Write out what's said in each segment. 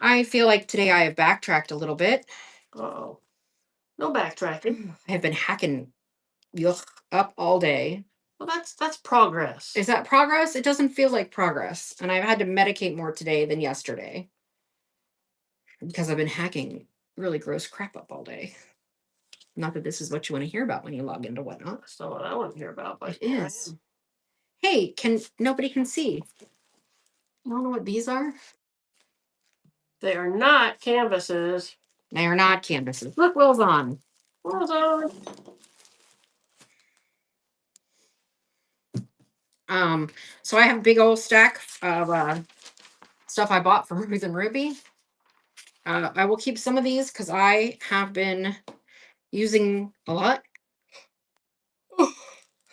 I feel like today I have backtracked a little bit. Uh-oh. No backtracking. I have been hacking up all day. Well, that's progress. Is that progress? It doesn't feel like progress. And I've had to medicate more today than yesterday. Because I've been hacking really gross crap up all day. Not that this is what you want to hear about when you log into whatnot. That's not what I want to hear about, but it is. Hey, nobody can see. You don't know what these are? They are not canvases. They are not canvases. Look, Will's on. Will's on. So I have a big old stack of stuff I bought from Ruth and Ruby. I will keep some of these because I have been using a lot.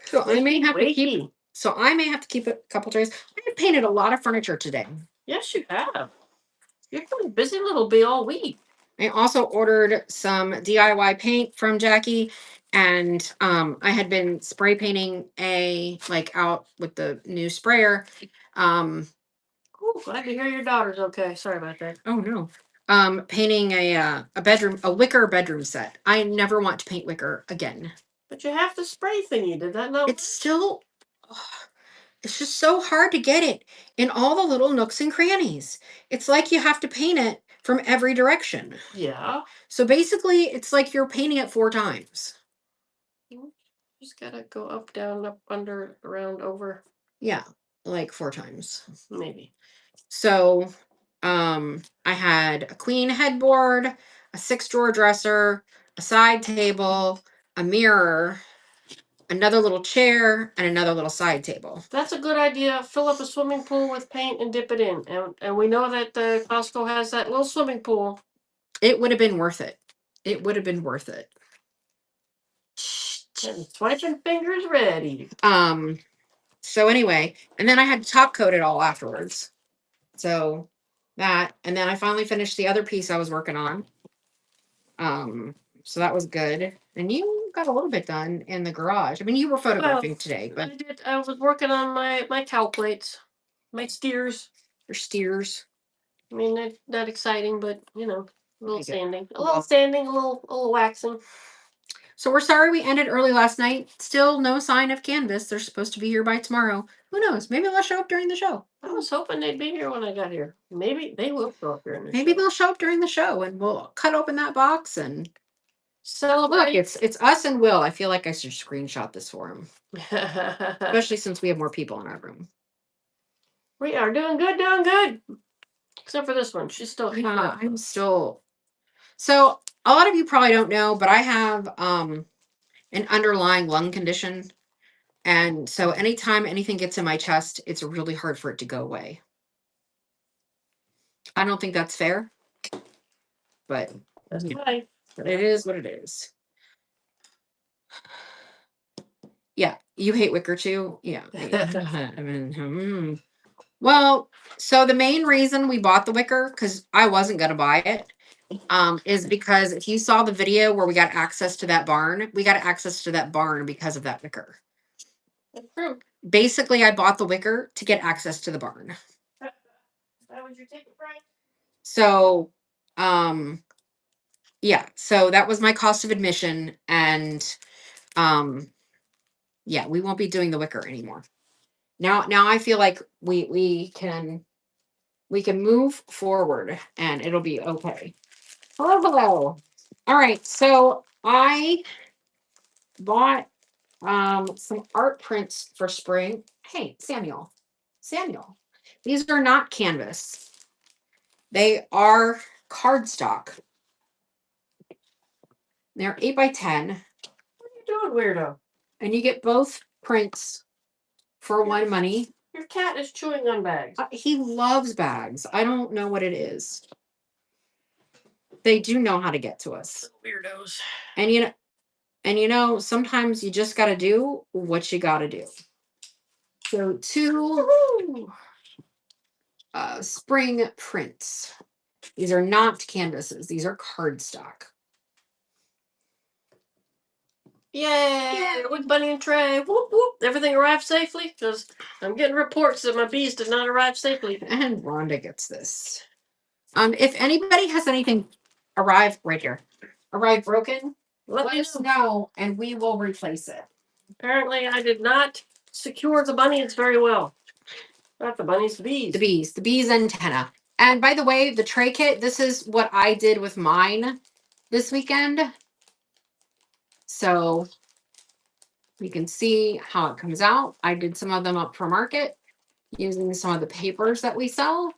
So I may have to keep. So I may have to keep a couple trays. I have painted a lot of furniture today. Yes, you have. You're a busy little bee all week. I also ordered some DIY paint from Jackie, and I had been spray painting out with the new sprayer. Cool. Glad to hear your daughter's okay. Sorry about that. Oh no. Painting a wicker bedroom set. I never want to paint wicker again. But you have the spray thingy. Did that not? It's still. It's just so hard to get it in all the little nooks and crannies. It's like you have to paint it from every direction. Yeah. So basically, it's like you're painting it 4 times. Just gotta go up, down, up, under, around, over. Yeah, like 4 times. Maybe. So, I had a queen headboard, a 6-drawer dresser, a side table, a mirror, another little chair, and another little side table. That's a good idea. Fill up a swimming pool with paint and dip it in. And we know that Costco has that little swimming pool. It would have been worth it. It would have been worth it. And swiping fingers ready. So anyway, and then I had to top coat it all afterwards. So that, and then I finally finished the other piece I was working on. So that was good. And you got a little bit done in the garage. I mean, you were photographing today, but I did. I was working on my cow plates, my steers. Your steers. I mean, not exciting, but you know, a little sanding, a little waxing. So we're sorry we ended early last night. Still no sign of canvas. They're supposed to be here by tomorrow. Who knows? Maybe they'll show up during the show. I was hoping they'd be here when I got here. Maybe they will show up during the show. Maybe they'll show up during the show, and we'll cut open that box and celebrate. Look, it's us and Will. I feel like I should screenshot this for him, especially since we have more people in our room. We are doing good. Except for this one, she's still. Yeah, I'm still. So a lot of you probably don't know, but I have an underlying lung condition. And so anytime anything gets in my chest, it's really hard for it to go away. I don't think that's fair. But that's right. It is what it is. Yeah, you hate wicker too? Yeah. I mean, Well, so the main reason we bought the wicker, because I wasn't going to buy it, is because if you saw the video where we got access to that barn, we got access to that barn because of that wicker. That's true. Basically, I bought the wicker to get access to the barn. That was your ticket price? So, yeah, so that was my cost of admission, and yeah, we won't be doing the wicker anymore. Now I feel like we can move forward and it'll be okay. Hello. All right, so I bought some art prints for spring. Hey, Samuel. These are not canvas. They are cardstock. They're 8x10. What are you doing, weirdo? And you get both prints for one money. Your cat is chewing on bags. He loves bags. I don't know what it is. They do know how to get to us. Weirdos. And you know, sometimes you just got to do what you got to do. So 2 spring prints. These are not canvases. These are cardstock. Yay! With Bunny and Trey. Whoop, whoop. Everything arrived safely? Because I'm getting reports that my bees did not arrive safely. And Rhonda gets this. If anybody has anything arrive broken, let us know and we will replace it. Apparently, I did not secure the bunnies very well. Not the bunnies, the bees. The bees antenna. And by the way, the tray kit, this is what I did with mine this weekend. So you can see how it comes out. I did some of them up for market using some of the papers that we sell.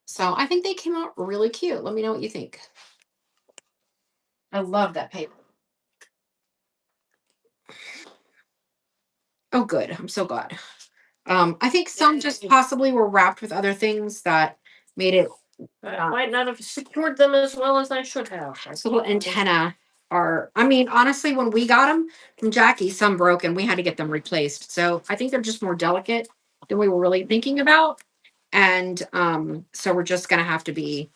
So I think they came out really cute. Let me know what you think. I love that paper. Oh, good. I'm so glad. I think some just possibly were wrapped with other things that made it. I might not have secured them as well as I should have. This little antenna are, I mean, honestly, when we got them from Jackie, some broke and we had to get them replaced. So I think they're just more delicate than we were really thinking about. And so we're just going to have to be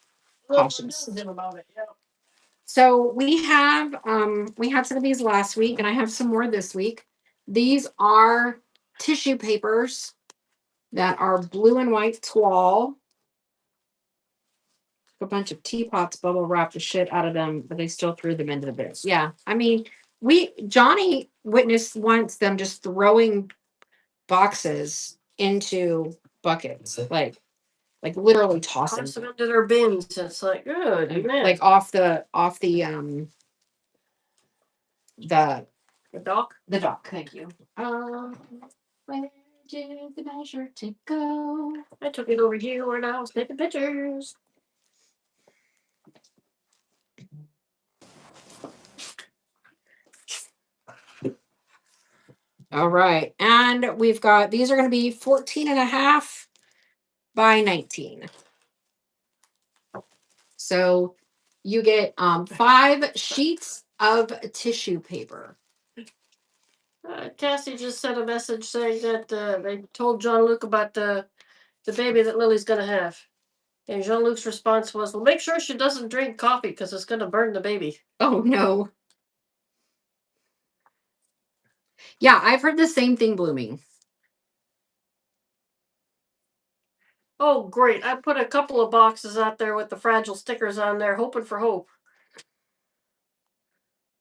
cautious. About it, yeah. So we had some of these last week and I have some more this week. These are tissue papers that are blue and white toile. A bunch of teapots bubble wrapped the shit out of them, but they still threw them into the bins. Yeah. I mean, Johnny witnessed once them just throwing boxes into buckets. Like literally tossing Toss them into their bins. It's like good. like off the the dock. The dock. Thank you. Where did the measure to go? I took it over here when I was taking pictures. All right. And we've got, these are going to be 14 and a half by 19. So you get 5 sheets of tissue paper. Cassie just sent a message saying that they told Jean-Luc about the baby that Lily's going to have. And Jean-Luc's response was, well, make sure she doesn't drink coffee because it's going to burn the baby. Oh, no. Yeah, I've heard the same thing, Blooming. Oh, great. I put a couple of boxes out there with the fragile stickers on there, hoping for hope.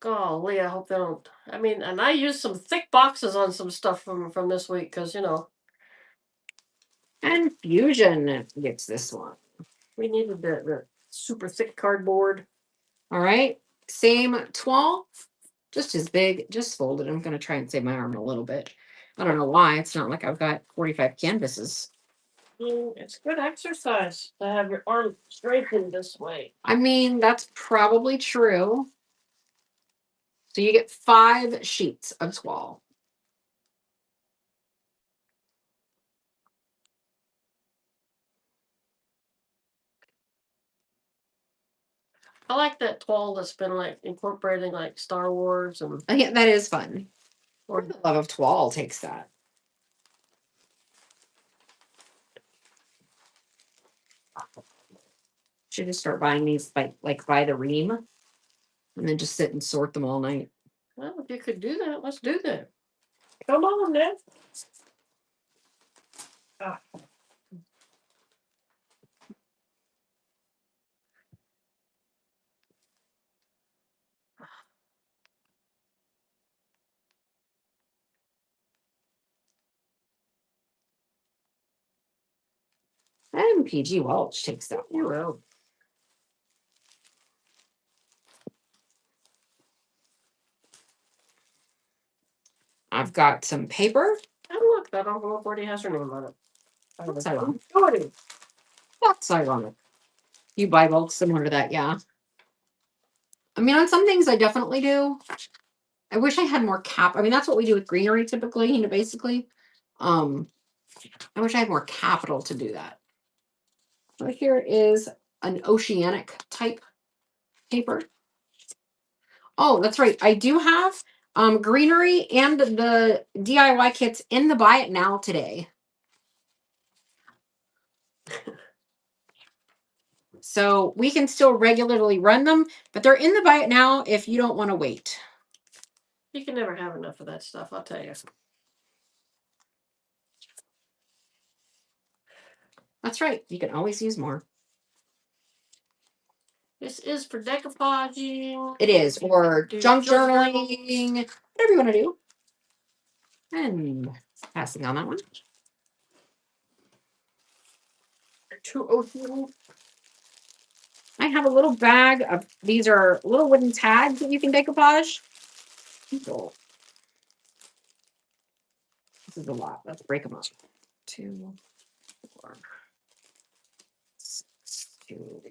Golly, I hope they don't. I mean, and I used some thick boxes on some stuff from this week because, you know. And Fusion gets this one. We needed the super thick cardboard. All right. Same toile, just as big, just folded. I'm going to try and save my arm a little bit. I don't know why. It's not like I've got 45 canvases. It's good exercise to have your arm straightened this way. I mean, that's probably true. So you get 5 sheets of toile. I like that toile that's been like incorporating like Star Wars and. Yeah, that is fun. Or the love of toile takes that. Should just start buying these by the ream, and then just sit and sort them all night. Well, if you could do that, let's do that. Come on, Ned. And PG Welch takes that one. You will. I've got some paper. Oh, look, that envelope already has her name on it. That's ironic. Jordan. That's ironic. You buy bulk similar to that, yeah. I mean, on some things I definitely do. I wish I had more cap. I mean, that's what we do with greenery typically, basically. I wish I had more capital to do that. So here is an oceanic type paper. Oh, that's right. I do have greenery and the DIY kits in the buy it now today. So we can still regularly run them, but they're in the buy it now if you don't want to wait. You can never have enough of that stuff, I'll tell you. That's right. You can always use more. This is for decoupaging. It is, or Do junk junk journaling, whatever you want to do. And passing on that one. 202. I have a little bag of, these are little wooden tags that you can decoupage. So, this is a lot. Let's break them up. 2, 4, 6, 2,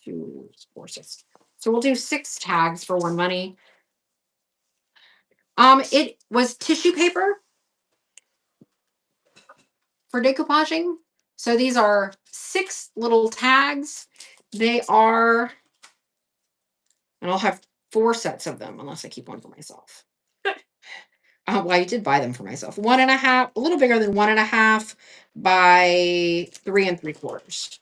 2, 4, 6. So we'll do 6 tags for one money. It was tissue paper for decoupaging. So these are 6 little tags. They are, and I'll have 4 sets of them unless I keep one for myself. Well, I did buy them for myself. 1.5, a little bigger than 1.5 by 3 3/4.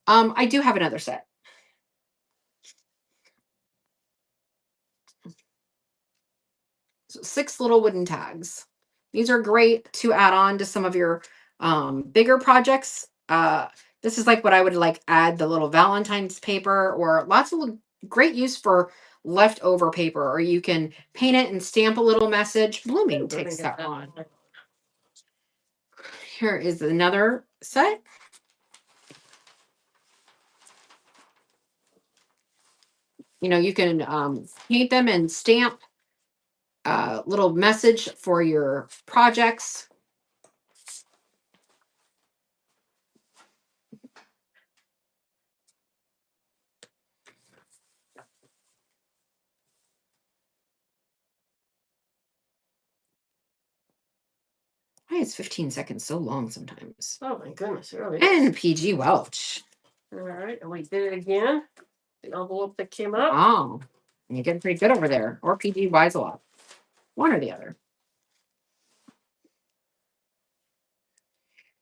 I do have another set. So 6 little wooden tags. These are great to add on to some of your bigger projects. This is like what I would like add the little Valentine's paper, or lots of great use for leftover paper, or you can paint it and stamp a little message. Blooming takes that on. Here is another set. You know, you can paint them and stamp a little message for your projects. Why is 15 seconds so long sometimes? Oh my goodness, it really is. And PG Welch. All right, and we did it again. The envelope that came up. Oh, you're getting pretty good over there. Or PG Wise a lot. One or the other.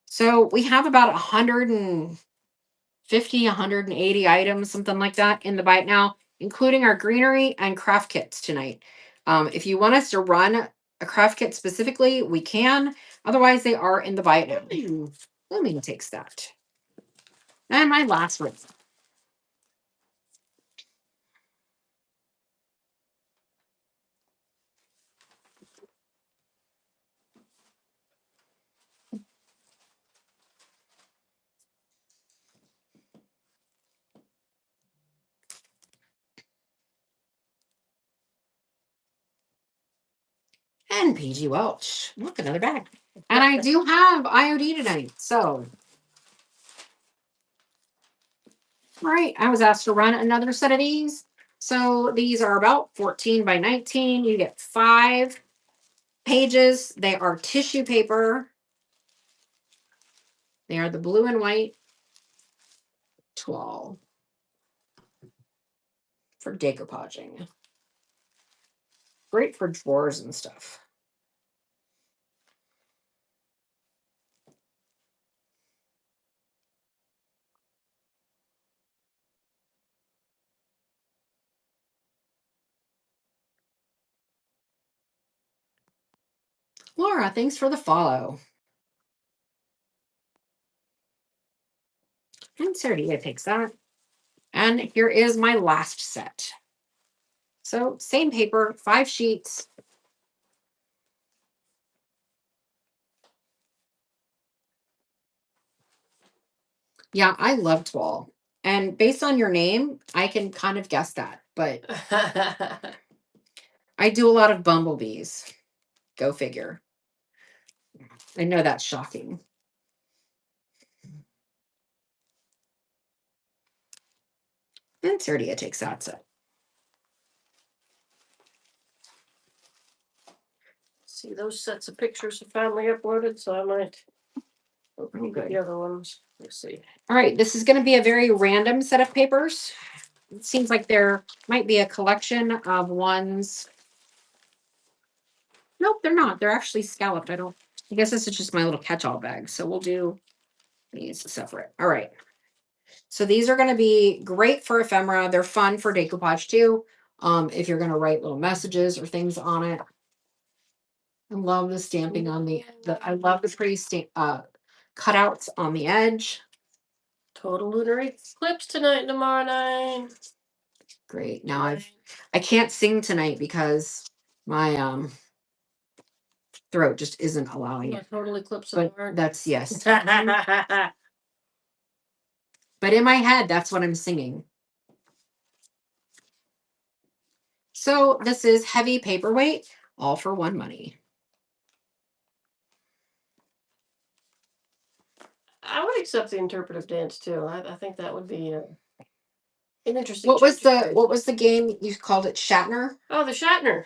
So we have about 150, 180 items, something like that in the bite now, including our greenery and craft kits tonight. If you want us to run a craft kit specifically, we can. Otherwise, they are in the bite now. Blooming takes that. And my last one. And PG Welch. Look, another bag. And I do have IOD tonight. So, all right. I was asked to run another set of these. So these are about 14 by 19. You get 5 pages. They are tissue paper. They are the blue and white toile for decoupaging. Great for drawers and stuff. Laura, thanks for the follow. And Sardia takes that. And here is my last set. So same paper, 5 sheets. Yeah, I love toile. And based on your name, I can kind of guess that. But I do a lot of bumblebees. Go figure. I know that's shocking. And Serdia takes that set. See, those sets of pictures are finally uploaded, so I might open good. the other ones. Let's see. All right, this is going to be a very random set of papers. It seems like there might be a collection of ones. Nope, they're not. They're actually scalloped. I guess this is just my little catch-all bag. So we'll do these separate. All right. So these are going to be great for ephemera. They're fun for decoupage too. If you're going to write little messages or things on it. I love the stamping on the I love the pretty cutouts on the edge. Total lunar eclipse tonight and tomorrow night. Great. Now I can't sing tonight because my throat just isn't allowing it. Total eclipse of But the heart. that's yes. But in my head, that's what I'm singing. So this is heavy paperweight, all for one money. I would accept the interpretive dance too. I think that would be an interesting. What was the game you called it? Shatner? Oh, the Shatner.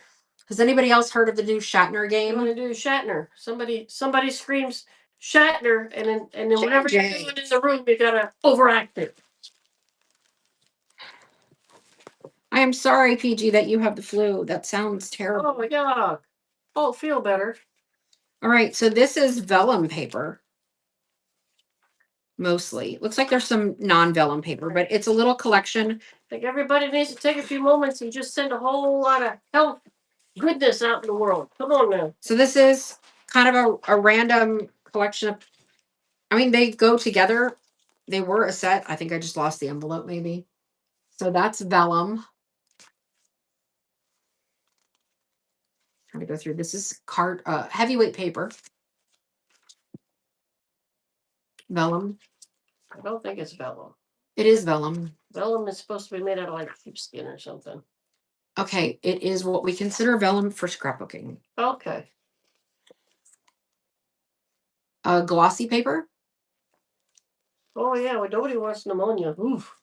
Has anybody else heard of the new Shatner I'm game? gonna do Shatner. Somebody screams Shatner, and then whatever you're doing in the room, you gotta overact it. I am sorry, PG, that you have the flu. That sounds terrible. Oh my god. Oh, feel better. All right, so this is vellum paper. Mostly. Looks like there's some non-vellum paper, but it's a little collection. I think everybody needs to take a few moments and just send a whole lot of health goodness out in the world. Come on now. So this is kind of a random collection of, I mean, they go together. They were a set. I think I just lost the envelope maybe. So that's vellum. Trying to go through. This is heavyweight paper. Vellum. I don't think it's vellum. It is vellum. Vellum is supposed to be made out of like sheepskin or something. Okay, it is what we consider vellum for scrapbooking. Okay. Glossy paper. Oh yeah, well, nobody wants pneumonia. Oof.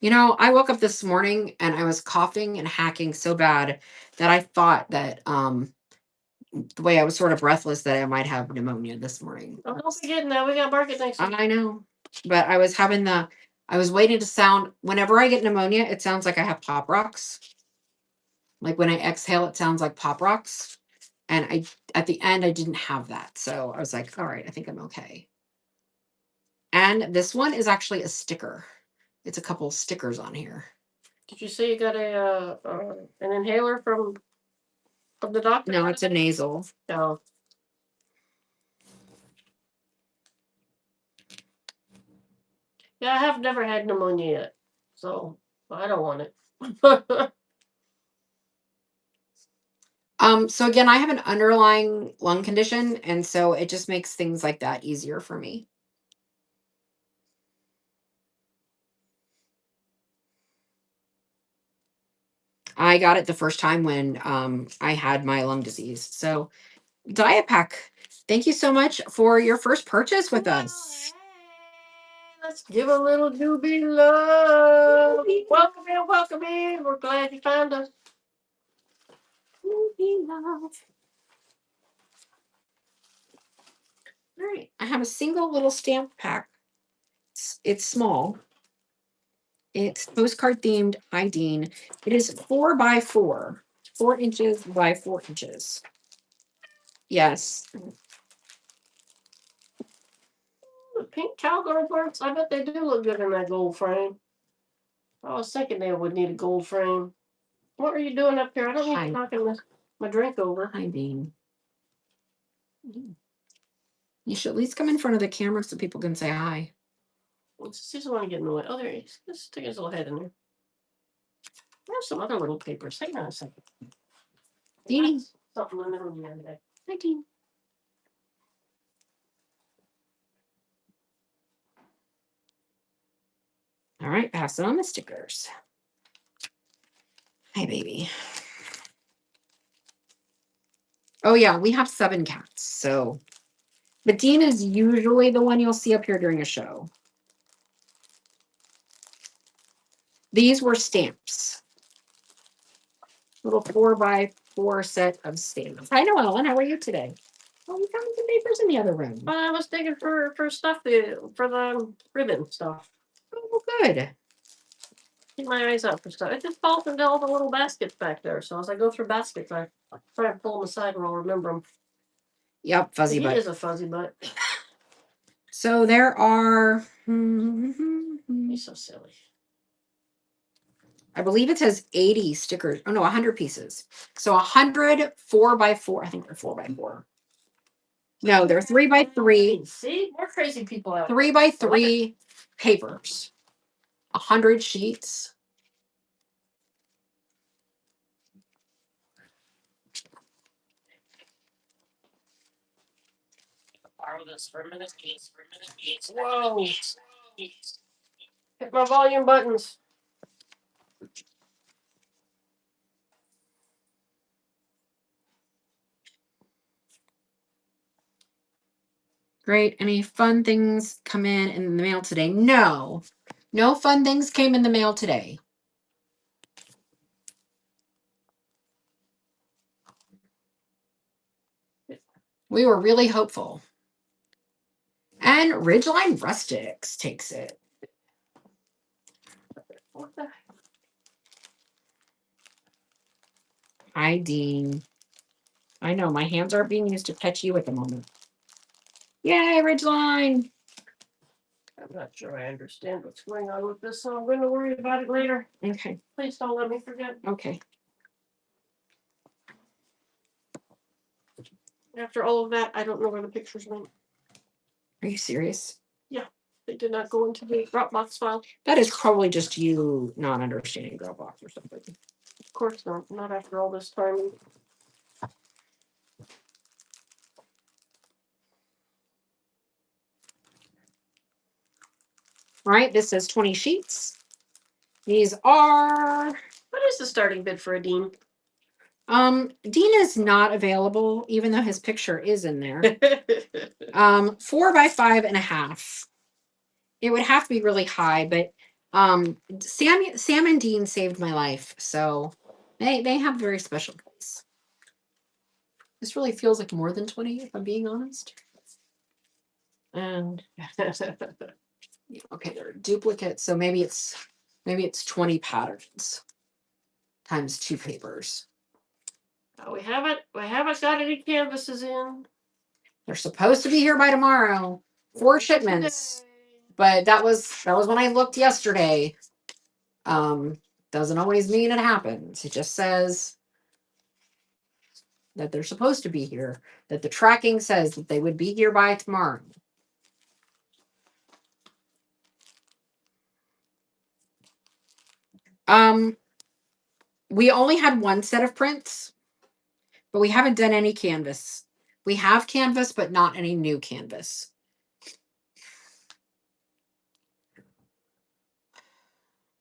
You know, I woke up this morning and I was coughing and hacking so bad that I thought that the way I was sort of breathless that I might have pneumonia this morning. Oh, don't be getting that. We got market next week. I know. But I was waiting to sound, whenever I get pneumonia, it sounds like I have pop rocks. Like when I exhale, it sounds like pop rocks. And at the end, I didn't have that. So I was like, all right, I think I'm okay. And this one is actually a sticker. It's a couple stickers on here. Did you say you got an inhaler from the doctor? No, it's a nasal. No. Yeah, I have never had pneumonia yet, so I don't want it. So again, I have an underlying lung condition, and so it just makes things like that easier for me. I got it the first time when I had my lung disease. So Diet Pack, thank you so much for your first purchase with us. Let's give a little doobie love. Welcome in, welcome in. We're glad you found us. Doobie love. All right, I have a single little stamp pack. It's small. It's postcard themed Dean. It is 4x4, 4 inches by 4 inches. Yes. The pink cowgirl birds, I bet they do look good in that gold frame. I was thinking they would need a gold frame. What are you doing up here? I don't need to knocking my drink over. Dean. You should at least come in front of the camera so people can say hi. She doesn't want to get in the way. Oh, there he is. Let's stick his little head in there. There's some other little papers. Hang on a second. Dean. Something in the room the other day. Hi, Dean. All right, pass it on the stickers. Hi, baby. Oh, yeah, we have 7 cats. So, but Dean is usually the one you'll see up here during a show. These were stamps. Little 4x4 set of stamps. Hi, Noellen. How are you today? Oh, we found some papers in the other room. I was digging for stuff for the ribbon stuff. Oh, good. Keep my eyes out for stuff. It just falls into all the little baskets back there. So as I go through baskets, I try to pull them aside and I'll remember them. Yep, fuzzy butt. He is a fuzzy butt. So there are. He's so silly. I believe it says 80 stickers. Oh no, 100 pieces. So 100 4x4. I think they're 4x4. No, they're 3x3. See, more crazy people out. 3x3 papers. 100 sheets. Borrow this for a minute. Whoa. Hit my volume buttons. Great. Any fun things come in the mail today? No. No fun things came in the mail today. We were really hopeful. And Ridgeline Rustics takes it. What the? Hi, Dean. I know my hands aren't being used to touch you at the moment. Yay, Ridgeline. I'm not sure I understand what's going on with this, so I'm going to worry about it later. Okay. Please don't let me forget. Okay. After all of that, I don't know where the pictures went. Are you serious? Yeah, they did not go into the Dropbox file. That is probably just you not understanding Dropbox or something. Of course not. Not after all this time. All right, this says 20 sheets. These are What is the starting bid for a Dean? Dean is not available, even though his picture is in there. 4x5.5. It would have to be really high, but Sam and Dean saved my life, so they have a very special place. This really feels like more than 20, if I'm being honest. And okay, they're duplicates, so maybe it's 20 patterns times 2 papers. We haven't got any canvases in. They're supposed to be here by tomorrow. 4 shipments. But that was when I looked yesterday. Doesn't always mean it happens. It just says that they're supposed to be here. That the tracking says that they would be here by tomorrow. We only had 1 set of prints, but we haven't done any canvas. We have canvas, but not any new canvas.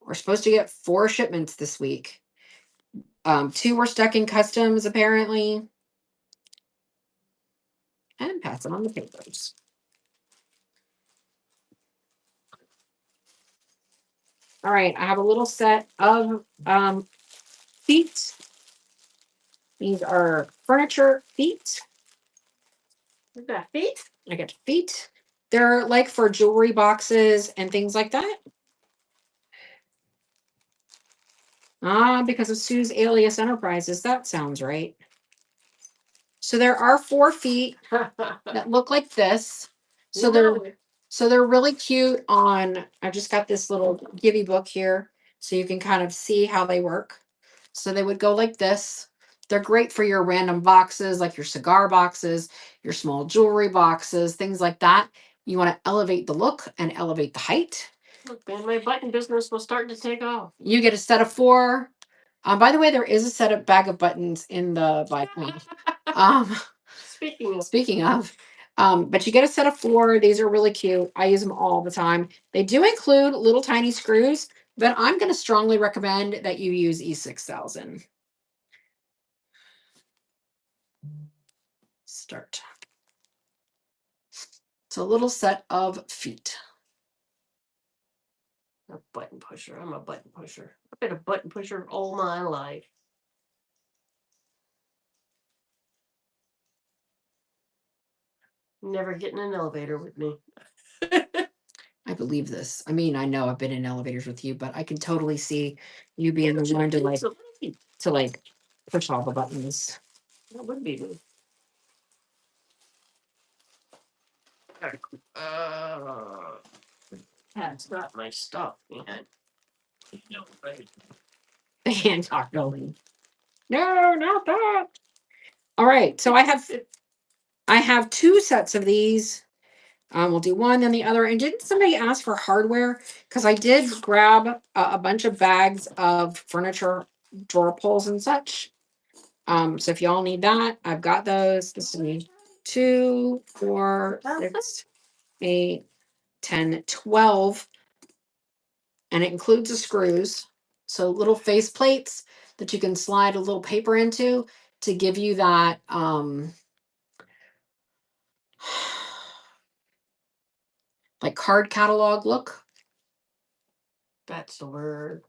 We're supposed to get 4 shipments this week. 2 were stuck in customs, apparently. And pass it on the papers. All right, I have a little set of feet. These are furniture feet. You got feet? I got feet. They're like for jewelry boxes and things like that. Because of Sue's Alias Enterprises. That sounds right. So there are 4 feet that look like this. So they're really cute on, I've just got this little givey book here so you can kind of see how they work. So they would go like this. They're great for your random boxes, like your cigar boxes, your small jewelry boxes, things like that. You want to elevate the look and elevate the height. Look, man, my button business was starting to take off. You get a set of 4. By the way, there is a set of bag of buttons in the Bible. Speaking of, but you get a set of 4. These are really cute. I use them all the time. They do include little tiny screws, but I'm going to strongly recommend that you use E6000. Start. It's a little set of feet. A button pusher. I'm a button pusher. I've been a button pusher all my life. Never get in an elevator with me. I believe this. I mean, I know I've been in elevators with you, but I can totally see you being the one to like push all the buttons. That would be me. That's not my stuff, man. No, right. The hand talk building. No, not that. All right. So I have I have 2 sets of these. We'll do one, then the other. And didn't somebody ask for hardware? Because I did grab a bunch of bags of furniture drawer pulls and such. So if y'all need that, I've got those. This is 2, 4, 6, 8, 10, 12. And it includes the screws. So little face plates that you can slide a little paper into to give you that like card catalog look. That's the word.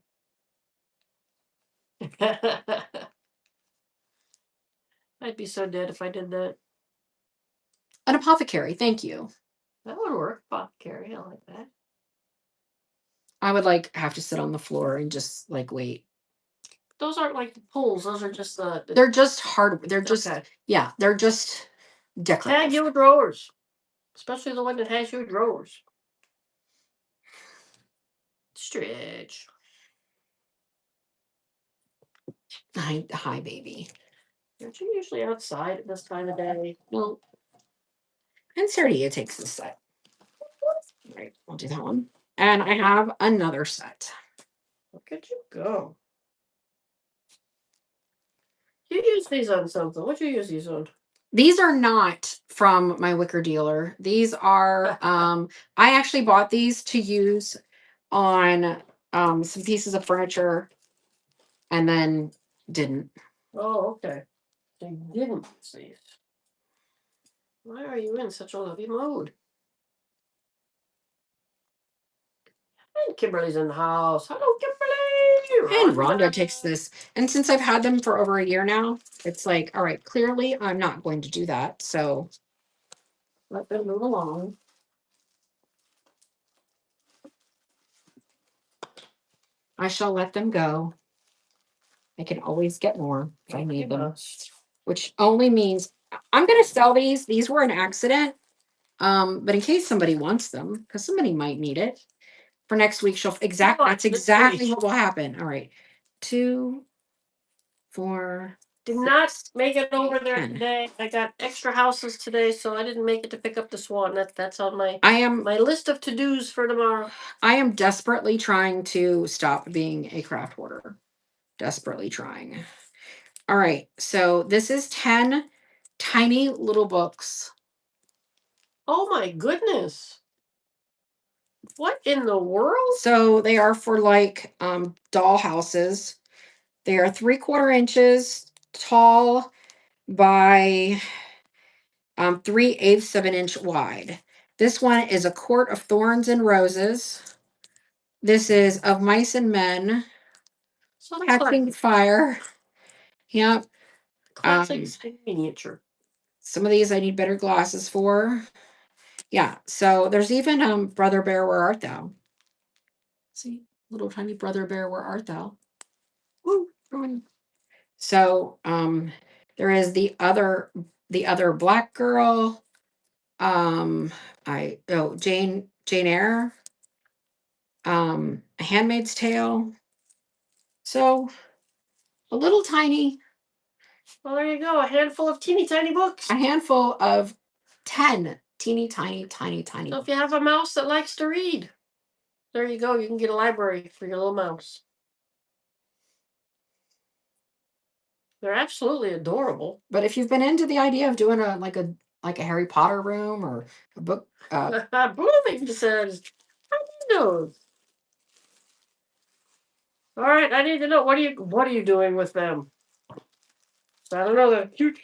I'd be so dead if I did that. An apothecary, thank you. That would work. Apothecary, I like that. I would like have to sit on the floor and just like wait. Those aren't like the pulls. Those are just They're just hard. They're just okay. Yeah. They're just decorative. Tag your drawers, especially the one that has your drawers. Stretch. Hi, baby. Aren't you usually outside at this time of day? Well, and Sardia takes this set. All right, I'll do that one. And I have another set. Look at you go. You use these on something. What'd you use these on? These are not from my wicker dealer. These are I actually bought these to use on some pieces of furniture and then didn't. Oh, okay. So you didn't use these. Why are you in such a lovey mode? And Kimberly's in the house. Hello, Kimberly. And Rhonda takes this. And since I've had them for over a year now, it's like, all right, clearly I'm not going to do that. So let them move along. I shall let them go. I can always get more if I need them. Which only means I'm going to sell these. These were an accident. But in case somebody wants them, because somebody might need it for next week, that's exactly what will happen. All right. 2, 4. Did not make it over there 10. today. I got extra houses today, so I didn't make it to pick up the swan. That's on my my list of to-dos for tomorrow. I am desperately trying to stop being a craft hoarder. Desperately trying. All right. So this is 10 tiny little books. Oh my goodness. What in the world? So they are for like doll houses. They are 3/4 inches tall by 3/8 of an inch wide. This one is A Court of Thorns and Roses. This is Of Mice and Men. So Catching Fire. Yep. Classic miniature. Some of these I need better glasses for. Yeah. So there's even Brother Bear, Where Art Thou? See, little tiny Brother Bear, Where Art Thou? Woo. So there is the other black girl. Jane Eyre. A Handmaid's Tale. So a little tiny. Well, there you go. A handful of teeny tiny books. A handful of 10 teeny tiny. So if you have a mouse that likes to read, there you go. You can get a library for your little mouse. They're absolutely adorable. But if you've been into the idea of doing a Harry Potter room or a book, Blooming says, "How do you know?" All right, I need to know what are you doing with them? So I don't know. They're cute.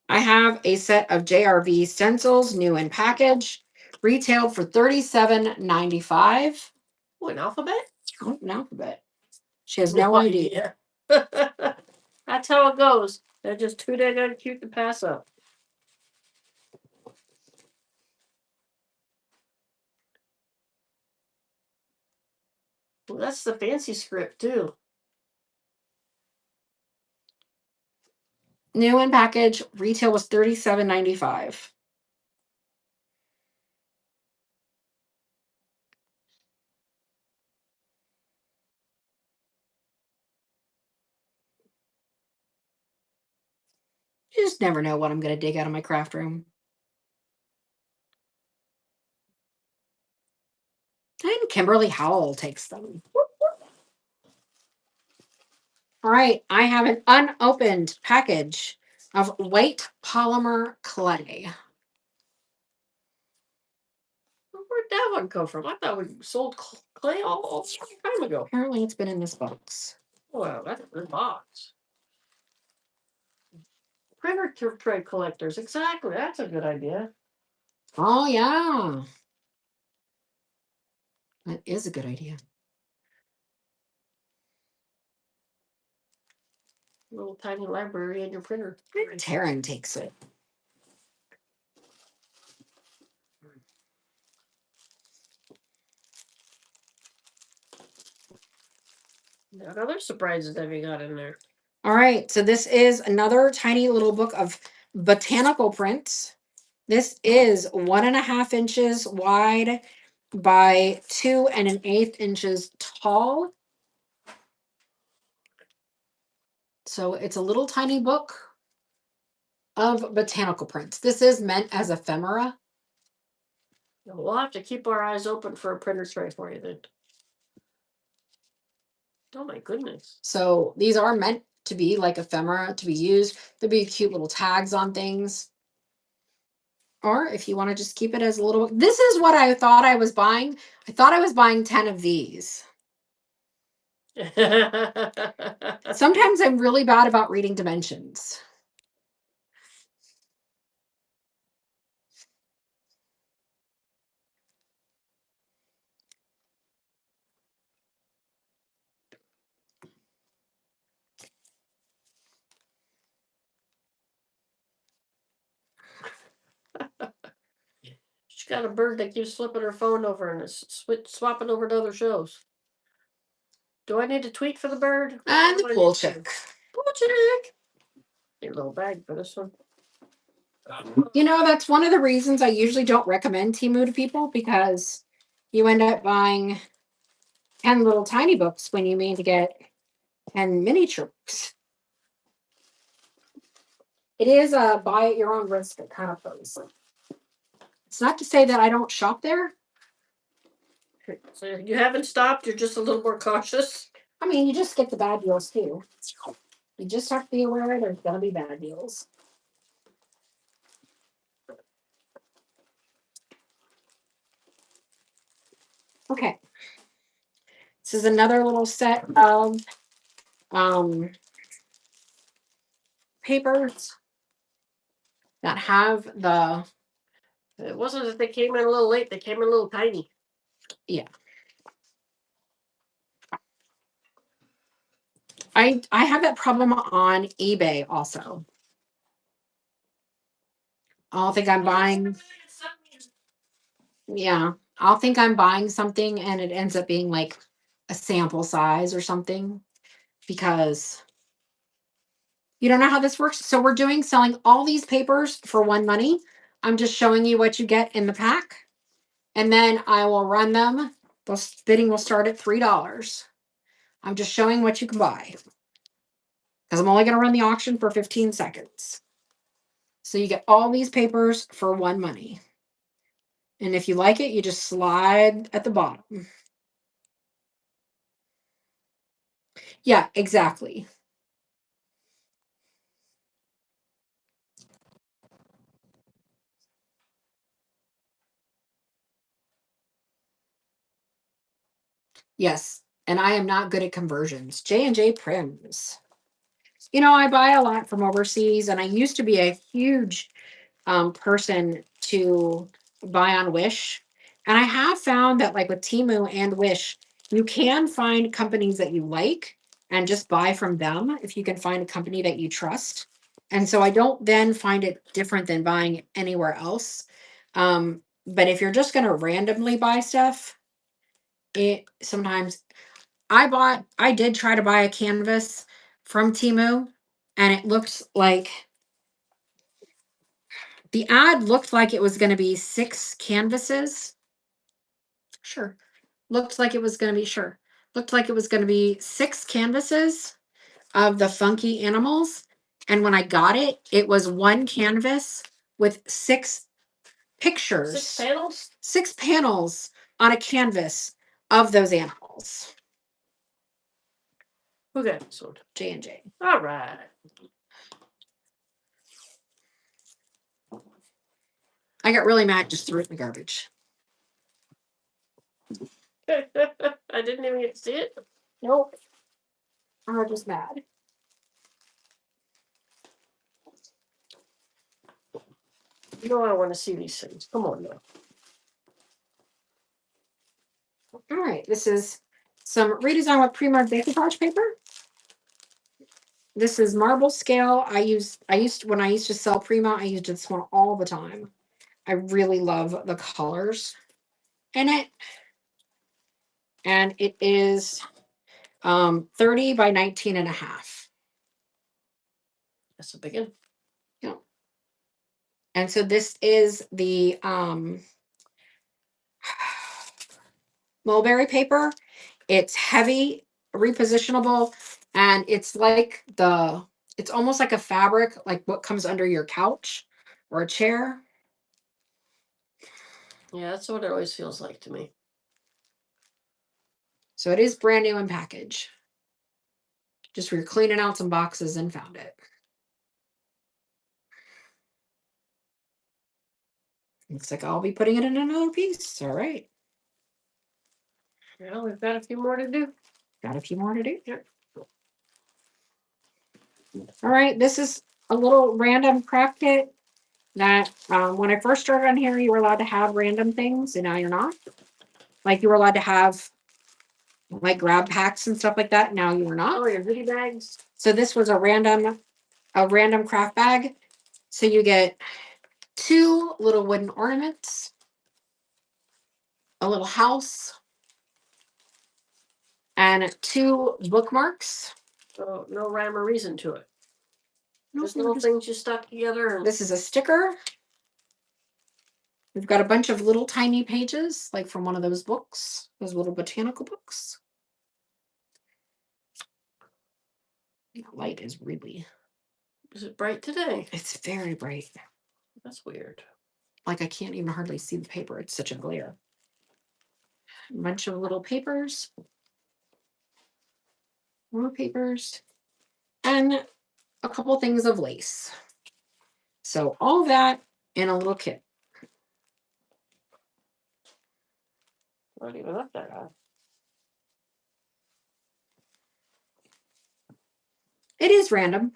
I have a set of JRV stencils, new in package, retailed for $37.95. Oh, an alphabet? Oh, an alphabet. She has no idea. That's how it goes. They're just too damn cute to pass up. Well, that's the fancy script too. New in package, retail was $37.95. You just never know what I'm going to dig out of my craft room. And Kimberly Howell takes them. All right, I have an unopened package of white polymer clay. Where'd that one come from? I thought we sold clay all time ago. Apparently, it's been in this box. Well, that's a good box. Printer tray collectors. Exactly. That's a good idea. Oh, yeah. That is a good idea. Little tiny library in your printer. Taryn takes it. What other surprises have you got in there? All right, so this is another tiny little book of botanical prints. This is 1.5 inches wide by 2 1/8 inches tall. So it's a little tiny book of botanical prints. This is meant as ephemera. We'll have to keep our eyes open for a printer tray for you then. Oh my goodness. So these are meant to be like ephemera to be used. There'll be cute little tags on things. Or if you want to just keep it as a little, this is what I thought I was buying. I thought I was buying 10 of these. Sometimes I'm really bad about reading dimensions. She's got a bird that keeps flipping her phone over and is swapping over to other shows. Do I need to tweet for the bird? And the pool chick. Pool chick. Need a little bag for this one. You know, that's one of the reasons I usually don't recommend Temu to people, because you end up buying 10 little tiny books when you mean to get 10 miniature books. It is a buy at your own risk kind of place. It's not to say that I don't shop there. So you haven't stopped, you're just a little more cautious. I mean, you just get the bad deals too. You just have to be aware there's going to be bad deals. Okay. This is another little set of papers that have the. It wasn't that they came in a little late, they came in a little tiny. Yeah. I have that problem on eBay also. I'll think I'm buying. Yeah. I'll think I'm buying something and it ends up being like a sample size or something, because you don't know how this works. So we're selling all these papers for one money. I'm just showing you what you get in the pack. And then I will run them. The bidding will start at $3. I'm just showing what you can buy, because I'm only going to run the auction for 15 seconds. So you get all these papers for one money. And if you like it, you just slide at the bottom. Yeah, exactly. Yes. And I am not good at conversions. J&J Prims. You know, I buy a lot from overseas, and I used to be a huge person to buy on Wish. And I have found that, like with Temu and Wish, you can find companies that you like and just buy from them if you can find a company that you trust. And so I don't then find it different than buying anywhere else. But if you're just going to randomly buy stuff, it sometimes I did try to buy a canvas from Temu, and it looked like the ad looked like it was going to be 6 canvases. Sure. Looked like it was going to be, sure. Looked like it was going to be 6 canvases of the funky animals. And when I got it, it was one canvas with 6 pictures. 6 panels? 6 panels on a canvas of those animals. Who got this one? J&J. All right. I got really mad, just threw it in the garbage. I didn't even get to see it. Nope. I was just mad. You know I want to see these things. Come on now. All right, this is some redesign with Prima decoupage paper. This is marble scale. When I used to sell Prima, I used this one all the time. I really love the colors in it. And it is 30 by 19 and a half. That's a big one. Yeah. And so this is the mulberry paper. It's heavy, repositionable, and it's like it's almost like a fabric, like what comes under your couch or a chair. Yeah, that's what it always feels like to me. So it is brand new in package. Just we were cleaning out some boxes and found it. Looks like I'll be putting it in another piece. All right. Well, we've got a few more to do. Got a few more to do. Yep. All right. This is a little random craft kit that when I first started on here, you were allowed to have random things, and now you're not. Like you were allowed to have like grab packs and stuff like that. Now you are not. Oh, your goodie bags. So this was a random craft bag. So you get 2 little wooden ornaments, a little house, and 2 bookmarks. So no rhyme or reason to it. Just Nope, little things you stuck together. And this is a sticker. We've got a bunch of little tiny pages, like from one of those books, those little botanical books. That light is really. Is it bright today? It's very bright. That's weird. Like I can't even hardly see the paper. It's such a glare. A bunch of little papers. More papers. And a couple things of lace. So all that in a little kit. Not even up that high. It is random.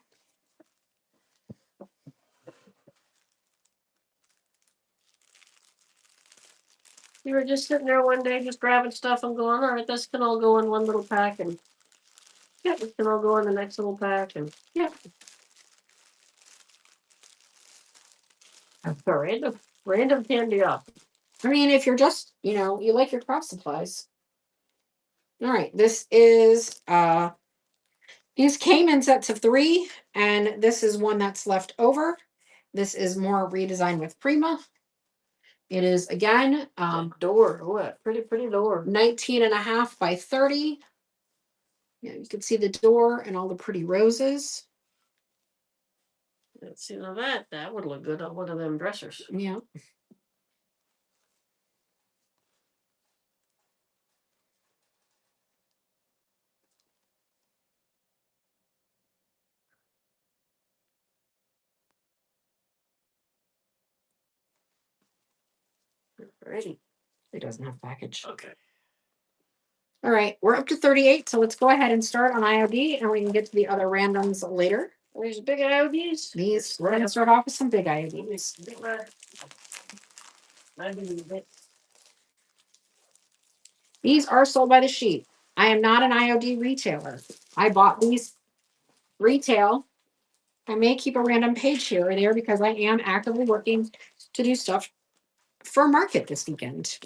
You were just sitting there one day, just grabbing stuff and going, all right, this can all go in one little pack, and yeah, this can all go in the next little pack, and Yeah. random candy up. I mean, if you're just, you like your craft supplies. All right, this is these came in sets of 3, and this is one that's left over. This is more redesigned with Prima. It is again Door. What? Pretty door. 19 and a half by 30. Yeah, you can see the door and all the pretty roses. Let's see, now that would look good on one of them dressers. Yeah. Alrighty. It doesn't have package. Okay. All right, we're up to 38, so let's go ahead and start on IOD, and we can get to the other randoms later. There's big IODs. We're going to start off with some big IODs. These are sold by the sheet. I am not an IOD retailer. I bought these retail. I may keep a random page here or there because I am actively working to do stuff for market this weekend.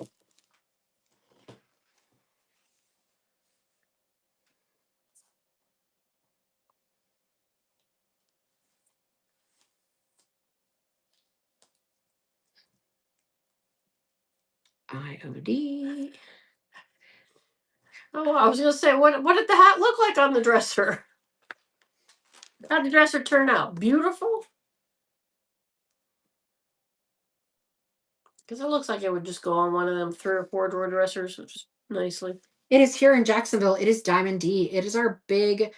IOD. Oh, I was gonna say, what did the hat look like on the dresser? How'd the dresser turn out? Beautiful? Because it looks like it would just go on one of them 3 or 4 drawer dressers, which is nicely. It is here in Jacksonville. It is Diamond D. It is our big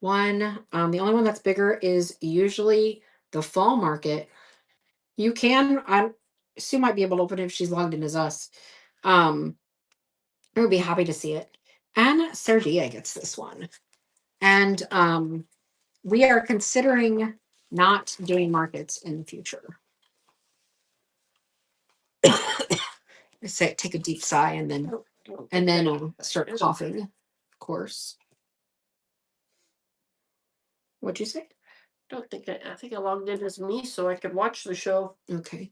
one. The only one that's bigger is usually the fall market. You can, Sue might be able to open it if she's logged in as us. I would be happy to see it. And Sergia gets this one. And we are considering not doing markets in the future. Say, take a deep sigh and then start coughing, of course. What'd you say? I think I logged in as me so I could watch the show. Okay.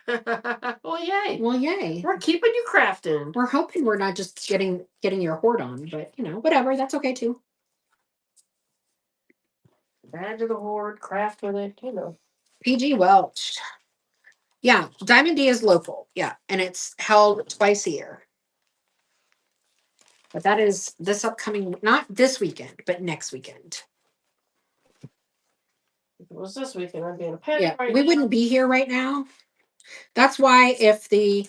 Well, yay. Well, yay. We're keeping you crafting. We're hoping we're not just getting your hoard on, but whatever, that's okay too. Add to the hoard, craft with it, PG Welch. Yeah, Diamond D is local. Yeah, and it's held twice a year. But that is this upcoming, not this weekend, but next weekend. If it was this weekend, I'd be in a panic. Yeah, right we now. wouldn't be here right now. That's why if the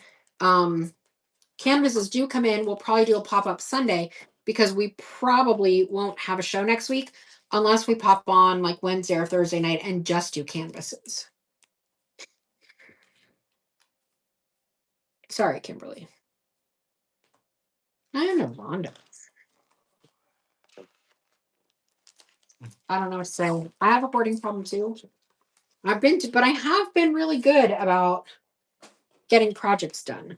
canvases do come in, we'll probably do a pop-up Sunday because we probably won't have a show next week unless we pop on like Wednesday or Thursday night and just do canvases. Sorry, Kimberly. I am a Rhonda. I don't know what to say. I have a hoarding problem too. But I have been really good about getting projects done.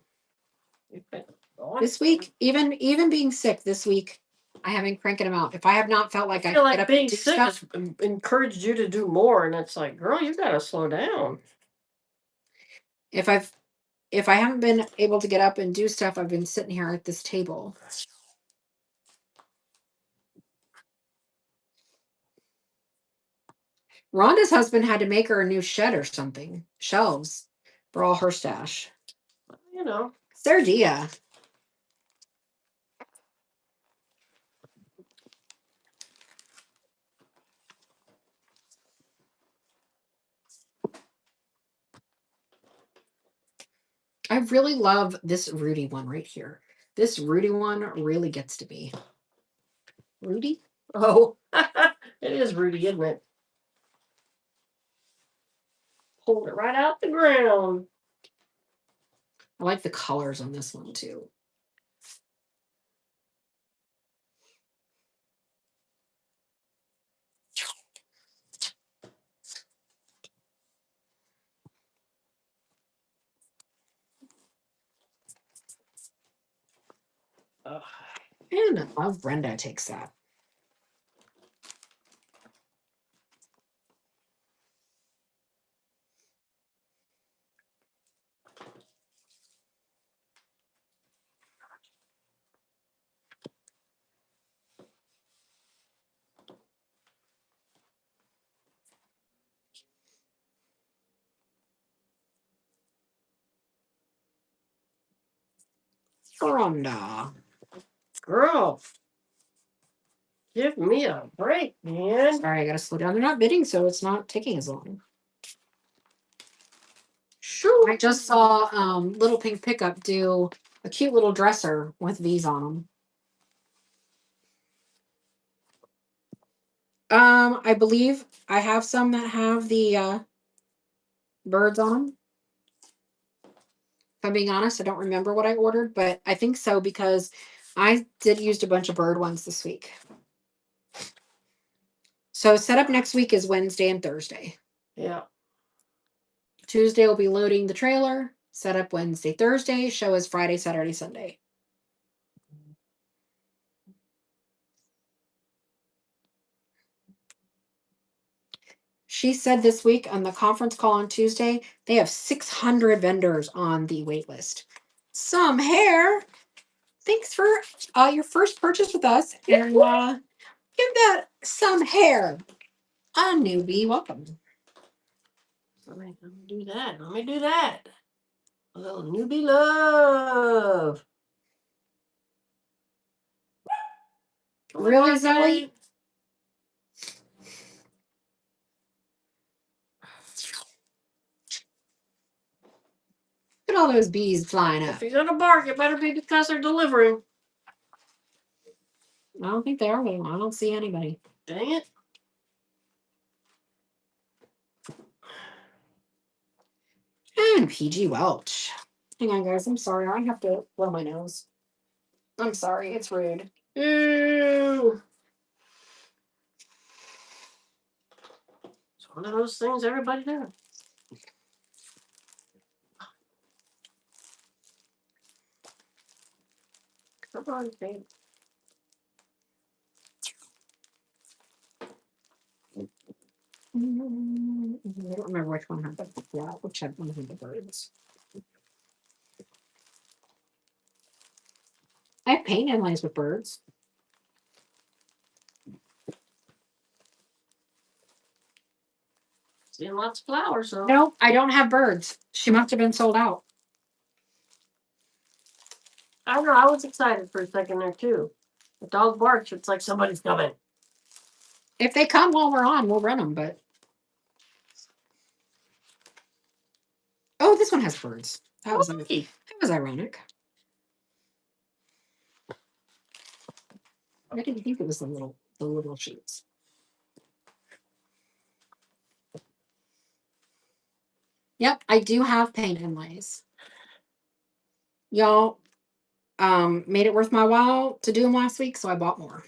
This week, even being sick this week, I have been cranking them out. If I have not felt like I feel could like get up being and do sick stuff, has encouraged you to do more, and it's like, girl, you gotta slow down. if I haven't been able to get up and do stuff, I've been sitting here at this table. Rhonda's husband had to make her a new shed or something, shelves for all her stash. Sergia. I really love this Rudy one right here. This Rudy one really gets to be. Rudy? Oh, it is Rudy, isn't it? Pulled it right out the ground. I like the colors on this one too. And I love Brenda takes that. Rhonda. Girl, give me a break, man. Sorry, I gotta slow down. They're not bidding, so it's not taking as long. Sure. I just saw Little Pink Pickup do a cute little dresser with V's on them. I believe I have some that have the birds on them. If I'm being honest, I don't remember what I ordered, but I think so because I did use a bunch of bird ones this week. So setup next week is Wednesday and Thursday. Yeah. Tuesday will be loading the trailer. Setup Wednesday, Thursday. Show is Friday, Saturday, Sunday. She said this week on the conference call on Tuesday, they have 600 vendors on the wait list. Some hair. Thanks for your first purchase with us. And give that some hair. A newbie. Welcome. Let me do that. Let me do that. A little newbie love. Really, Zoe? Look at all those bees flying up. If you're gonna bark, it better be because they're delivering. I don't think they are. I don't see anybody. Dang it. And PG Welch. Hang on, guys. I'm sorry. I have to blow my nose. I'm sorry. It's rude. Ew. It's one of those things everybody does. Come on, babe. I don't remember which one had the which one had the birds. I have paint inlays with birds. Seeing lots of flowers, though. No, I don't have birds. She must have been sold out. I don't know. I was excited for a second there, too. The dog barks. It's like somebody's coming. If they come while we're on, we'll run them, but. Oh, this one has birds. That was ironic. I didn't think it was the little sheets. Yep, I do have paint inlays. Y'all made it worth my while to do them last week, so I bought more.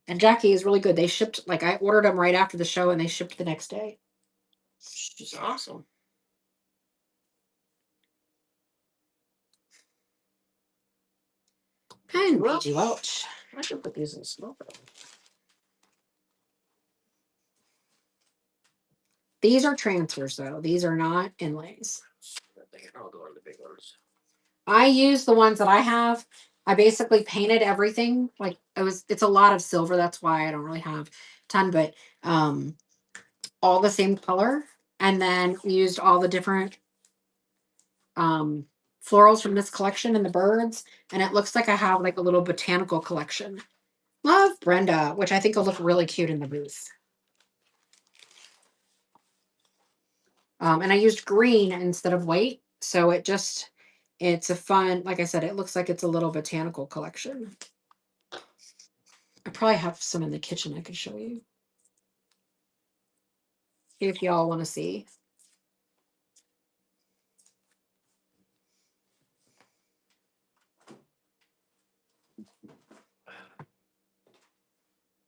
And Jackie is really good. They shipped, like, I ordered them right after the show and they shipped the next day. She's awesome. And PG Welch. I should put these in the smoker. These are transfers, though. These are not inlays. They can all go on the big ones. I use the ones that I have. I basically painted everything. Like it's a lot of silver. That's why I don't really have a ton, but all the same color. And then used all the different florals from this collection and the birds. And it looks like I have like a little botanical collection. Love Brenda, which I think will look really cute in the booth. And I used green instead of white. So it's a fun, like I said, it looks like it's a little botanical collection. I probably have some in the kitchen I could show you. If y'all want to see.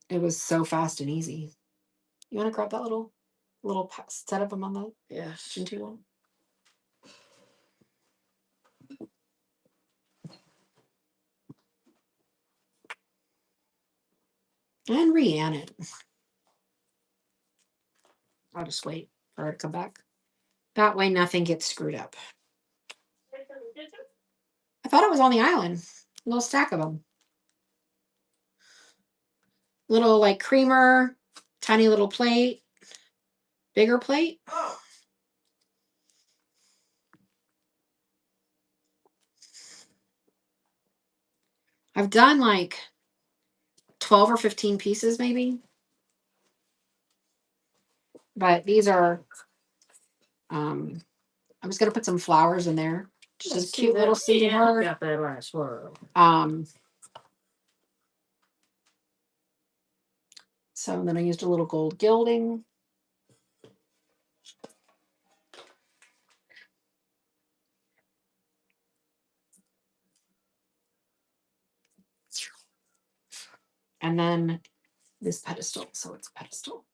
It was so fast and easy. You want to grab that little set of them on the kitchen table? And re-an it. I'll just wait for her to come back. That way nothing gets screwed up. I thought it was on the island. A little stack of them. Little like creamer, tiny little plate, bigger plate. I've done like 12 or 15 pieces maybe. But these are, I'm just going to put some flowers in there. Just a cute little single heart. Got that last one. So then I used a little gold gilding. And then this pedestal. So it's a pedestal.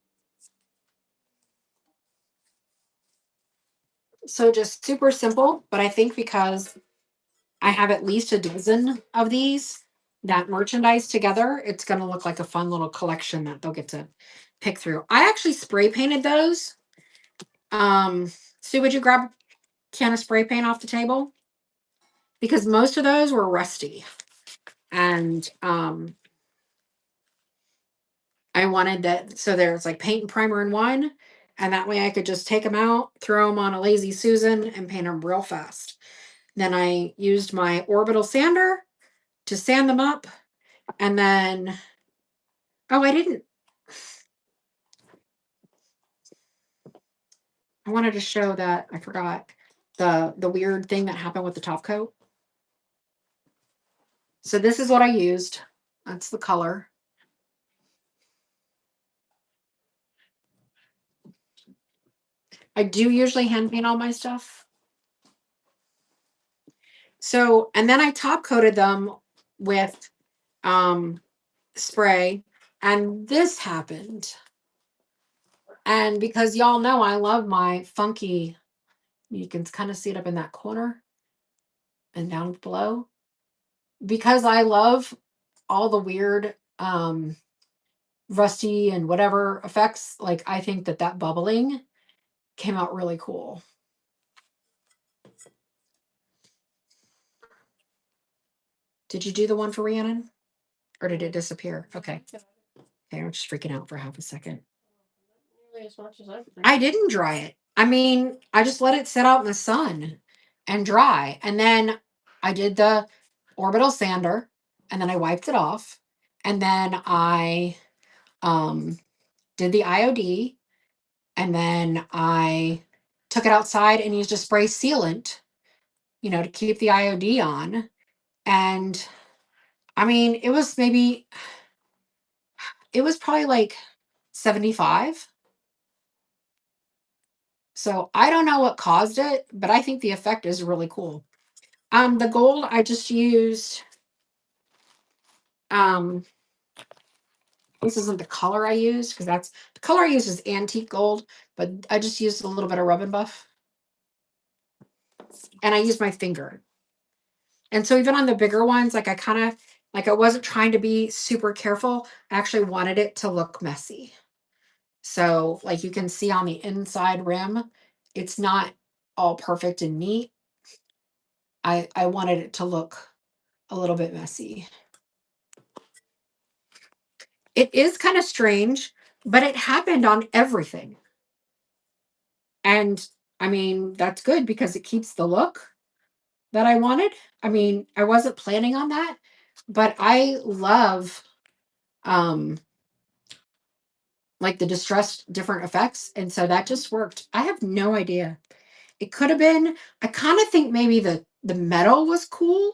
So just super simple, but I think because I have at least a dozen of these that merchandise together, it's going to look like a fun little collection that they'll get to pick through. I actually spray painted those. Sue, would you grab a can of spray paint off the table? Because most of those were rusty. And I wanted that, so there's like paint and primer in one, and that way I could just take them out, throw them on a Lazy Susan, and paint them real fast. Then I used my orbital sander to sand them up, And then, oh, I wanted to show that, I forgot, the weird thing that happened with the top coat. So this is what I used. That's the color. I do usually hand paint all my stuff. So, and then I top coated them with spray, and this happened. And because y'all know I love my funky, you can kind of see it up in that corner and down below. Because I love all the weird rusty and whatever effects, like I think that bubbling came out really cool. Did you do the one for Rhiannon? Or did it disappear? Okay. Okay, I'm just freaking out for half a second. Nearly as much as I didn't dry it. I mean, I just let it sit out in the sun and dry. And then I did the orbital sander, and then I wiped it off. And then I did the IOD, and then I took it outside and used a spray sealant, to keep the IOD on. And I mean, it was probably like 75. So I don't know what caused it, but I think the effect is really cool. The gold I just used, this isn't the color I used, because that's the color I used is antique gold, but I just used a little bit of rub and buff. And I used my finger. And so even on the bigger ones, like I wasn't trying to be super careful. I actually wanted it to look messy. So like you can see on the inside rim, it's not all perfect and neat. I wanted it to look a little bit messy. It is kind of strange, but it happened on everything. And I mean, that's good because it keeps the look that I wanted. I mean, I wasn't planning on that, but I love like the distressed different effects, and so that just worked. I have no idea. It could have been, I kind of think maybe the metal was cool.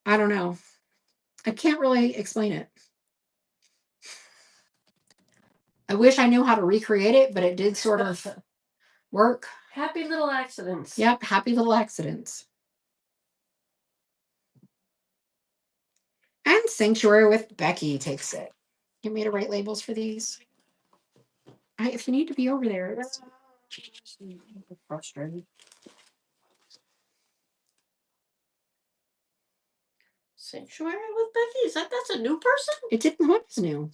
I don't know. I can't really explain it. I wish I knew how to recreate it, but it did sort of work. Happy little accidents. Yep, happy little accidents. And Sanctuary with Becky takes it. You want me to write labels for these? If you need to be over there, it's frustrating. Sanctuary with Becky? That's a new person? It didn't look as new.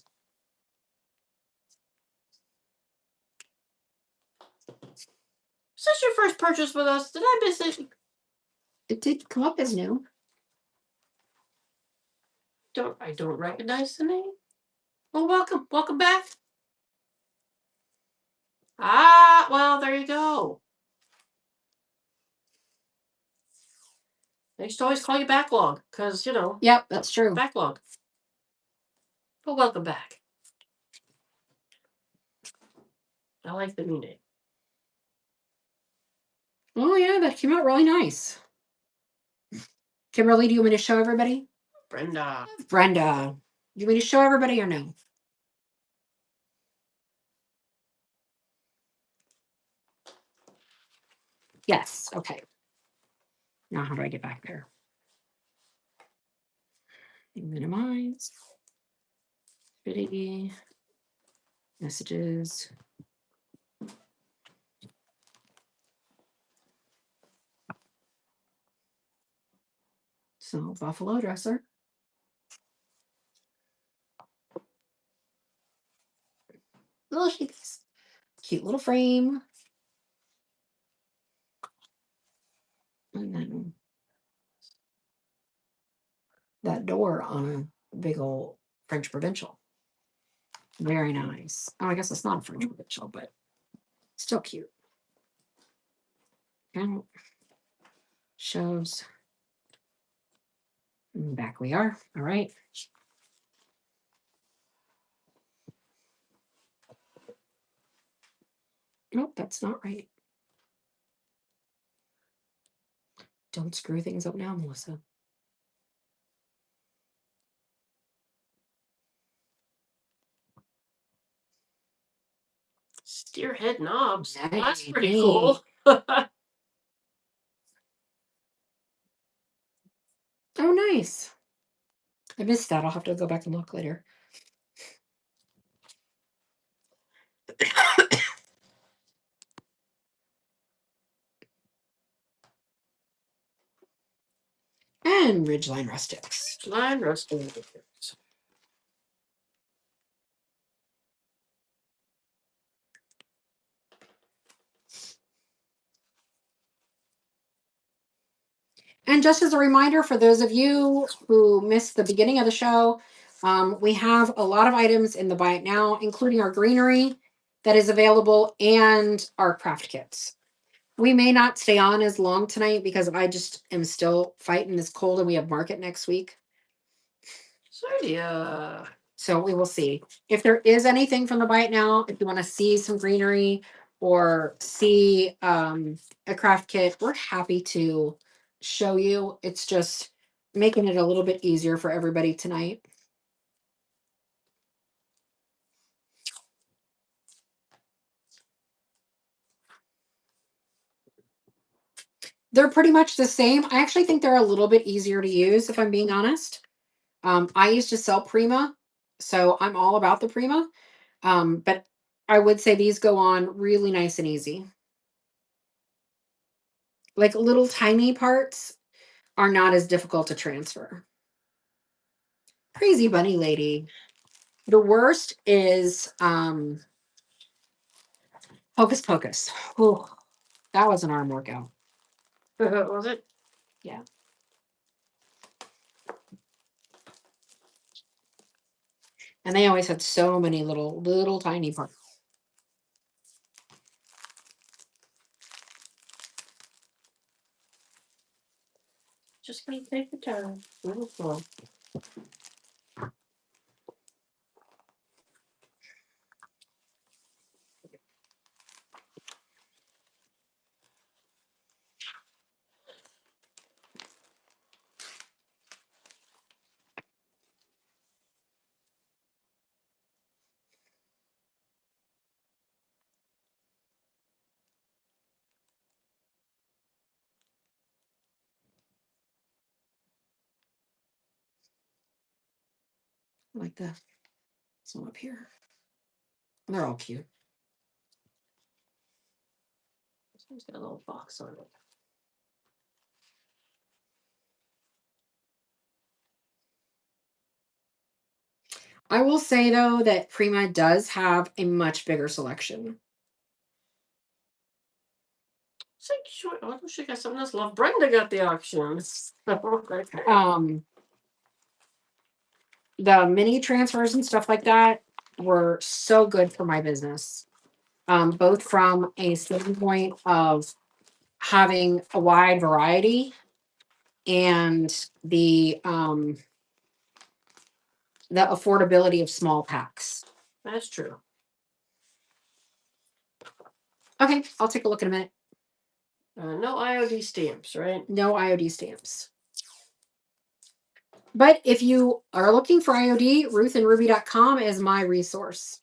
Is this your first purchase with us? Did I miss it? It did come up as new. I don't recognize the name. Well, welcome back. Ah, well, there you go. I used to always call you backlog because Yep, that's true. backlog. Well, welcome back. I like the new name. Oh yeah, that came out really nice. Kimberly, do you want me to show everybody? Brenda. Do you want me to show everybody or no? Yes. Okay. Now how do I get back there? Minimize. Video. Messages. So buffalo dresser. Little sheets. Cute little frame. And then that door on a big old French provincial. Very nice. Oh, I guess it's not a French provincial, but still cute. And shows. And back we are. All right. Nope, that's not right. Don't screw things up now, Melissa. Steer head knobs. That's Nice. pretty cool. Oh, nice. I missed that. I'll have to go back and look later. And Ridgeline Rustics. Line rustics. And just as a reminder for those of you who missed the beginning of the show, we have a lot of items in the Buy It Now, including our greenery that is available and our craft kits. We may not stay on as long tonight because I just am still fighting this cold and we have market next week. So we will see. If there is anything from the Buy It Now, if you want to see some greenery or see a craft kit, we're happy to show you. It's just making it a little bit easier for everybody tonight. They're pretty much the same. I actually think they're a little bit easier to use, if I'm being honest. I used to sell Prima, so I'm all about the Prima. But I would say these go on really nice and easy. Like little tiny parts are not as difficult to transfer. Crazy bunny lady. The worst is Hocus Pocus. Ooh, that was an arm workout. Was it? Yeah. And they always had so many little tiny parts. Just gonna take the time. Beautiful. I like this one up here. They're all cute. It's got a little box on it. I will say though that Prima does have a much bigger selection. Oh, she got something else. Love Brenda got the auction. The mini transfers and stuff like that were so good for my business. Both from a standpoint of having a wide variety and the affordability of small packs. That's true. Okay, I'll take a look in a minute. No IOD stamps, right? No IOD stamps. But if you are looking for IOD, ruthandruby.com is my resource.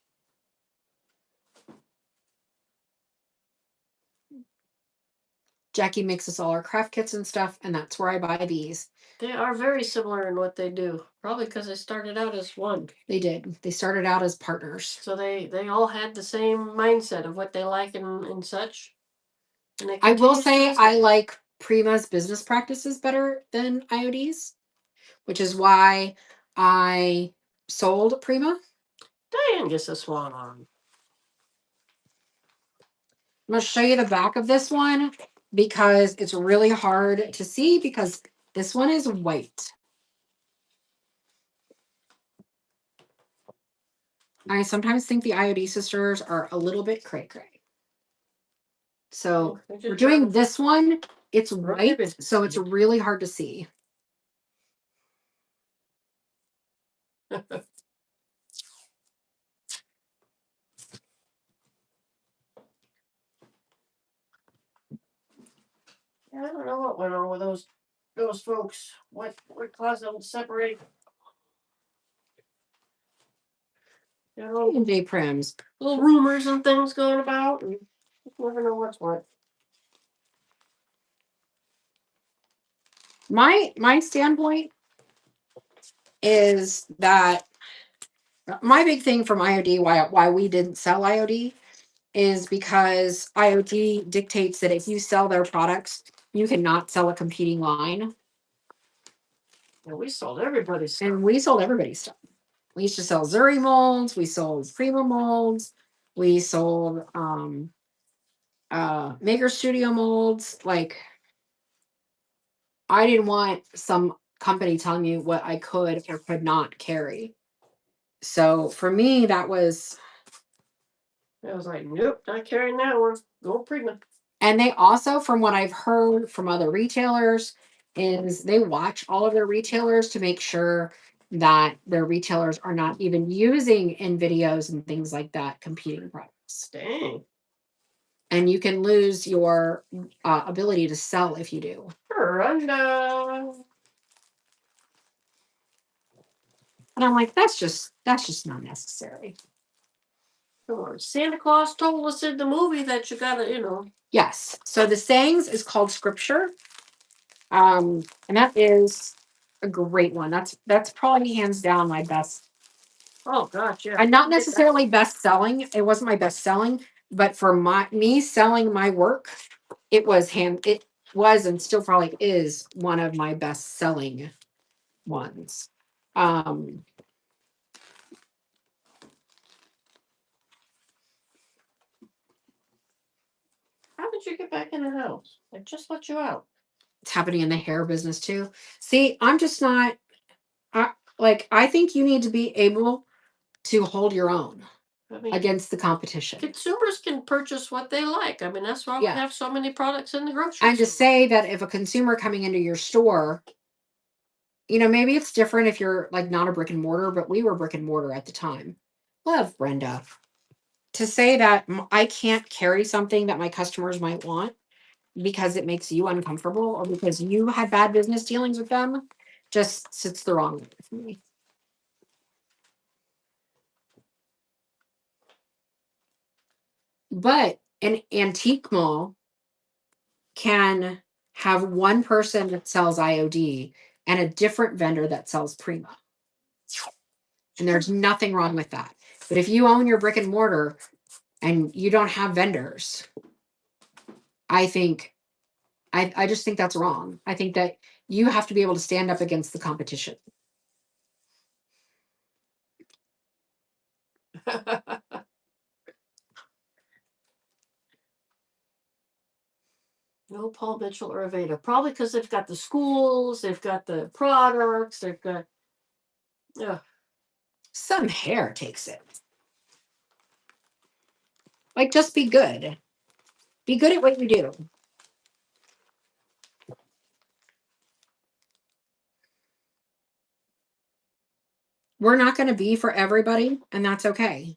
Jackie makes us all our craft kits and stuff, and that's where I buy these. They are very similar in what they do. Probably because they started out as one. They did. They started out as partners. So they all had the same mindset of what they like and such. And I will say I like Prima's business practices better than IOD's, which is why I sold Prima. Diane gets a swan on. I'm going to show you the back of this one because it's really hard to see because this one is white. I sometimes think the IOD sisters are a little bit cray-cray. So we're doing this one. It's white, so it's really hard to see. Yeah, I don't know what went on with those folks. What caused them to separate? You know, J Prims. little rumors and things going about, and you never know what's what. My standpoint is that my big thing from IOD, why we didn't sell IOD, is because IOD dictates that if you sell their products, you cannot sell a competing line. Yeah, we sold everybody's stuff. And we sold everybody's stuff. We used to sell Zuri molds, we sold Prima molds, we sold Maker Studio molds. Like, I didn't want some company telling me what I could or could not carry. So for me, that was. I was like, nope, not carrying that one. Go Prima. And they also, from what I've heard from other retailers, is they watch all of their retailers to make sure that their retailers are not even using in videos and things like that competing products. Dang. And you can lose your ability to sell if you do. Rundown. And I'm like, that's just not necessary. Come on, Santa Claus told us in the movie that you gotta, Yes. So the sayings is called scripture. And that is a great one. That's probably hands down my best. Oh gosh, yeah. And not necessarily best selling. It wasn't my best selling, but for me selling my work, it was and still probably is one of my best selling ones. How did you get back in the house? I just let you out. It's happening in the hair business too. See, I'm just not. I think you need to be able to hold your own against the competition. Consumers can purchase what they like. I mean, that's why we have so many products in the grocery store. And to say that if a consumer coming into your store, maybe it's different if you're like not a brick and mortar, but we were brick and mortar at the time. Love Brenda. To say that I can't carry something that my customers might want because it makes you uncomfortable or because you had bad business dealings with them just sits the wrong way with me. But an antique mall can have one person that sells IOD and a different vendor that sells Prima. And there's nothing wrong with that. But if you own your brick and mortar and you don't have vendors, I just think that's wrong. I think that you have to be able to stand up against the competition. No Paul Mitchell or Aveda. Probably because they've got the schools, they've got the products, they've got. Yeah. Some hair takes it. Like, just be good. Be good at what you do. We're not going to be for everybody, and that's okay.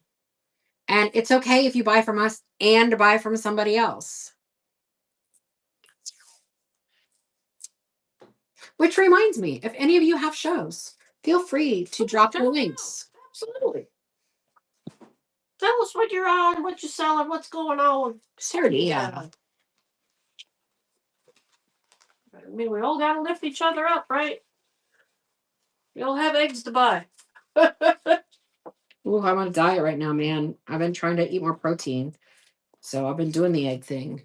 And it's okay if you buy from us and buy from somebody else. Which reminds me, if any of you have shows, feel free to drop your links. Absolutely. Tell us what you're on, what you're selling, what's going on. Yeah. I mean, we all got to lift each other up, right? We all have eggs to buy. Ooh, I'm on a diet right now, man. I've been trying to eat more protein. So I've been doing the egg thing.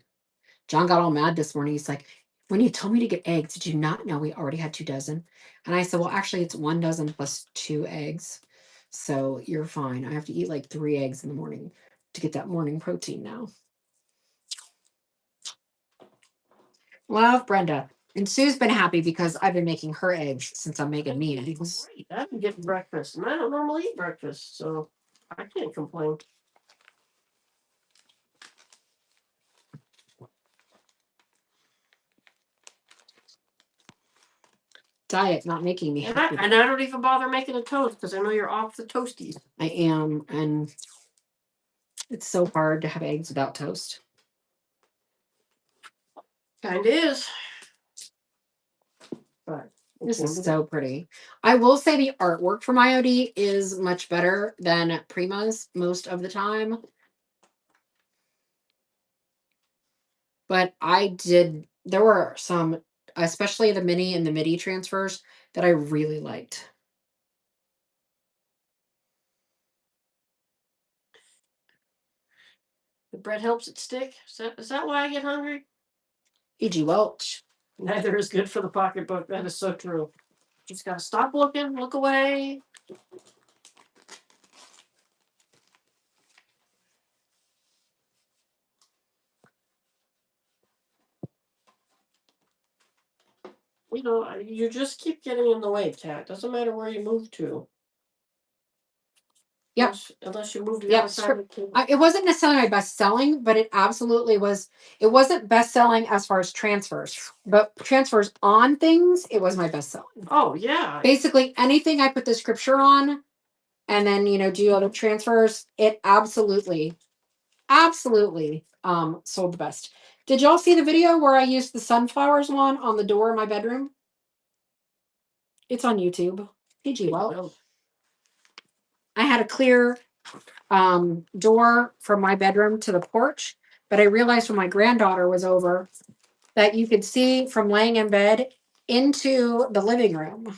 John got all mad this morning. He's like, when you told me to get eggs, did you not know we already had 2 dozen? And I said, well, actually, it's 1 dozen plus 2 eggs. So you're fine. I have to eat like 3 eggs in the morning to get that morning protein now. Love Brenda. And Sue's been happy because I've been making her eggs since I'm making me eggs. Great. I've been getting breakfast, and I don't normally eat breakfast, so I can't complain. Diet not making me happy. And I don't even bother making a toast because I know you're off the toasties. I am, and it's so hard to have eggs without toast. Kind of is. But This is so pretty. I will say the artwork from IOD is much better than Prima's most of the time. But there were some, especially the mini and the MIDI transfers, that I really liked. the bread helps it stick. Is that why I get hungry? E.G. Welch. Neither is good for the pocketbook. That is so true. Just gotta stop looking, look away. You know, you just keep getting in the way, Cat. Doesn't matter where you move to. Yep. Unless you move to the Yep, other side of the table. it wasn't necessarily my best selling, but it absolutely was. It wasn't best selling as far as transfers, but transfers on things, it was my best selling. Oh, yeah. Basically, anything I put the scripture on and then, do other transfers, it absolutely sold the best. Did y'all see the video where I used the sunflowers one on the door of my bedroom? It's on YouTube. PG well. I had a clear door from my bedroom to the porch, but I realized when my granddaughter was over that you could see from laying in bed into the living room.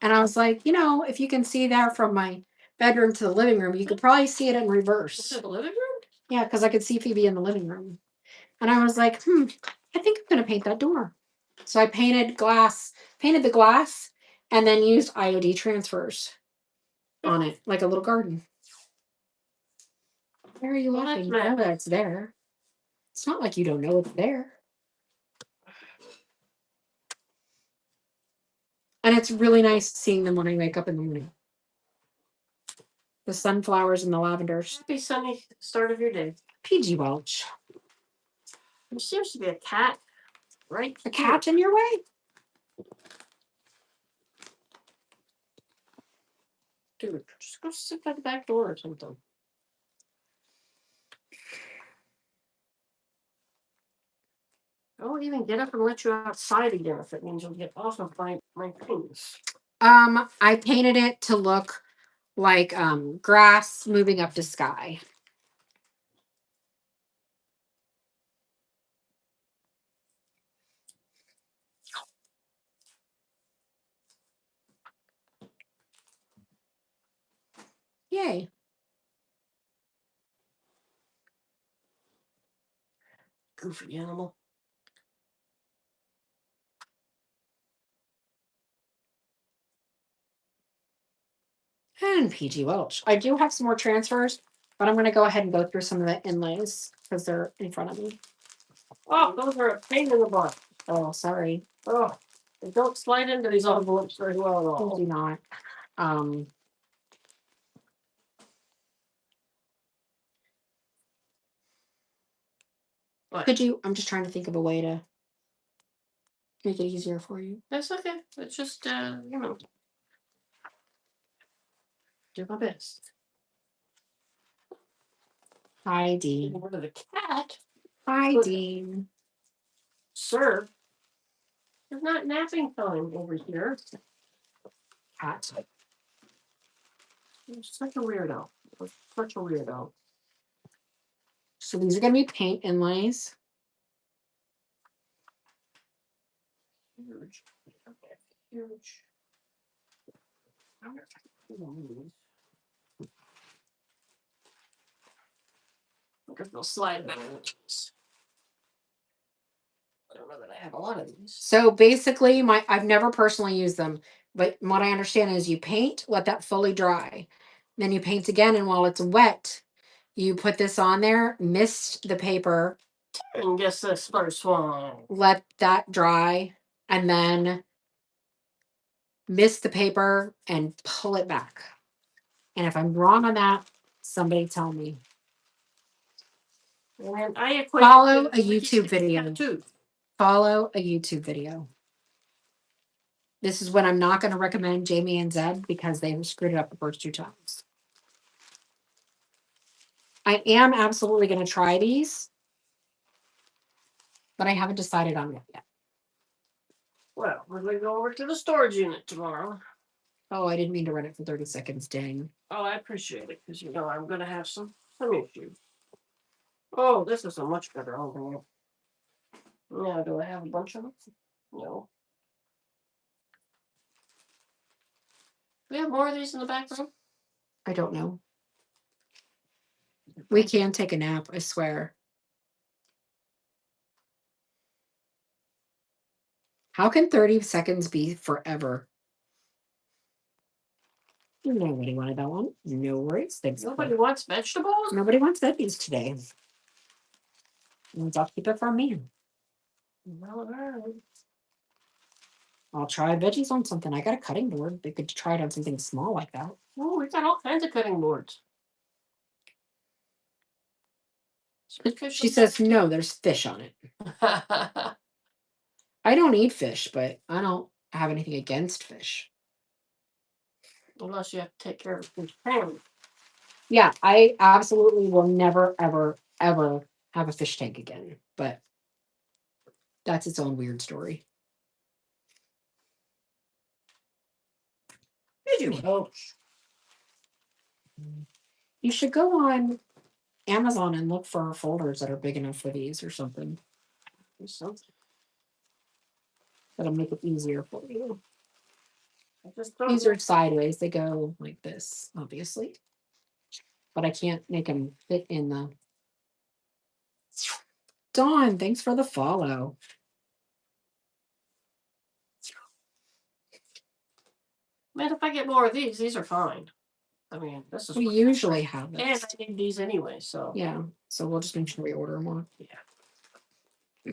And I was like, if you can see that from my bedroom to the living room, you could probably see it in reverse. The living room? Yeah, because I could see Phoebe in the living room. And I was like, I think I'm going to paint that door. So I painted the glass, and then used IOD transfers on it, like a little garden. Why are you laughing? You know that it's there. It's not like you don't know it's there. And it's really nice seeing them when I wake up in the morning. The sunflowers and the lavenders. Happy sunny start of your day. PG Welch. There seems to be a cat right A cat in your way? Dude, just go sit by the back door or something. I won't even get up and let you outside again if it means you'll get off of my things. I painted it to look like grass moving up to sky. Yay. Goofy animal. And PG Welch. I do have some more transfers, but I'm going to go ahead and go through some of the inlays because they're in front of me. Oh, those are a pain in the butt. Oh, sorry. Oh, they don't slide into these envelopes very well at all. They do not. What? Could you? I'm just trying to think of a way to make it easier for you. That's okay. It's just, do my best. Hi, Dean. Rid of the cat. Hi, Dean. Sir, it's not napping time over here. Cat. You're such a weirdo. Such a weirdo. So these are going to be paint inlays. Huge. Okay. Huge. I wonder if I can do these. I guess they'll slide back. I don't know that I have a lot of these. So basically, I've never personally used them, but what I understand is you paint, let that fully dry. Then you paint again, and while it's wet, you put this on there, mist the paper. And guess this first one. Let that dry, and then mist the paper and pull it back. And if I'm wrong on that, somebody tell me. And I follow a YouTube video. Follow a YouTube video. This is when I'm not going to recommend Jamie and Zeb because they screwed it up the first 2 times. I am absolutely going to try these. but I haven't decided on it yet. Well, we're going to go over to the storage unit tomorrow. Oh, I didn't mean to run it for 30 seconds. Dang. Oh, I appreciate it because I'm going to have some issues. Oh, this is a much better opening. Now, do I have a bunch of them? No. Do we have more of these in the back room? I don't know. We can take a nap, I swear. How can 30 seconds be forever? Nobody wanted that one. No worries. Thanks. Nobody wants vegetables? Nobody wants veggies today. I'll keep it for me. Well, all right. I'll try veggies on something. I got a cutting board. They could try it on something small like that. Oh, we got all kinds of cutting boards. She says no, there's fish on it. I don't eat fish, but I don't have anything against fish. Unless you have to take care of fish tank. Yeah, I absolutely will never, ever, ever have a fish tank again. But that's its own weird story. Did you? Oh. You should go on Amazon and look for folders that are big enough for these or something. That'll make it easier for you. These are sideways. They go like this, obviously. But I can't make them fit in the... Dawn, thanks for the follow. Man, if I get more of these are fine. I mean, this is... We usually have this. And I need these anyway, so... Yeah, so we'll just make sure we order more. Yeah.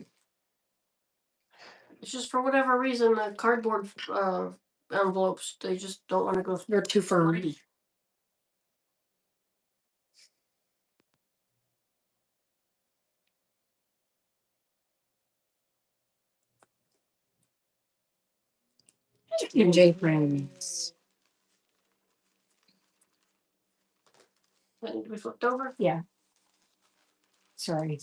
It's just for whatever reason, the cardboard envelopes, they just don't want to go... They're too firm. MJ friends. That need to be flipped over? Yeah. Sorry.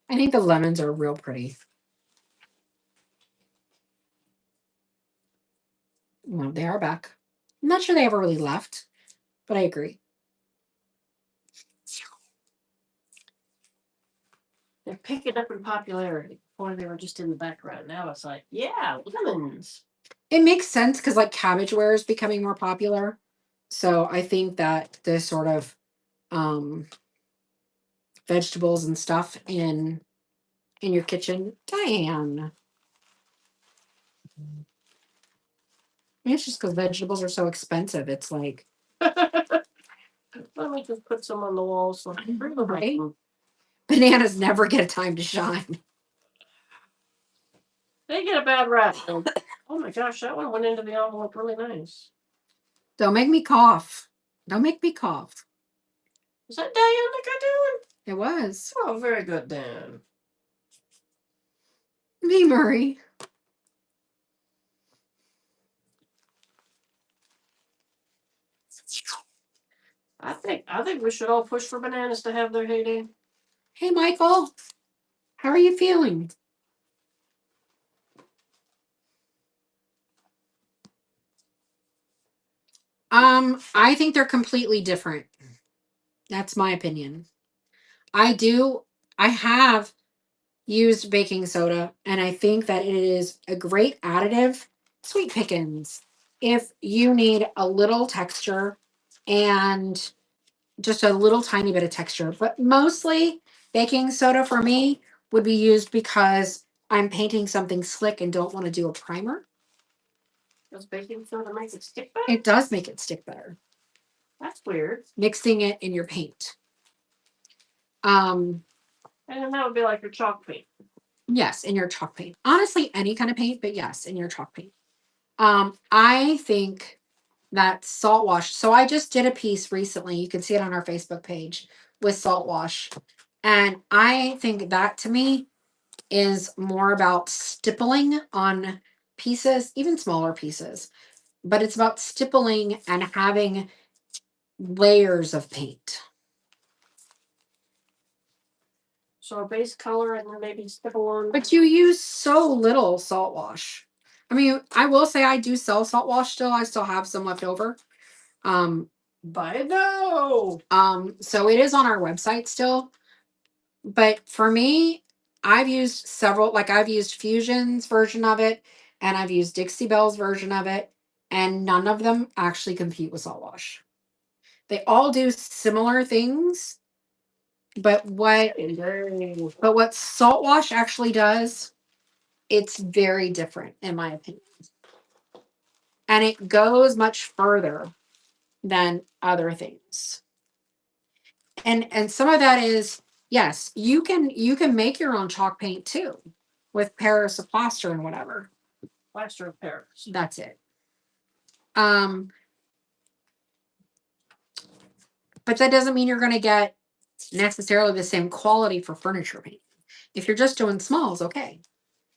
I think the lemons are real pretty. No, they are back. I'm not sure they ever really left, but I agree. They're picking up in popularity. Before they were just in the background. Now it's like, yeah, lemons. It makes sense because like cabbageware is becoming more popular. So I think that the sort of vegetables and stuff in your kitchen. Diane. It's just because vegetables are so expensive. It's like... Let me just put some on the wall. So right? Bananas never get a time to shine. They get a bad rap. Oh my gosh, that one went into the envelope really nice. Don't make me cough. Don't make me cough. Is that Diane that got doing? It was. Oh, very good, Dan. Me, Murray. I think we should all push for bananas to have their heyday. Hey, Michael. How are you feeling? I think they're completely different. That's my opinion. I have used baking soda, and I think that it is a great additive. Sweet pickings. If you need a little texture and just a little tiny bit of texture, but mostly baking soda for me would be used because I'm painting something slick and don't want to do a primer. Does baking soda make it stick better? It does make it stick better. That's weird. Mixing it in your paint. And then that would be like your chalk paint. Yes, in your chalk paint. Honestly, any kind of paint, but yes, in your chalk paint. I think that salt wash. So I just did a piece recently. You can see it on our Facebook page with salt wash. And I think that to me is more about stippling on pieces, even smaller pieces, but it's about stippling and having layers of paint. So a base color and then maybe stipple on. But you use so little salt wash. I mean, I will say I do sell salt wash still. I still have some left over. Buy it now. So it is on our website still. But for me, I've used several, like I've used Fusion's version of it, and I've used Dixie Bell's version of it, and none of them actually compete with salt wash. They all do similar things, but what salt wash actually does, it's very different in my opinion. And it goes much further than other things. And some of that is, yes, you can make your own chalk paint too with Paris of plaster and whatever. Plaster of Paris. That's it. But that doesn't mean you're going to get necessarily the same quality for furniture paint. If you're just doing smalls, okay.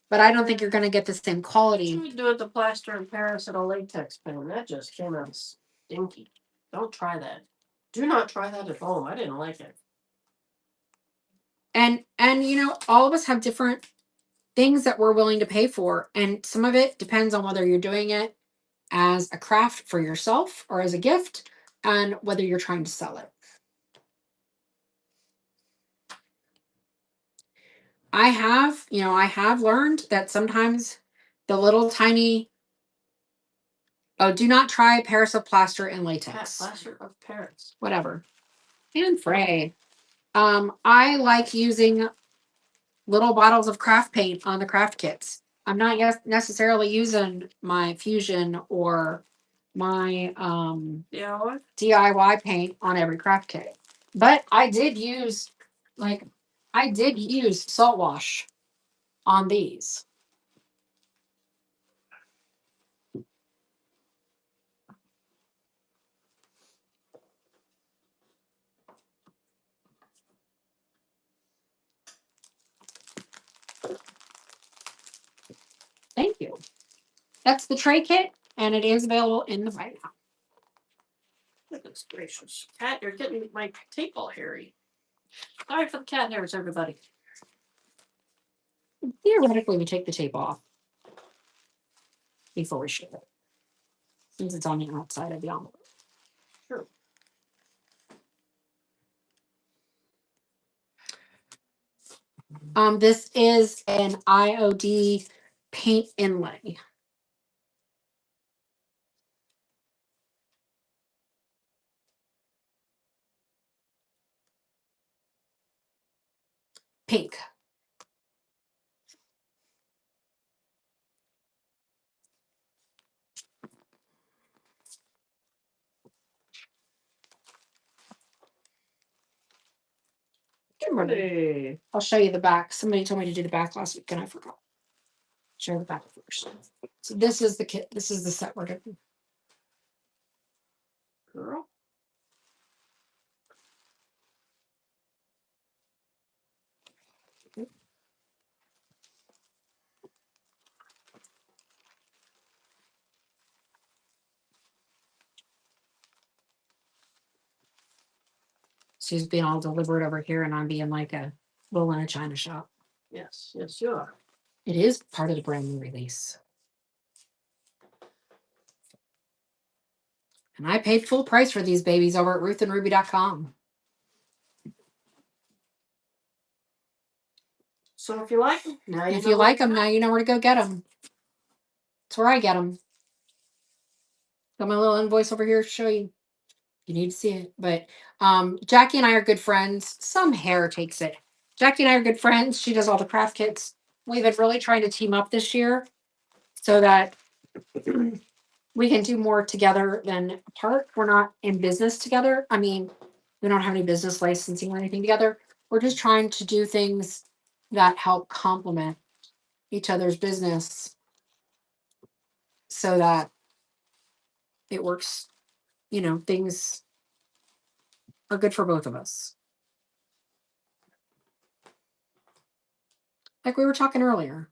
But I don't think you're going to get the same quality. You do it the plaster of Paris and a latex pen. That just came out stinky. Don't try that. Do not try that at home. I didn't like it. And you know, all of us have different things that we're willing to pay for, and some of it depends on whether you're doing it as a craft for yourself or as a gift, and whether you're trying to sell it. I have learned that sometimes the little tiny, do not try Paris of plaster and latex. Plaster of Paris. Whatever. And Frey. I like using little bottles of craft paint on the craft kits. I'm not necessarily using my Fusion or my DIY paint on every craft kit. But I did use salt wash on these. Thank you. That's the tray kit, and it is available in the right now. Goodness gracious. Cat, you're getting my tape all hairy. Sorry for the cat hairs, everybody. Theoretically, we take the tape off before we ship it, since it's on the outside of the envelope. Sure. This is an IOD paint inlay. Pink. Kimberly. I'll show you the back. Somebody told me to do the back last week and I forgot. Show the back first. So this is the kit. This is the set we're doing. Girl. She's being all deliberate over here, and I'm being like a bull in a china shop. Yes, yes, you are. It is part of the brand new release. And I paid full price for these babies over at ruthandruby.com. So if you like them, now if you like them, now you know where to go get them. That's where I get them. Got my little invoice over here to show you. You need to see it. But Jackie and I are good friends. Some hair takes it. Jackie and I are good friends. She does all the craft kits. We've been really trying to team up this year so that we can do more together than apart. We're not in business together. I mean, we don't have any business licensing or anything together. We're just trying to do things that help complement each other's business so that it works, things are good for both of us. Like we were talking earlier.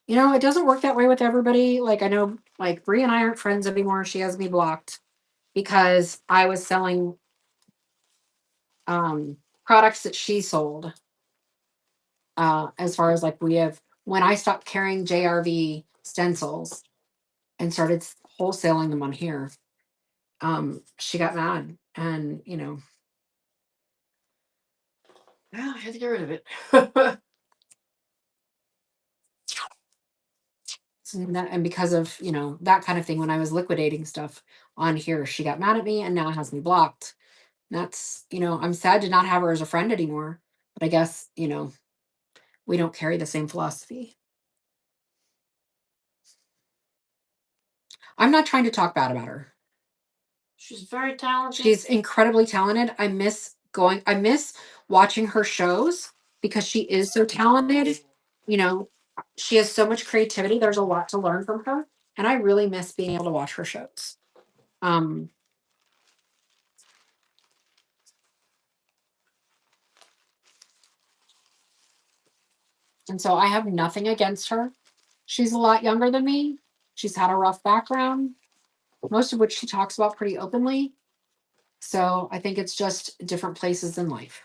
You know, it doesn't work that way with everybody. Like I know, like Bree and I aren't friends anymore. She has me blocked because I was selling um products that she sold. As far as like we have when I stopped carrying JRV stencils and started wholesaling them on here, she got mad and you know. Well, I had to get rid of it. And because of you know that kind of thing, when I was liquidating stuff on here, she got mad at me and now has me blocked. That's you know I'm sad to not have her as a friend anymore, but I guess you know we don't carry the same philosophy. I'm not trying to talk bad about her. She's very talented. She's incredibly talented. I miss watching her shows because she is so talented. You know, she has so much creativity. There's a lot to learn from her. And I really miss being able to watch her shows. Um, and so I have nothing against her. She's a lot younger than me. She's had a rough background, most of which she talks about pretty openly. So I think it's just different places in life.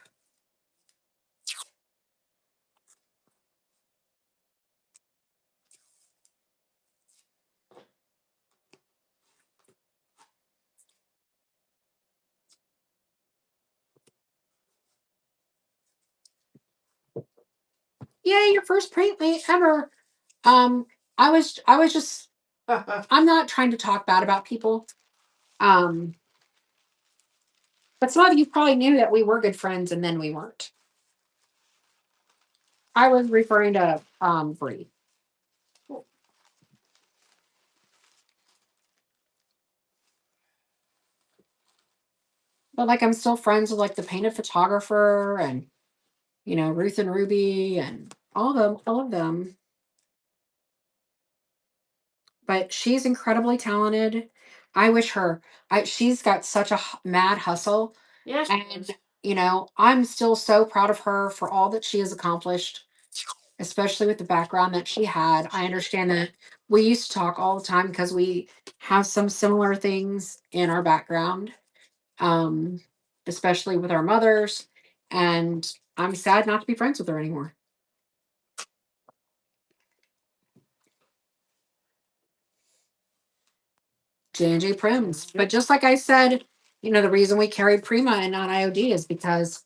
Yay, your first paint ever. Um, I was just I'm not trying to talk bad about people. Um, but some of you probably knew that we were good friends and then we weren't. I was referring to Bree. But like I'm still friends with like the painted photographer and you know Ruth and Ruby and all of them. But she's incredibly talented. I wish her she's got such a mad hustle. Yes. And you know, I'm still so proud of her for all that she has accomplished, especially with the background that she had. I understand that we used to talk all the time because we have some similar things in our background, um, especially with our mothers. And I'm sad not to be friends with her anymore. J&J Prims. But just like I said, you know, the reason we carried Prima and not IOD is because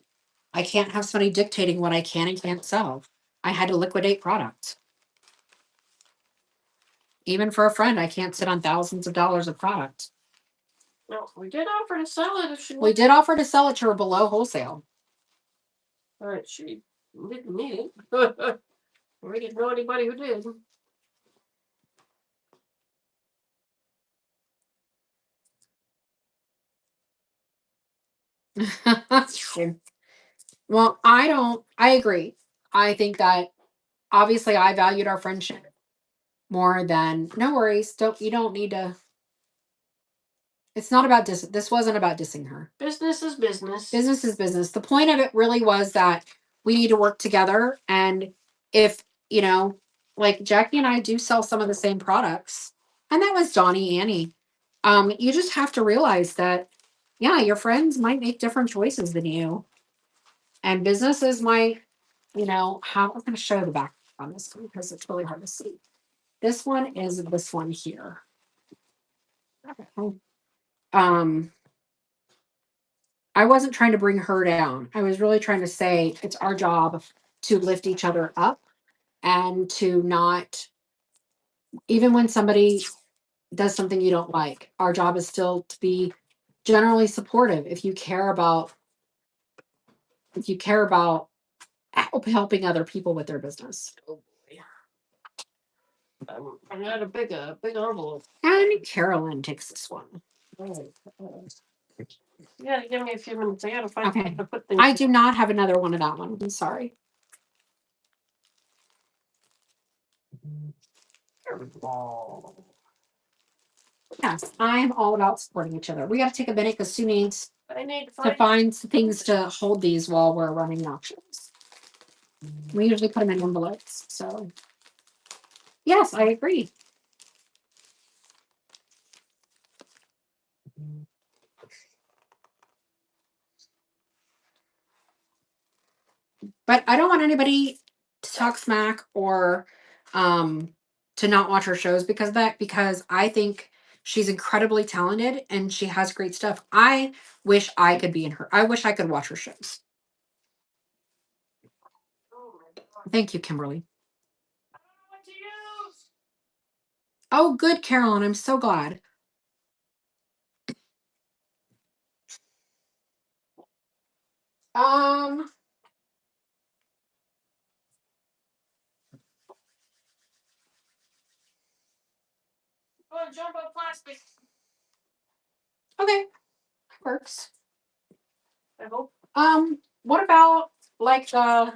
I can't have somebody dictating what I can and can't sell. I had to liquidate product. Even for a friend, I can't sit on thousands of dollars of product. No, we did offer to sell it if she We did offer to sell it to her below wholesale. All right, she didn't need it. We didn't know anybody who did. Well, I agree. I think that obviously I valued our friendship more than no worries. You don't need to. It's not about this wasn't about dissing her. Business is business. Business is business. The point of it really was that we need to work together. And if, you know, like Jackie and I do sell some of the same products, and that was Donnie Annie. You just have to realize that, yeah, your friends might make different choices than you. And businesses might, you know, have I'm gonna show the back on this one because it's really hard to see. This one is this one here. Um, I wasn't trying to bring her down. I was really trying to say it's our job to lift each other up and to not, even when somebody does something you don't like, our job is still to be generally supportive. If you care about helping other people with their business. Oh boy. I got a big envelope. And Carolyn takes this one. You gotta give me a few minutes. I gotta find Okay. something to put things. I do not have another one of that one. I'm sorry. Yes, I'm all about supporting each other. We got to take a minute because Sue needs I need to find some things to hold these while we're running auctions. We usually put them in envelopes. So, yes, I agree. But I don't want anybody to talk smack or to not watch her shows because of that, because I think she's incredibly talented and she has great stuff. I wish I could be in her. I wish I could watch her shows. Thank you, Kimberly. What to use? Oh, good, Carolyn. I'm so glad. Um, Oh, jumbo plastic. okay, works. I hope. What about like the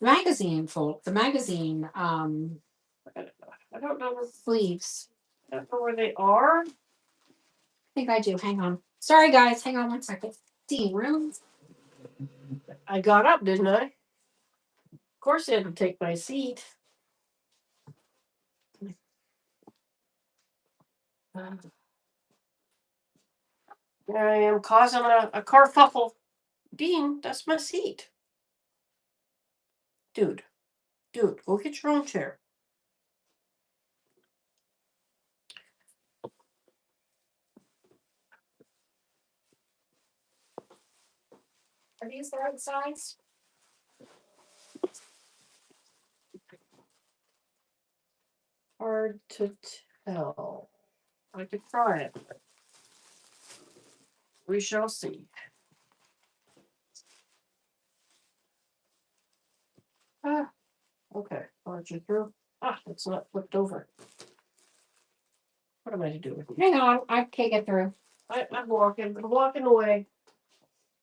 magazine fold, the magazine I don't know. sleeves? I don't know where they are. I think I do. Hang on. Sorry, guys. Hang on one second. See, rooms. I got up, didn't I? Of course, I had to take my seat. There I am causing a carfuffle. Dean, that's my seat. Dude, go get your own chair. Are these the right size? Hard to tell. I could try it. We shall see. Ah, okay. Arch it through. Ah, it's not flipped over. What am I to do with it? Hang on. I can't get through. I'm walking away.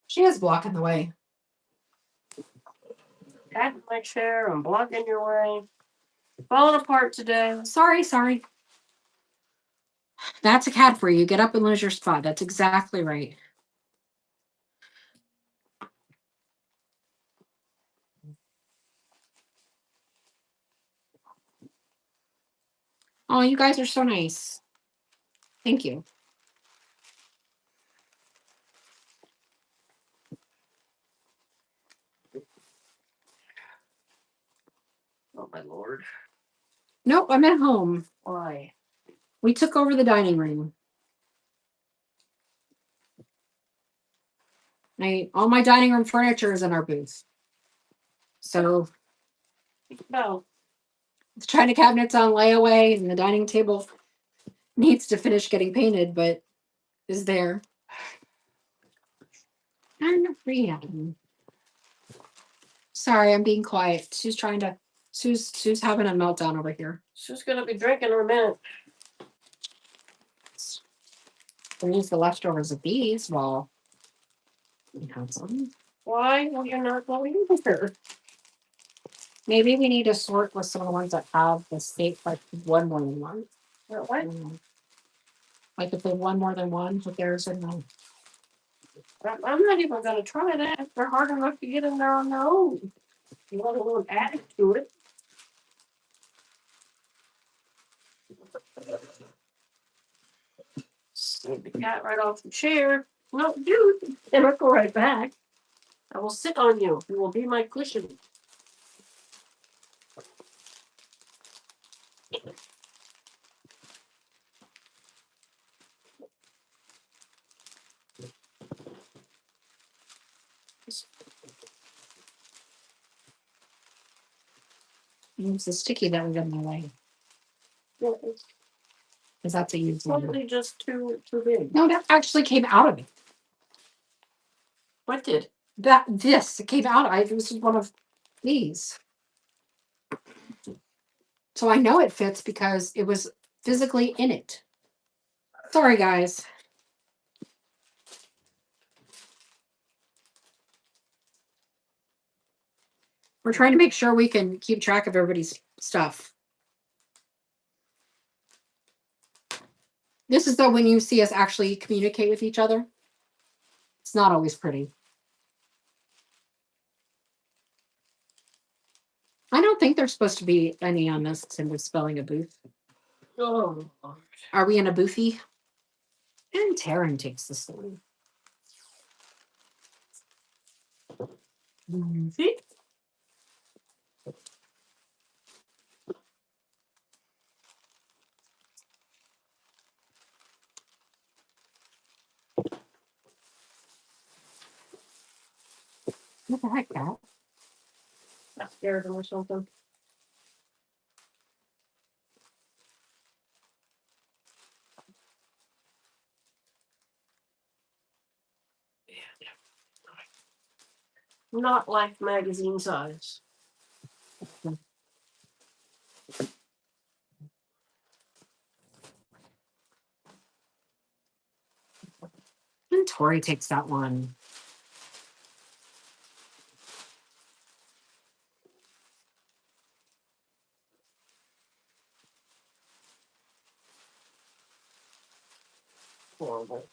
She is blocking the way. At my chair, I'm blocking your way. Falling apart today. Sorry. That's a cat for you. Get up and lose your spot. That's exactly right. Oh, you guys are so nice. Thank you. Oh my lord. Nope, I'm at home. Why? We took over the dining room. All my dining room furniture is in our booth. So No. the china cabinet's on layaway and the dining table needs to finish getting painted, but is there. I'm freedom. Sorry, I'm being quiet. Sue's having a meltdown over here. She's gonna be drinking in a minute. We use the leftovers of these while we have some. Why? Well, you're not going with her. Maybe we need to sort with some of the ones that have the state like one more than one. What? Like if they one more than one, but there's a no. I'm not even gonna try that. They're hard enough to get in there on their own. You want a little added to it. Save the cat right off the chair. No, dude. And I'll go right back. I will sit on you. You will be my cushion. Use the sticky that was in my way. Yeah, it's Because that's a used one. probably just too big. No, that actually came out of it. What did? It came out. This is one of these. So I know it fits because it was physically in it. Sorry, guys. We're trying to make sure we can keep track of everybody's stuff. This is though when you see us actually communicate with each other. It's not always pretty. I don't think there's supposed to be any on this in spelling a booth. Oh, Are we in a boothy? And Taryn takes the story. see? What the heck, Cat? I scared him or something. Not Life magazine size. And Tori takes that one. Horrible.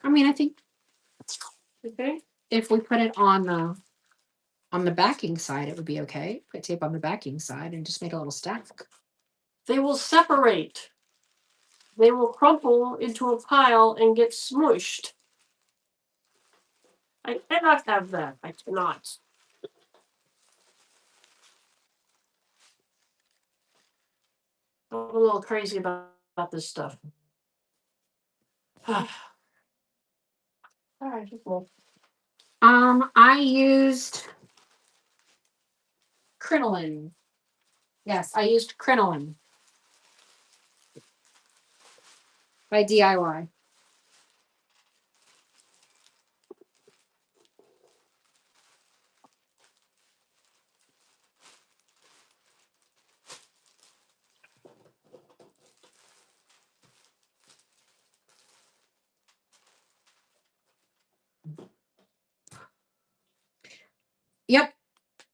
I mean, I think Okay. if we put it on the backing side, it would be okay. Put tape on the backing side and just make a little stack. They will separate. They will crumple into a pile and get smushed. I cannot have that. I cannot. I'm a little crazy about this stuff. All right, well, I used crinoline. Yes, I used crinoline by DIY. Yep.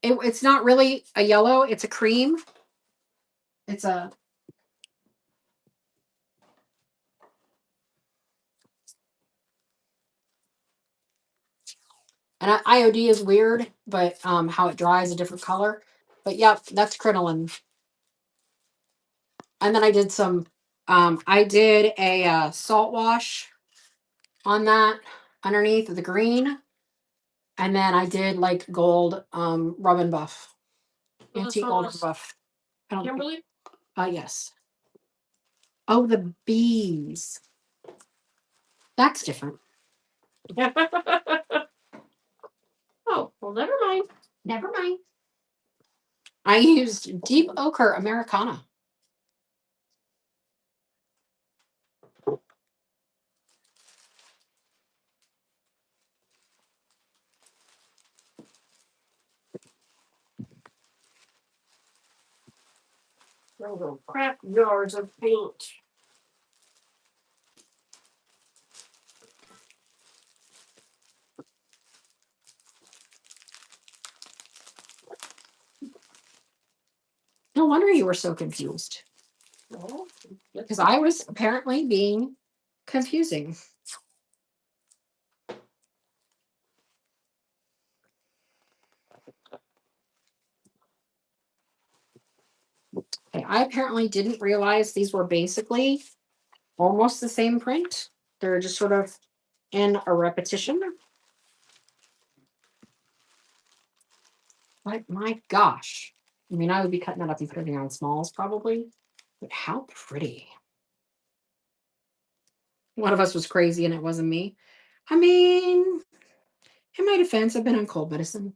It's not really a yellow, it's a cream. It's a and IOD is weird, but how it dries a different color. But yep, that's crinoline. And then I did some I did a salt wash on that underneath the green. And then I did like gold rub and buff. Was Antique this gold one and buff. I don't think- Kimberly? yes. Oh, the bees. That's different. Oh, well, never mind. Never mind. I used deep ochre Americana. Oh, crap yards of paint. No wonder you were so confused. Oh, Because I was apparently being confusing. Okay, I apparently didn't realize these were basically almost the same print. They're just sort of in a repetition. But my gosh. I mean, I would be cutting that up and putting it on smalls probably. But how pretty. One of us was crazy and it wasn't me. I mean, in my defense, I've been on cold medicine.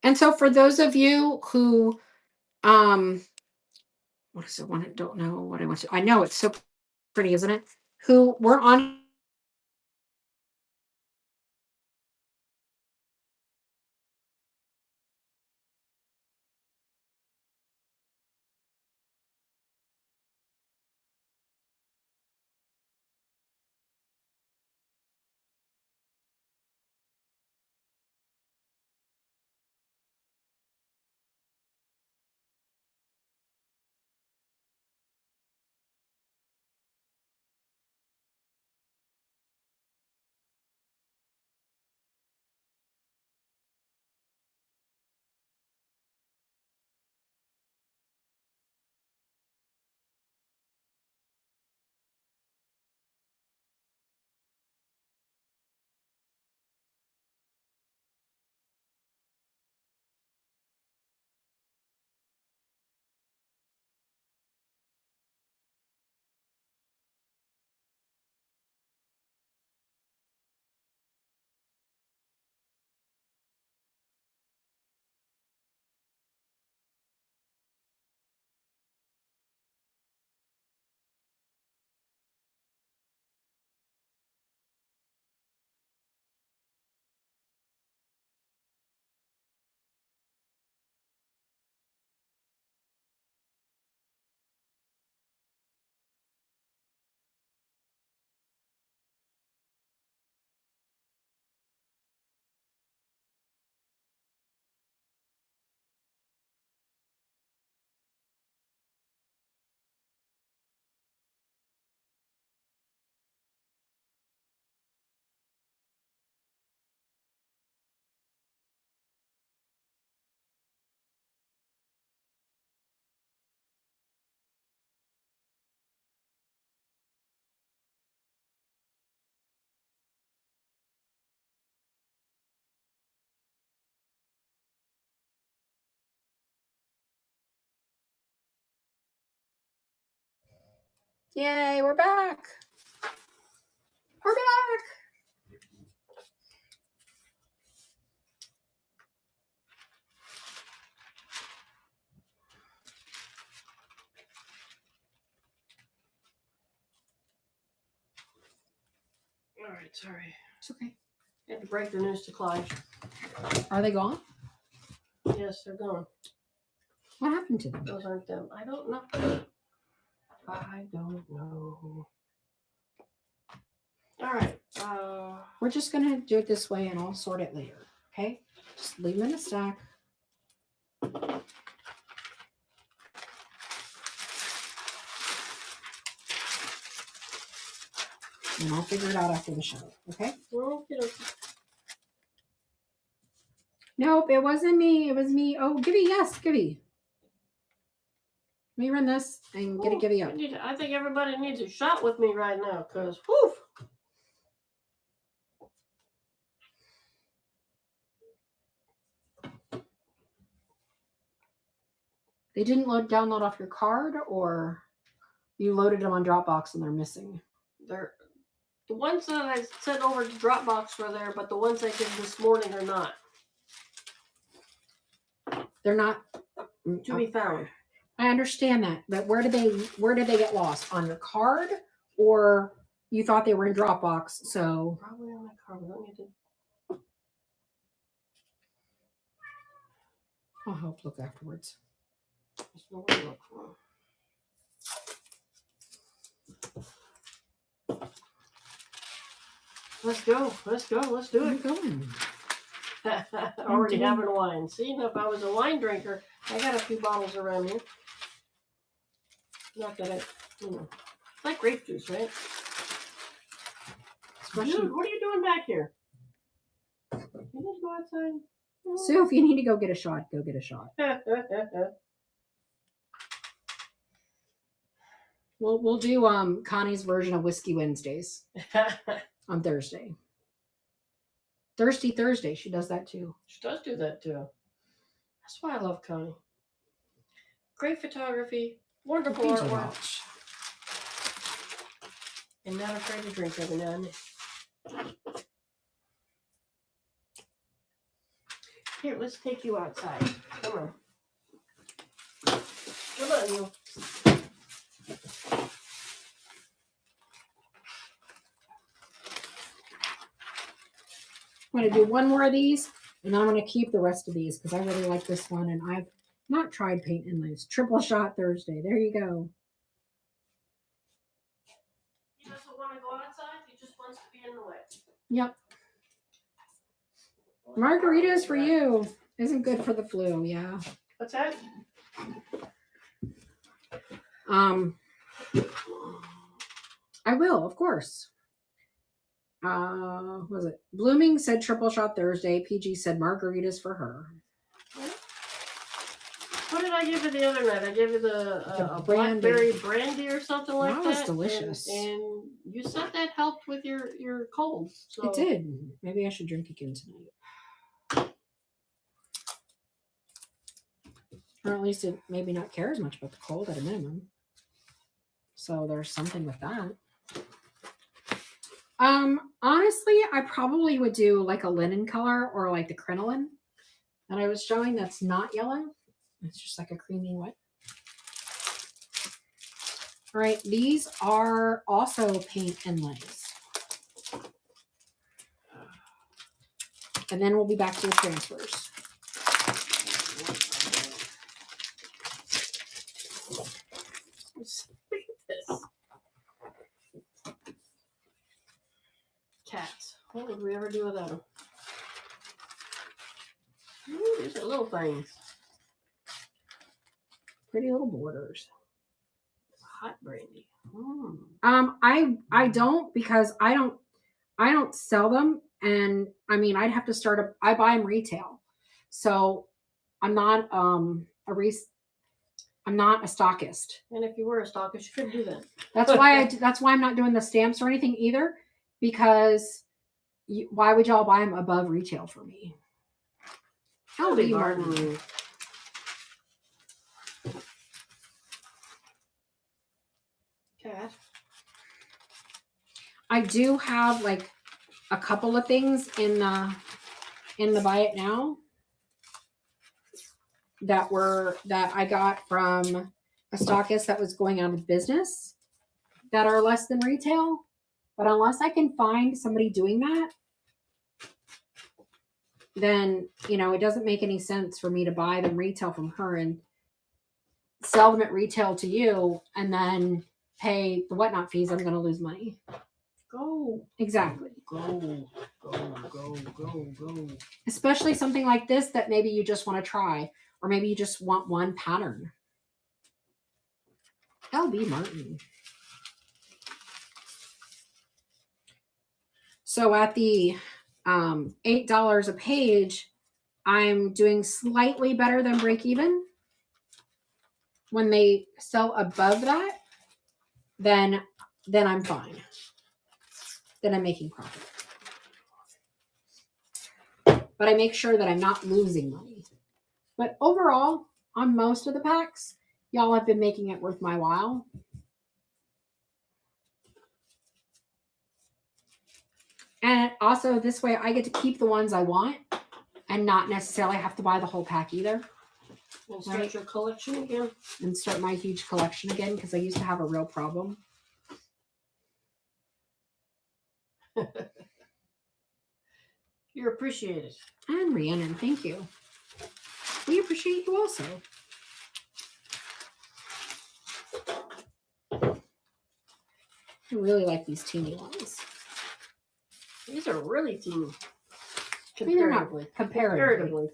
And so for those of you who what is it? One I don't know what I want to. I know it's so pretty, isn't it? Who were on Yay, we're back. We're back. All right, sorry. It's okay. I had to break the news to Clyde. Are they gone? Yes, they're gone. What happened to them? Those aren't them. I don't know. I don't know. All right. We're just gonna do it this way and I'll sort it later. Okay? Just leave them in a stack. And I'll figure it out after the show. Okay? Okay. Nope, it wasn't me. It was me. Oh, Gibby, yes, Gibby. Let me run this and get a Gibby up. I think everybody needs a shot with me right now, because whew. They didn't download off your card, or you loaded them on Dropbox and they're missing? They're the ones that I sent over to Dropbox were there, but the ones I did this morning are not. They're not To be found. I understand that, but where did they get lost? On your card, or you thought they were in Dropbox? So Probably on my card. We don't need to. I'll help look afterwards. There's no way to look for them. Let's go. Let's go. Let's do Where are it. you going? Already having wine. See, now if I was a wine drinker, I got a few bottles around here. Not that I, it's like grape juice, right? Dude, what are you doing back here? You just go outside. Sue, if you need to go get a shot, go get a shot. We'll do Connie's version of Whiskey Wednesdays on Thursday. Thirsty Thursday, she does that too. She does do that too. That's why I love Connie. Great photography, wonderful artwork, and not afraid to drink every now and then. Here, let's take you outside. Come on. Come on, you. I'm going to do one more of these, and I'm going to keep the rest of these because I really like this one, and I've not tried paint inlays. Triple shot Thursday. There you go. He doesn't want to go outside. He just wants to be in the wet. Yep. Margaritas for you. Isn't good for the flu. Yeah. What's that? I will, of course. What was it? Blooming said triple shot Thursday. PG said margaritas for her. What did I give you the other night? I gave you the brandy. blackberry brandy or something like that. That was delicious. And you said that helped with your cold. So. It did. Maybe I should drink again tonight. Or at least it maybe not care as much about the cold at a minimum. So there's something with that. Honestly, I probably would do like a linen color or like the crinoline that I was showing that's not yellow. It's just like a creamy white. All right, these are also paint inlays. And then we'll be back to the transfers. Cats. What would we ever do without them? Ooh, these are little things. Pretty little borders. Hot brandy. I don't because I don't sell them, and I mean I'd have to start up. I buy them retail, so I'm not I'm not a stockist. And if you were a stockist, you couldn't do that. That's why I'm not doing the stamps or anything either, because why would y'all buy them above retail for me? I'll be Martin. Cat. I do have like a couple of things in the buy it now that I got from a stockist that was going out of business that are less than retail. But unless I can find somebody doing that, then, it doesn't make any sense for me to buy them retail from her and sell them at retail to you and then pay the whatnot fees. I'm going to lose money. Go. Exactly. Go. Especially something like this that maybe you just want to try, or maybe you just want one pattern. LB Martin. So at the $8 a page, I'm doing slightly better than break even. When they sell above that, then I'm fine. Then I'm making profit. But I make sure that I'm not losing money. But overall, on most of the packs, y'all have been making it worth my while. And also this way I get to keep the ones I want and not necessarily have to buy the whole pack either. And start your collection again. And start my huge collection again, because I used to have a real problem. You're appreciated. And Rhiannon, thank you. We appreciate you also. I really like these teeny ones. These are really teeny. Comparatively. Comparatively.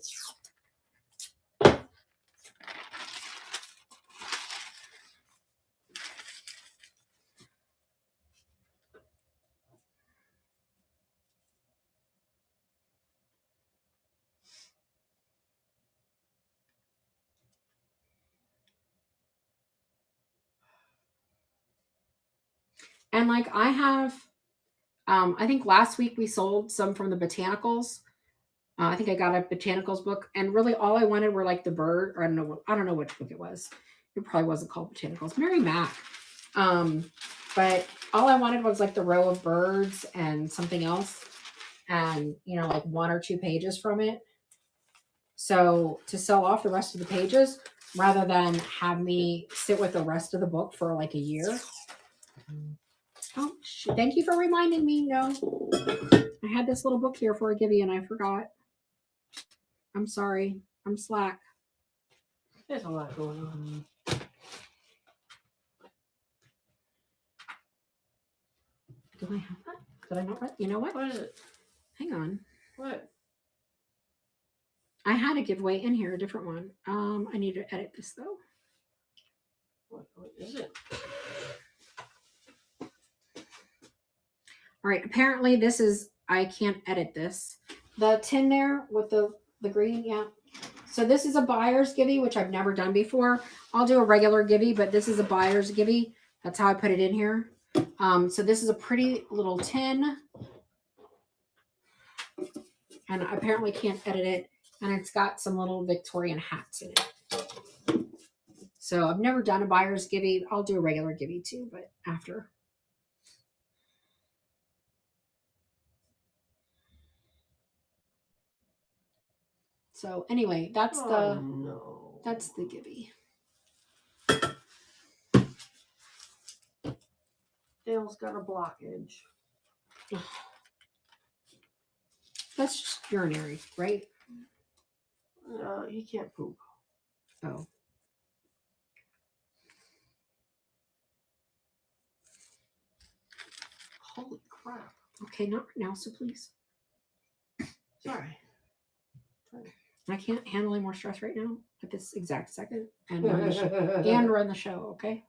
And like I have, I think last week we sold some from the botanicals. I think I got a botanicals book, and really all I wanted were like the bird, or I don't know which book it was. It probably wasn't called botanicals. Mary Mac. But all I wanted was like the row of birds and something else, and like 1 or 2 pages from it. So to sell off the rest of the pages, rather than have me sit with the rest of the book for like a year. Oh, thank you for reminding me. No, I had this little book here for a Gibby and I forgot. I'm sorry. I'm slack. There's a lot going on. Do I have that? Did I not? You know what? What is it? Hang on. What? I had a giveaway in here, a different one. I need to edit this though. What is it? All right. Apparently, this is. I can't edit this. The tin there with the green, yeah. So this is a buyer's givey, which I've never done before. I'll do a regular givey, but this is a buyer's givey. That's how I put it in here. So this is a pretty little tin. And I apparently can't edit it. And it's got some little Victorian hats in it. So I've never done a buyer's givey. I'll do a regular givey too, but after. So anyway, that's that's the givey. Dale's got a blockage. That's just urinary, right? He can't poop. Oh. Holy crap. Okay, not right now, so please. Sorry. I can't handle any more stress right now at this exact second. And run the show, and run the show, okay?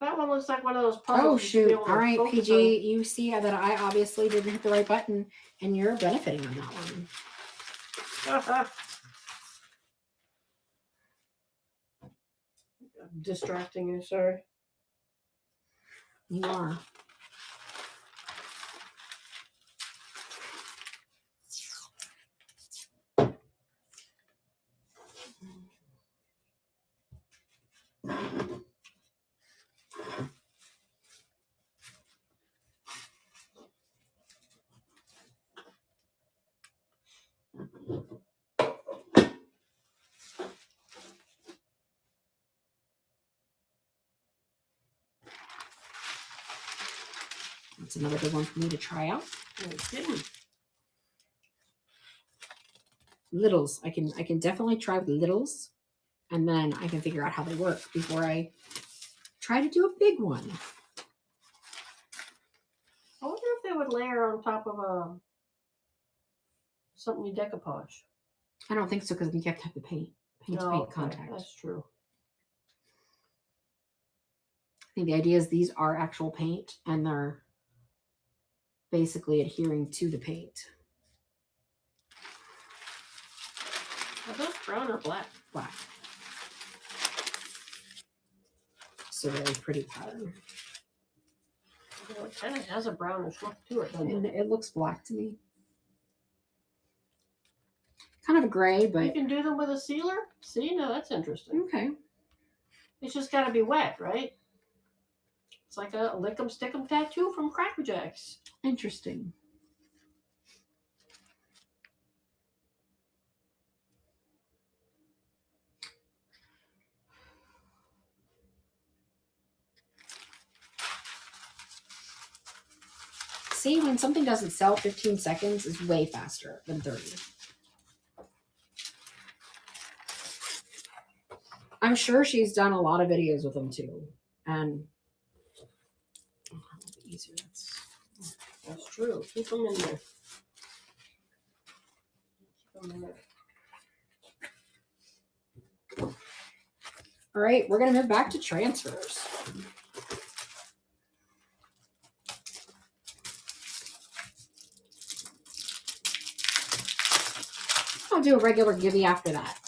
That one looks like one of those puzzles. Oh, shoot. All right, PG, you see that I obviously didn't hit the right button, and you're benefiting on that one. Distracting you, sorry. You are. That's another good one for me to try out. No kidding. Littles. I can definitely try with littles, and then I can figure out how they work before I try to do a big one. I wonder if they would layer on top of something you decoupage. I don't think so because you have to have the paint contact. That's true. I think the idea is these are actual paint and they're basically adhering to the paint. Are those brown or black? Black. It's a really pretty pattern. Well, it kind of has a brownish look to it, doesn't And it? it looks black to me. Kind of a gray, but You can do them with a sealer? See, no, that's interesting. okay. It's just got to be wet, right? It's like a lick 'em stick 'em tattoo from Cracker Jacks. Interesting. See, when something doesn't sell, 15 seconds is way faster than 30. I'm sure she's done a lot of videos with them too. And easier. That's true. Keep them in there. Keep them in there. All right, we're going to move back to transfers. I'll do a regular givey after that.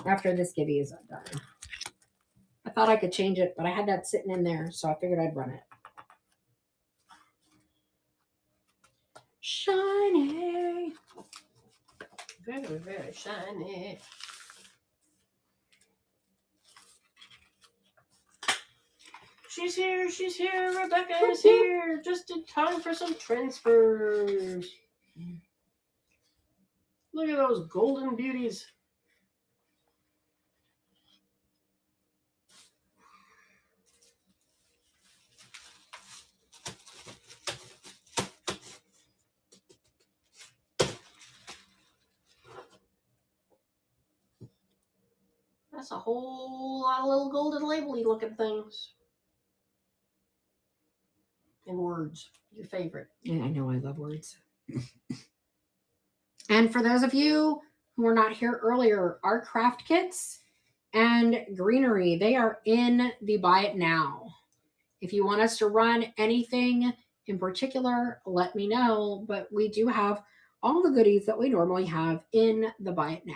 After this givey is done. I thought I could change it, but I had that sitting in there, so I figured I'd run it. Shiny. Very, very shiny. She's here, Rebecca is here, just in time for some transfers. Look at those golden beauties. That's a whole lot of little golden label-y looking things. And words, your favorite. Yeah, I know I love words. And for those of you who were not here earlier, our craft kits and greenery, they are in the buy it now. If you want us to run anything in particular, let me know. But we do have all the goodies that we normally have in the buy it now.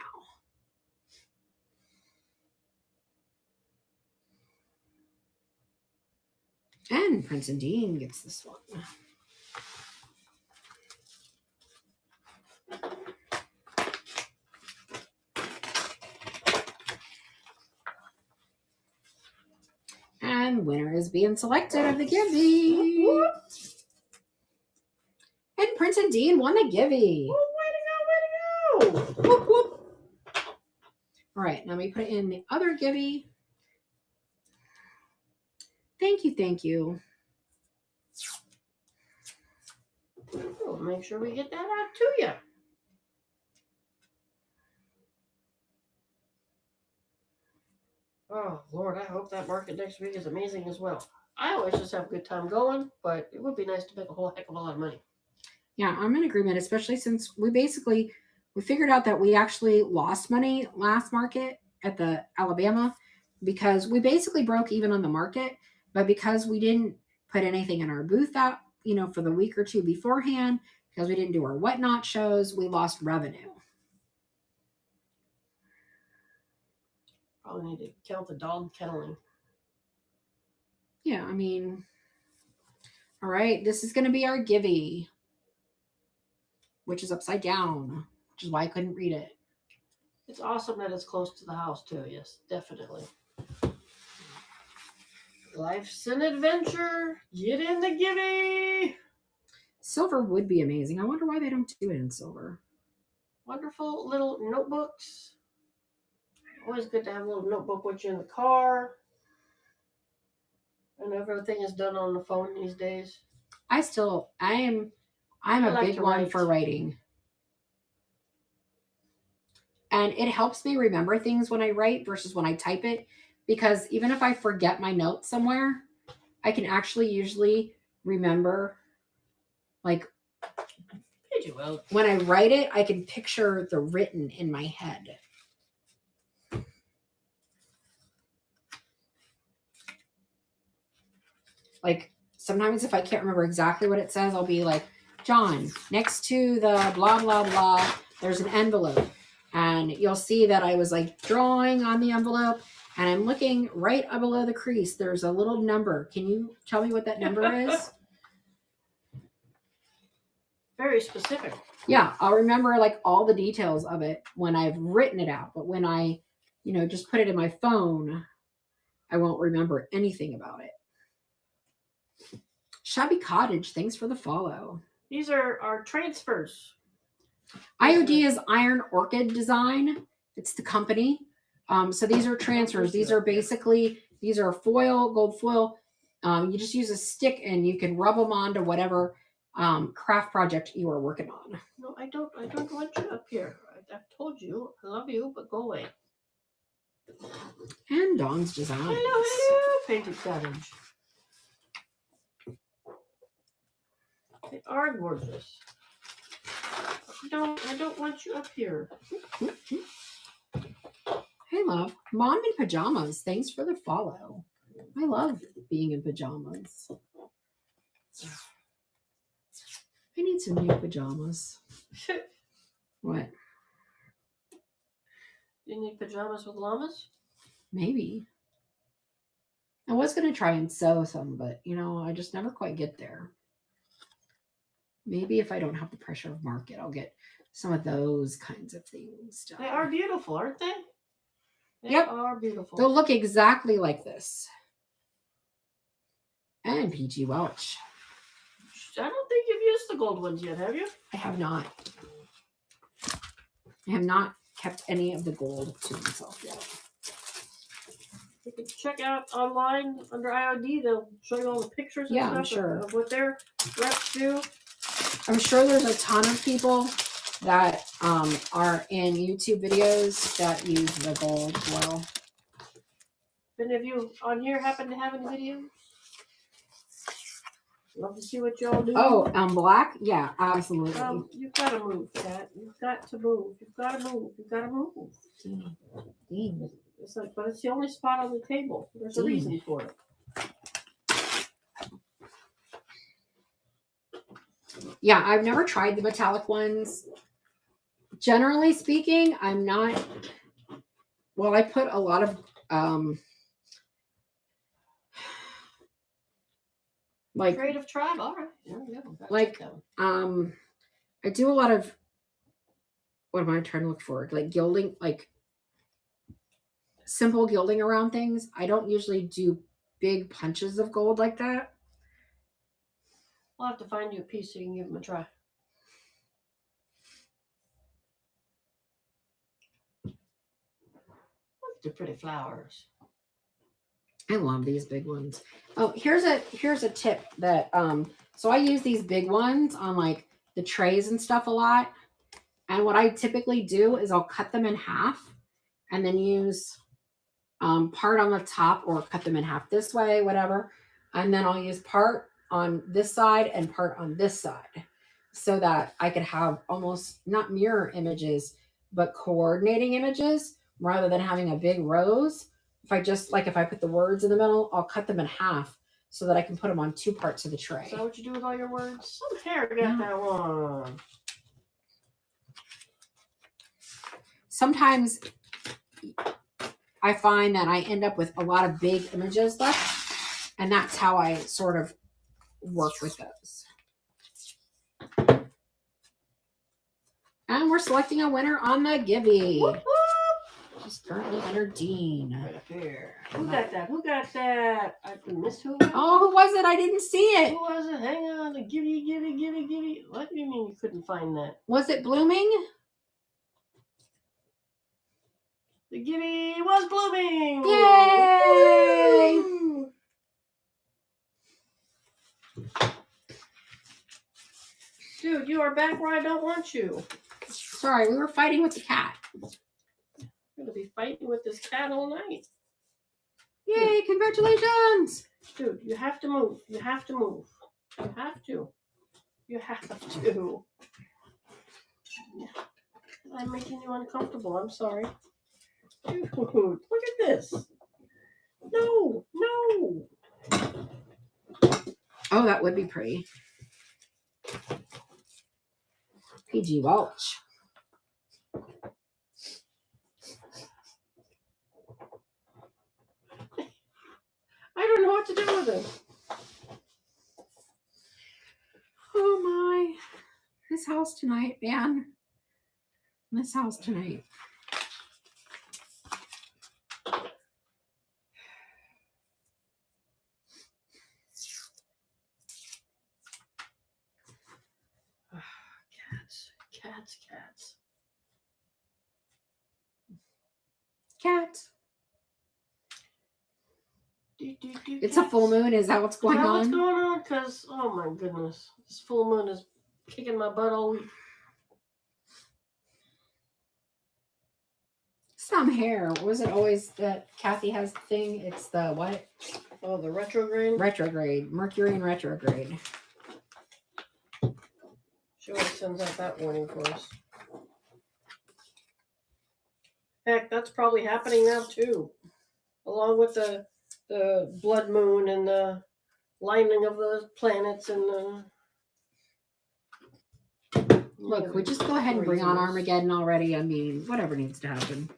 And Prince and Dean gets this one. And winner is being selected of the Gibby. And Prince and Dean won the Gibby. Oh, way to go, way to go. Whoop, whoop. All right, now let me put it in the other Gibby. Thank you, thank you. We'll make sure we get that out to you. Oh, Lord, I hope that market next week is amazing as well. I always just have a good time going, but it would be nice to make a whole heck of a lot of money. Yeah, I'm in agreement, especially since we figured out that we actually lost money last market at the Alabama because we basically broke even on the market, but because we didn't put anything in our booth out, for the week or two beforehand, because we didn't do our whatnot shows, we lost revenue. Probably need to count the dog kenneling. Yeah, all right, this is going to be our Gibby, which is upside down, which is why I couldn't read it. It's awesome that it's close to the house, too. Yes, definitely. Life's an adventure. Get in the Gibby. Silver would be amazing. I wonder why they don't do it in silver. Wonderful little notebooks. Always good to have a little notebook with you in the car. And everything is done on the phone these days. I'm a big one for writing. And it helps me remember things when I write versus when I type it. Because even if I forget my notes somewhere, I can actually usually remember, like, when I write it, I can picture the written in my head. Like, sometimes if I can't remember exactly what it says, I'll be like, John, next to the blah, blah, blah, there's an envelope. And you'll see that I was like drawing on the envelope and I'm looking right below the crease. There's a little number. Can you tell me what that number is? Very specific. Yeah, I'll remember like all the details of it when I've written it out. But when I, just put it in my phone, I won't remember anything about it. Shabby Cottage, thanks for the follow. These are our transfers. IOD is Iron Orchid Design. It's the company. So these are transfers. These are foil, gold foil. You just use a stick and you can rub them onto whatever craft project you are working on. No, I don't want you up here. I've told you, I love you, but go away. And Dawn's Designs. Hello, Painted Cottage. They are gorgeous. I don't want you up here. Hey, love. Mom in pajamas. Thanks for the follow. I love being in pajamas. I need some new pajamas. What? You need pajamas with llamas? Maybe. I was going to try and sew some, but, I just never quite get there. Maybe if I don't have the pressure of market, I'll get some of those kinds of things done. They are beautiful, aren't they? They are beautiful. They'll look exactly like this. And PG Welch. I don't think you've used the gold ones yet, have you? I have not. I have not kept any of the gold to myself yet. You can check out online under IOD. They'll show you all the pictures and Yeah, stuff I'm sure. of what their reps do. I'm sure there's a ton of people that are in YouTube videos that use the gold well. If any of you on here happen to have any videos? Love to see what y'all do. Oh, black? Yeah, absolutely. You've got to move, Kat. You've got to move. You've got to move. You've got to move. Dean. It's like, but it's the only spot on the table. There's a reason for it. Yeah, I've never tried the metallic ones. Generally speaking, I'm not. Well, I put a lot of like Creative Tribe. All right. Yeah, like I do a lot of, what am I trying to look for? Like gilding, like simple gilding around things. I don't usually do big punches of gold like that. I'll have to find you a piece so you can give them a try. They're pretty flowers. I love these big ones. Oh, here's a tip that so I use these big ones on like the trays and stuff a lot. And what I typically do is I'll cut them in half and then use part on the top or cut them in half this way, whatever. And then I'll use part on this side and part on this side so that I could have almost not mirror images, but coordinating images rather than having a big rose. If I put the words in the middle, I'll cut them in half so that I can put them on two parts of the tray. Is that what you do with all your words? Some hair got that one. Sometimes I find that I end up with a lot of big images left, and that's how I sort of work with those. And we're selecting a winner on the Gibby. Whoop, whoop. She's currently under Dean. Right up here. Who got that? Who got that? I missed who? Oh, who was it? I didn't see it. Who was it? Hang on. The Gibby. What do you mean you couldn't find that? Was it blooming? The Gibby was blooming. Yay! Woo! Dude, you are back where I don't want you. Sorry, we were fighting with the cat. I'm going to be fighting with this cat all night. Yay, congratulations! Dude, you have to move. You have to move. You have to. You have to. I'm making you uncomfortable. I'm sorry. Dude, look at this. No. Oh, that would be pretty. PG Welch. I don't know what to do with it. Oh my. This house tonight, man. This house tonight. Cats. Cats. It's Cats. a full moon. Is that what's going on? What's going on? Because, oh my goodness, this full moon is kicking my butt all week. Some hair. Was it always that Kathy has the thing? It's the what? Oh, the retrograde? Retrograde. Mercury in retrograde. She always sends out that warning for us. Heck, that's probably happening now too. Along with the blood moon and the lining of the planets and the... Look, we just go ahead and bring on Armageddon already. I mean, whatever needs to happen.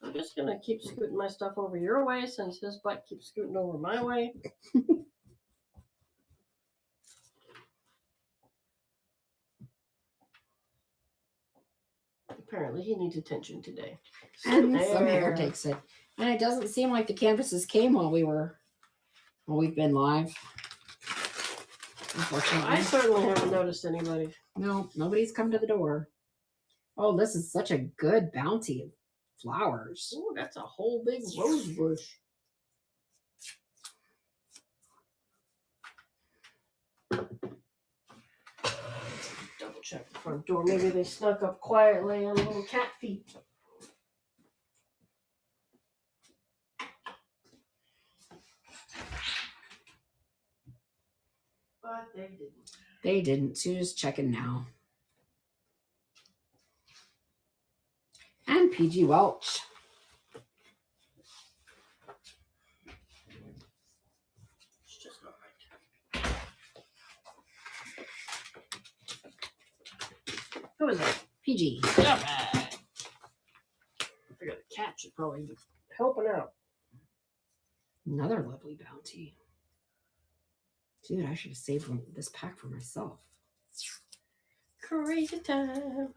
I'm just going to keep scooting my stuff over your way since his butt keeps scooting over my way. Apparently he needs attention today. And some hair takes it. And it doesn't seem like the canvases came while we've been live. unfortunately. I certainly haven't noticed anybody. No, nobody's come to the door. Oh, this is such a good bounty of flowers. Ooh, that's a whole big rose bush. Double check the front door. Maybe they snuck up quietly on little cat feet. But they didn't. They didn't. Sue's checking now. And PG Welch. It's just not right. Who is that? PG. All right. I figure the cat should probably be helping out. Another lovely bounty. Dude, I should have saved this pack for myself. Crazy time.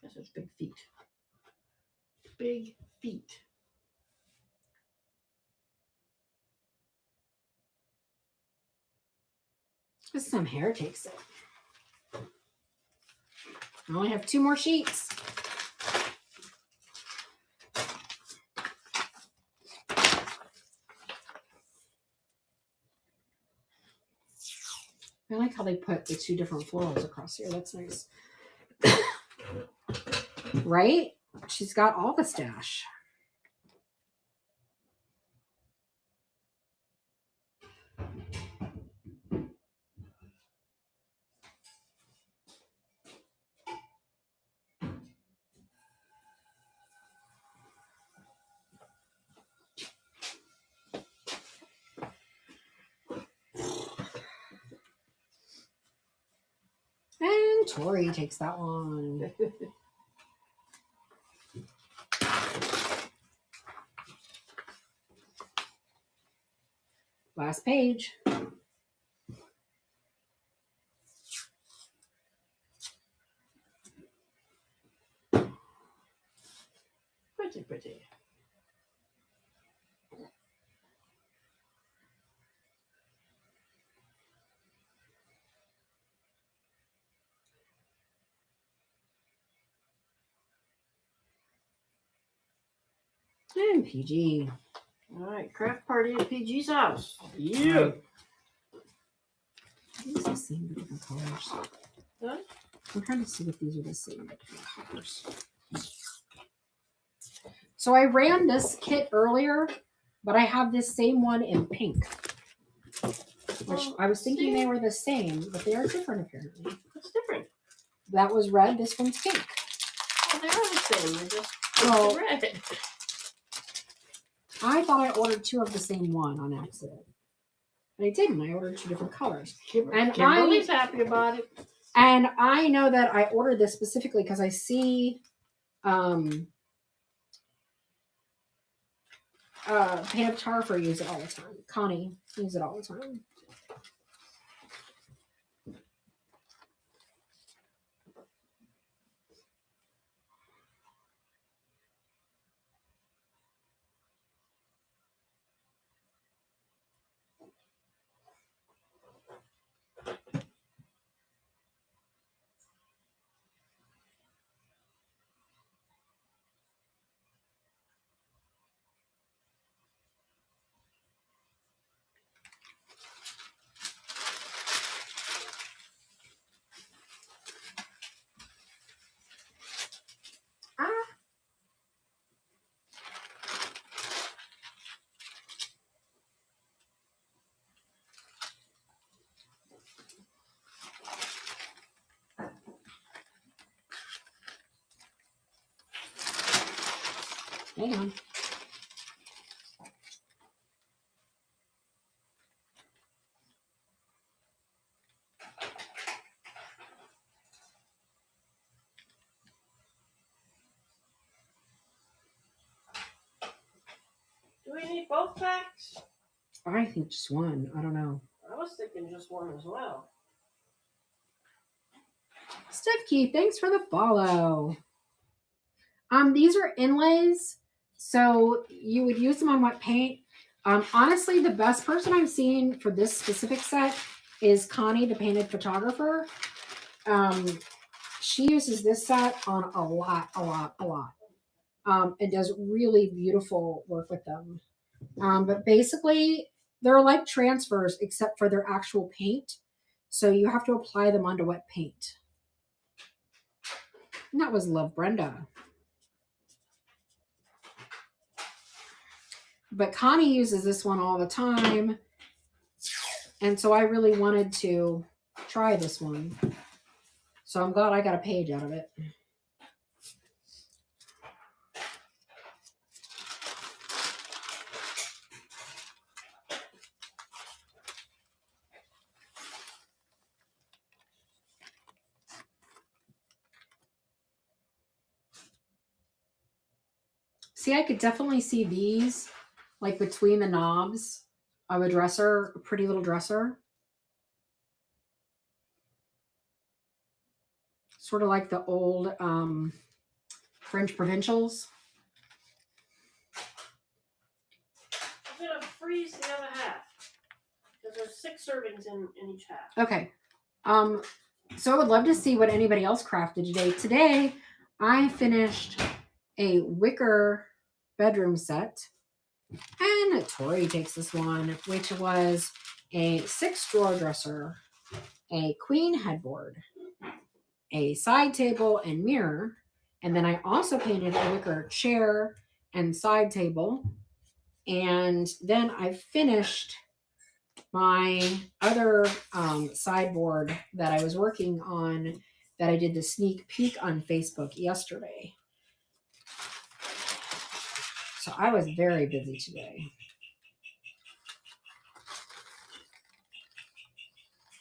Guess it's big feet. Big feet. Just some hair takes it. I only have 2 more sheets. I like how they put the 2 different florals across here. That's nice. Right? She's got all the stash. And Tori takes that one. Last page. Pretty, pretty. And PG. All right, craft party at PG's house. Yeah. These are the same but different colors. Huh? I'm trying to see if these are the same but different colors. So I ran this kit earlier, but I have this same one in pink. Which I was thinking they were the same, but they are different apparently. What's different? That was red, this one's pink. Oh, they are the same. They're just Well, red. I thought I ordered 2 of the same one on accident. But I didn't. I ordered 2 different colors. And Kimberly's happy about it. And I know that I ordered this specifically because I see Pam Tarfer use it all the time. Connie uses it all the time. Hang on. Do we need both packs? I think just one. I don't know. I was thinking just one as well. Key, thanks for the follow. These are inlays, so you would use them on wet paint. Honestly, the best person I've seen for this specific set is Connie, the painted photographer. She uses this set on a lot. And does really beautiful work with them. But basically, they're like transfers except for their actual paint. So you have to apply them onto wet paint. And that was Love Brenda. But Connie uses this one all the time. And so I really wanted to try this one. So I'm glad I got a page out of it. See, I could definitely see these like between the knobs of a dresser, a pretty little dresser. Sort of like the old French provincials. I'm going to freeze the other half because there's 6 servings in each half. Okay. So I would love to see what anybody else crafted today. Today, I finished a wicker bedroom set. And Tori takes this one, which was a 6-drawer dresser, a queen headboard, a side table and mirror. And then I also painted a wicker chair and side table. And then I finished my other sideboard that I was working on that I did the sneak peek on Facebook yesterday. So I was very busy today.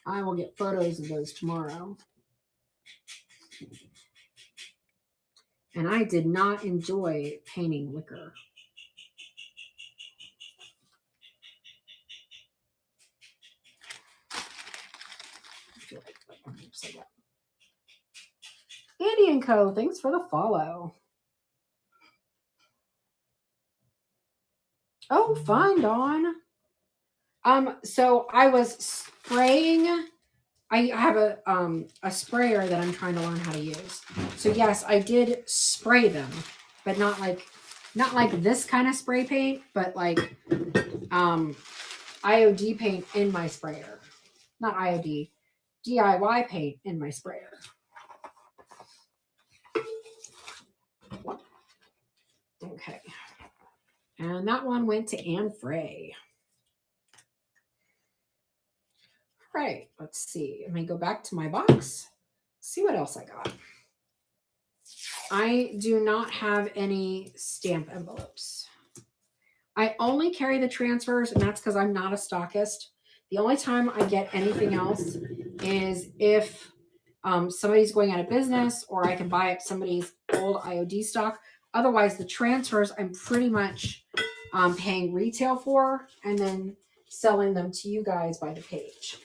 I will get photos of those tomorrow. And I did not enjoy painting wicker. I feel like I'm upside down. Andy and Co., thanks for the follow. Oh, fine, Dawn. So I was spraying. I have a sprayer that I'm trying to learn how to use. So yes, I did spray them, but not like this kind of spray paint, but like IOD paint in my sprayer. Not IOD, DIY paint in my sprayer. Okay. And that one went to Anne Frey. Right, let's see. Let me go back to my box. See what else I got. I do not have any stamp envelopes. I only carry the transfers, and that's because I'm not a stockist. The only time I get anything else is if somebody's going out of business or I can buy up somebody's old IOD stock. Otherwise, the transfers I'm pretty much paying retail for and then selling them to you guys by the page.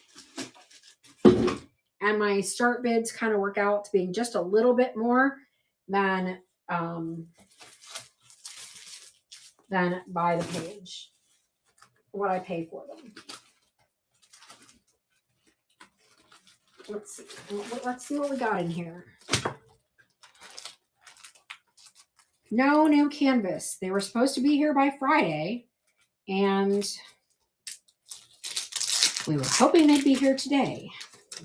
And my start bids kind of work out to being just a little bit more than by the page, what I pay for them. Let's see what we got in here. No new canvas. They were supposed to be here by Friday, and we were hoping they'd be here today.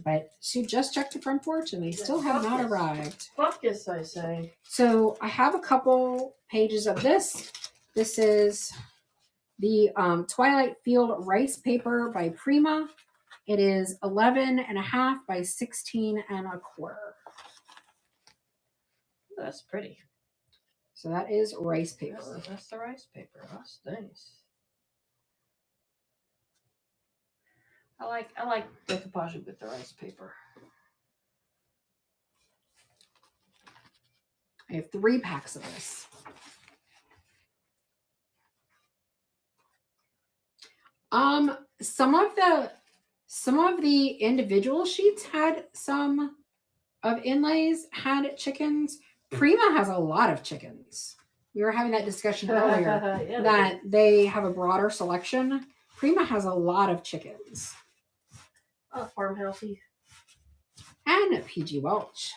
But Sue just checked the front porch, and they still have not arrived. Focus, I say. So I have a couple pages of this. This is the Twilight Field rice paper by Prima. It is 11.5 by 16.25. That's pretty. So that is rice paper. That's the rice paper. That's nice. I like decoupage with the rice paper. I have 3 packs of this. Some of the individual sheets had some of inlays had chickens. Prima has a lot of chickens. We were having that discussion earlier Yeah, that they have a broader selection. Prima has a lot of chickens. Farmhousey. And PG Welch.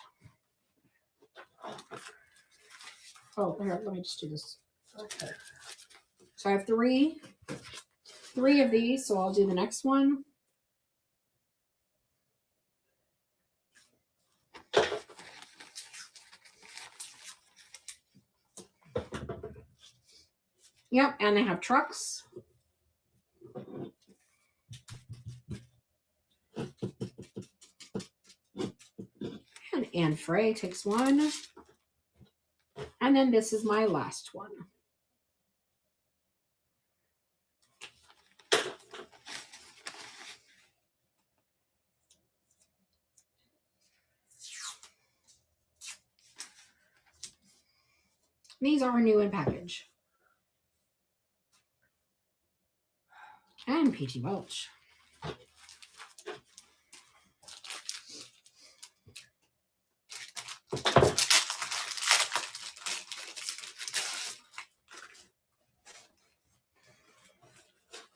Oh, here, let me just do this. Okay. So I have three of these, so I'll do the next one. Yep, and they have trucks. And Anne Frey takes one. And then this is my last one. These are new in package. And PG Welch.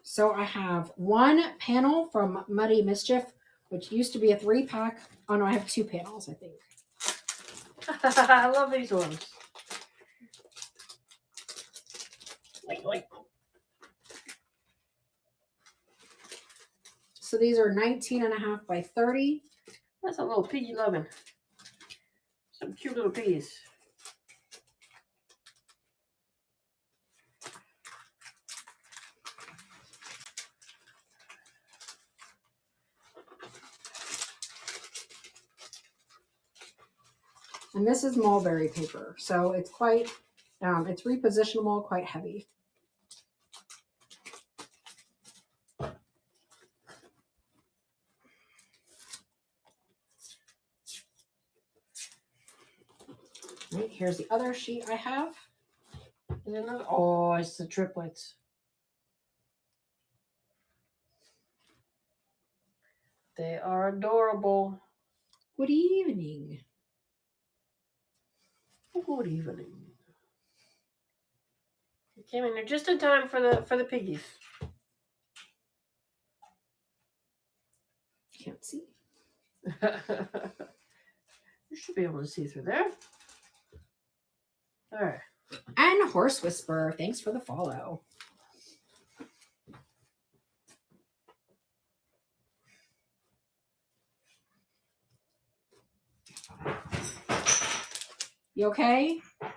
So I have one panel from Muddy Mischief, which used to be a 3-pack. Oh no, I have 2 panels, I think. I love these ones. Like. So these are 19.5 by 30. That's a little piggy loving. Some cute little piggies. And this is mulberry paper. So it's quite, it's repositionable, quite heavy. Right, here's the other sheet I have. And then oh, it's the triplets. They are adorable. Good evening. Good evening. You came in there just in time for the piggies. Can't see. You should be able to see through there. All right. And Horse Whisperer, thanks for the follow. You okay? Yeah.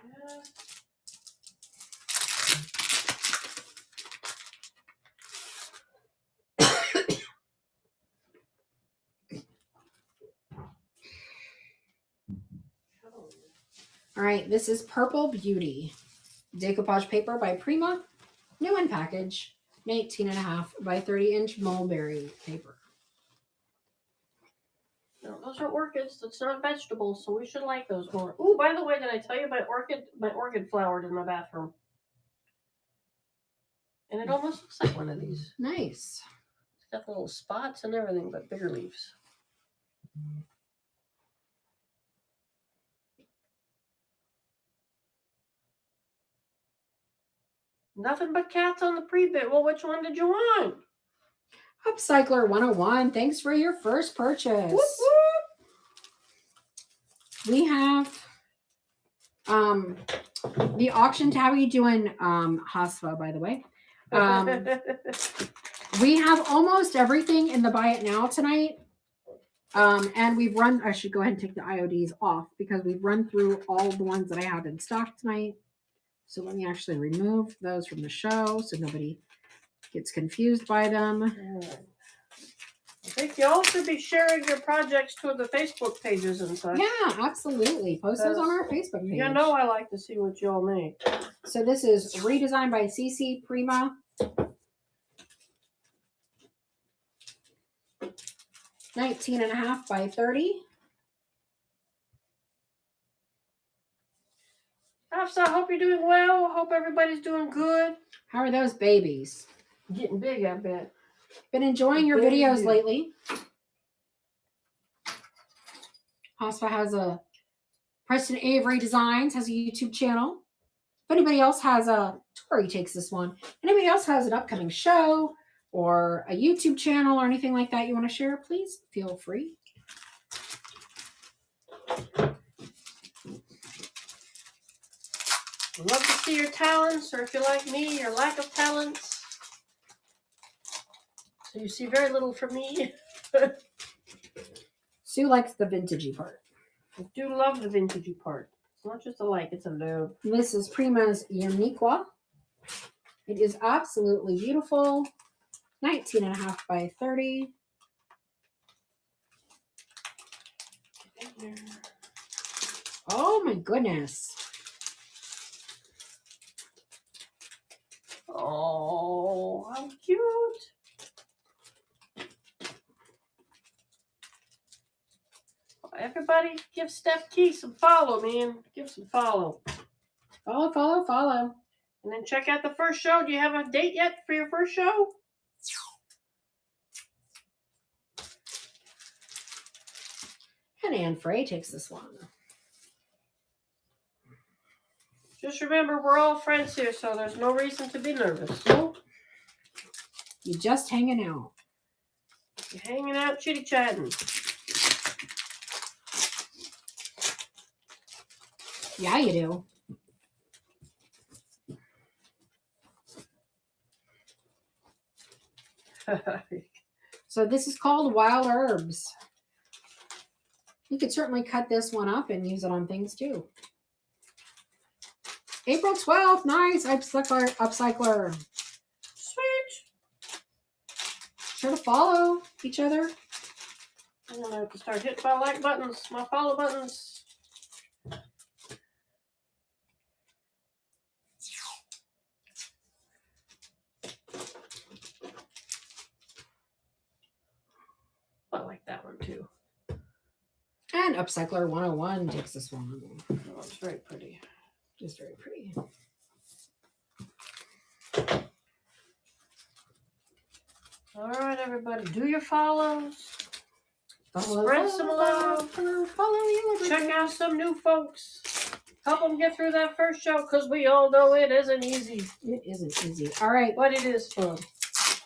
All right, this is Purple Beauty. Decoupage paper by Prima. New in package. 19.5 by 30-inch mulberry paper. No, those are orchids. That's not vegetables, so we should like those more. Oh, by the way, did I tell you my orchid flowered in my bathroom? And it almost looks like one of these. Nice. It's got little spots and everything, but bigger leaves. Nothing but cats on the pre-bit. Well, which one did you want? Upcycler 101, thanks for your first purchase. Whoop, whoop. We have the auction tabby doing Hasva, by the way. We have almost everything in the buy it now tonight. And we've run, I should go ahead and take the IODs off because we've run through all the ones that I have in stock tonight. So let me actually remove those from the show so nobody gets confused by them. I think y'all should be sharing your projects to the Facebook pages and such. Yeah, absolutely. Post those on our Facebook page. You know I like to see what y'all make. So this is redesigned by CC Prima. 19.5 by 30. I hope you're doing well. Hope everybody's doing good. How are those babies? Getting big, I bet. Been enjoying your videos lately. Also has a Preston Avery Designs has a YouTube channel. If anybody else has a Tori takes this one. Anybody else has an upcoming show or a YouTube channel or anything like that you want to share, please feel free. Love to see your talents, or if you're like me, your lack of talents. So you see very little from me. Sue likes the vintagey part. I do love the vintagey part. It's not just a like, it's a love. This is Prima's Uniqua. It is absolutely beautiful. 19.5 by 30. Oh my goodness. Oh, how cute. Everybody give Steph Key some follow, man. Give some follow. Follow, follow, follow. And then check out the first show. Do you have a date yet for your first show? And Anne Frey takes this one. Just remember, we're all friends here, so there's no reason to be nervous. Nope. You're just hanging out. You're hanging out, chitty-chatting. Yeah, you do. So this is called Wild Herbs. You could certainly cut this one up and use it on things too. April 12th, nice upcycler. Sweet. Sure to follow each other. I'm gonna have to start hitting my like buttons, my follow buttons. I like that one too. And Upcycler 101 takes this one. Oh, it's very pretty. Just very pretty. All right, everybody, do your follows. Follow, Spread some love. Follow you. Check out some new folks. Help them get through that first show, because we all know it isn't easy. It isn't easy. All right. But it is fun.